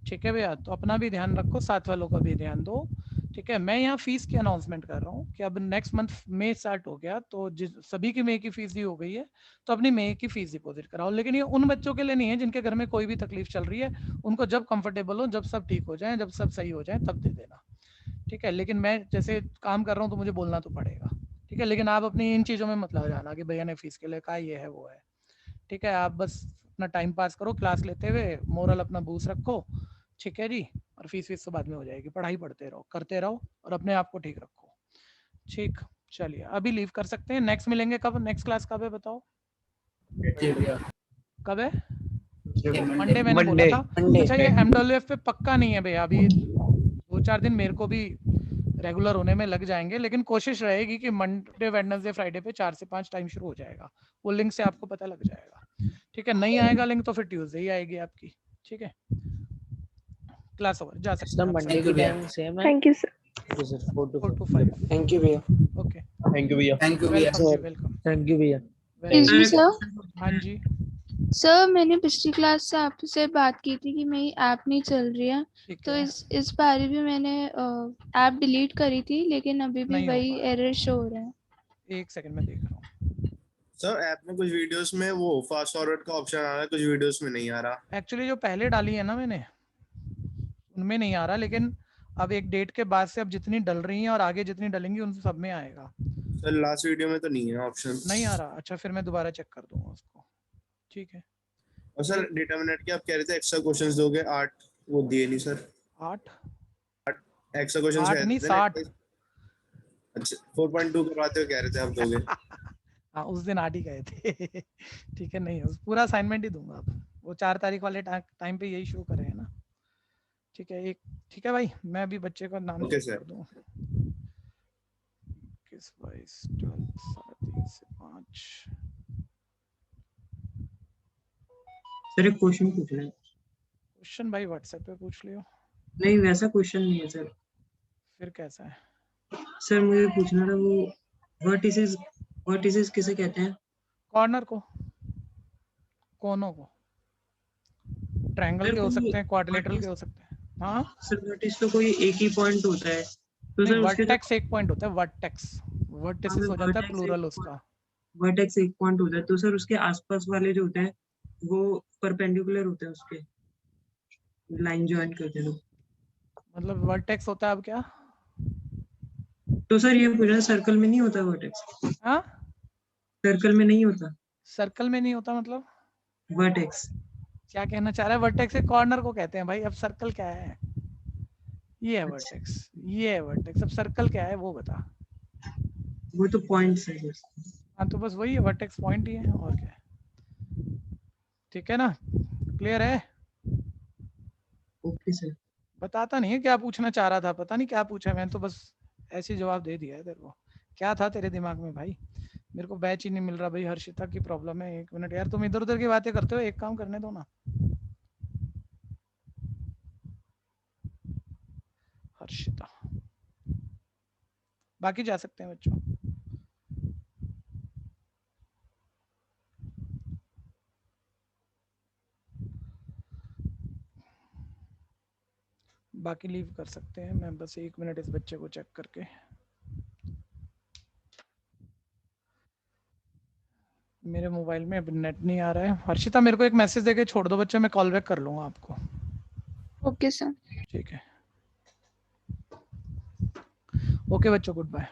ठीक है भैया, तो अपना भी ध्यान रखो, साथ वालों का भी ध्यान दो। ठीक है, मैं यहाँ फीस की अनाउंसमेंट कर रहा हूँ कि अब नेक्स्ट मंथ मई स्टार्ट हो गया, तो सभी की मई की फीस दी हो गई है, तो अपनी मई की फीस डिपॉजिट कराओ। लेकिन ये उन बच्चों के लिए नहीं है जिनके घर में कोई भी तकलीफ चल रही है, उनको जब कंफर्टेबल हो, जब सब ठीक हो जाए, जब सब सही हो जाए, तब दे देना। ठीक है, लेकिन मैं जैसे काम कर रहा हूँ तो मुझे बोलना तो पड़ेगा। ठीक है, लेकिन आप अपनी इन चीज़ों में मत लग जाना कि भैया ने फीस के लिए कहा, ये है वो है। ठीक है, आप बस अपना टाइम पास करो क्लास लेते हुए, मोरल अपना बूस्ट रखो। ठीक है जी, और फीस तो बाद में हो जाएगी, पढ़ाई पढ़ते रहो, करते रहो, और अपने आप को ठीक रखो। ठीक, चलिए अभी लीव कर सकते हैं। नेक्स्ट मिलेंगे कब? नेक्स्ट क्लास कब है बताओ? कब है? मंडे मैंने बोला था। अच्छा ये MWF पे पक्का नहीं है भैया, अभी 2-4 दिन मेरे को भी रेगुलर होने में लग जाएंगे, लेकिन कोशिश रहेगी कि मंडे वेडनेसडे फ्राइडे पे 4 से 5 टाइम शुरू हो जाएगा, वो लिंक से आपको पता लग जाएगा। ठीक है, नहीं आएगा लिंक तो फिर ट्यूसडे ही आएगी आपकी। ठीक है, क्लास ओवर, जा सकते हैं आप। मंडे की टाइमिंग सेम है। Thank you sir. 4 to 4 to 5। Thank you भैया। ओके, थैंक यू भैया। थैंक यू भैया। वेलकम जी, वेलकम। थैंक यू भैया। जी सर। हाँ जी, सर मैंने पिछली क्लास से आपसे बात की थी कि मेरी ऐप नहीं चल रही है, ठीक तो है। इस बार भी मैंने ऐप डिलीट करी थी, लेकिन अभी भी नहीं हो वही पा रहा। एरर शो हो रहा है। एक सेकंड में देख रहा हूँ। सर ऐप में कुछ वीडियोस में वो फास्ट फॉरवर्ड का ऑप्शन आ रहा है, कुछ वीडियोस में नहीं आ रहा। एक्चुअली जो पहले डाली है ना मैंने, उनमें नहीं आ रहा, लेकिन अब एक डेट के बाद से अब जितनी डल रही हैं और आगे जितनी डलेंगी उन सब में आएगा। सर लास्ट वीडियो में तो नहीं है ऑप्शन। नहीं आ रहा? अच्छा, फिर मैं दोबारा चेक कर दूंगा उसको। ठीक है। और सर डिटरमिनेंट के आप कह रहे थे एक्स्ट्रा क्वेश्चंस दोगे 8, वो दिए नहीं सर। 8 एक्स्ट्रा क्वेश्चंस 8 नहीं 60। अच्छा 4.2 करवाते हो कह रहे थे आप दोगे। हाँ, उस दिन 8 ही गए थे। ठीक है, नहीं उस पूरा असाइनमेंट ही दूंगा अब, वो 4 तारीख वाले टाइम पे यही शो करे है ना। ठीक है, एक ठीक है भाई, मैं अभी बच्चे का नाम ओके चेक सर। कर दूं। 21 22 3:30 से 5। सर एक क्वेश्चन पूछना है। क्वेश्चन भाई व्हाट्सएप पे पूछ लियो। नहीं वैसा क्वेश्चन नहीं है सर। फिर कैसा है? सर मुझे पूछना था वो वर्टिसेस किसे कहते हैं? कॉर्नर को, कोनों को। ट्रायंगल के हो सकते हैं, क्वाड्रिलेटरल के हो सकते हैं। हाँ सर वर्टिस तो कोई एक ही पॉइंट होता है, तो सर उसके वर्टेक्स एक पॉइंट होता है, वर्टेक्स। वर्टिसेस हो जाता है प्लूरल उसका। वर्टेक्स एक पॉइंट होता है, तो सर उसके आसपास वाले जो होते हैं वो परपेंडिकुलर होते हैं उसके, लाइन ज्वाइन करते हैं। मतलब वर्टेक्स होता है अब क्या? तो सर ये पूछना सर्कल में नहीं होता वर्टेक्स? हाँ, सर्कल में नहीं होता सर्कल में नहीं होता मतलब वर्टेक्स। क्या कहना चाह रहा है? वर्टेक्स एक कॉर्नर को कहते हैं भाई। अब सर्कल क्या है? ये है अच्छा। वर्टेक्स, ये है वर्टेक्स। अब सर्कल क्या है वो बता। वो तो पॉइंट्स है सर। हाँ तो बस वही है, वर्टेक्स पॉइंट ही है, और क्या है। ठीक है ना, क्लियर है? Okay sir. बताता नहीं है क्या पूछना चाह रहा था, पता नहीं क्या पूछा, मैंने तो बस ऐसे जवाब दे दिया है तेरे को। क्या था तेरे दिमाग में भाई? मेरे को बैच ही नहीं मिल रहा भाई, हर्षिता की प्रॉब्लम है। 1 मिनट यार, तुम इधर उधर की बातें करते हो, एक काम करने दो ना। हर्षिता, बाकी जा सकते हैं बच्चों। बाकी लीव कर सकते हैं, मैं बस 1 मिनट इस बच्चे को चेक करके। मेरे मोबाइल में अब नेट नहीं आ रहा है। हर्षिता मेरे को एक मैसेज देके छोड़ दो बच्चे, मैं कॉल बैक कर लूंगा आपको। Okay sir. ठीक है, ओके बच्चों, गुड बाय।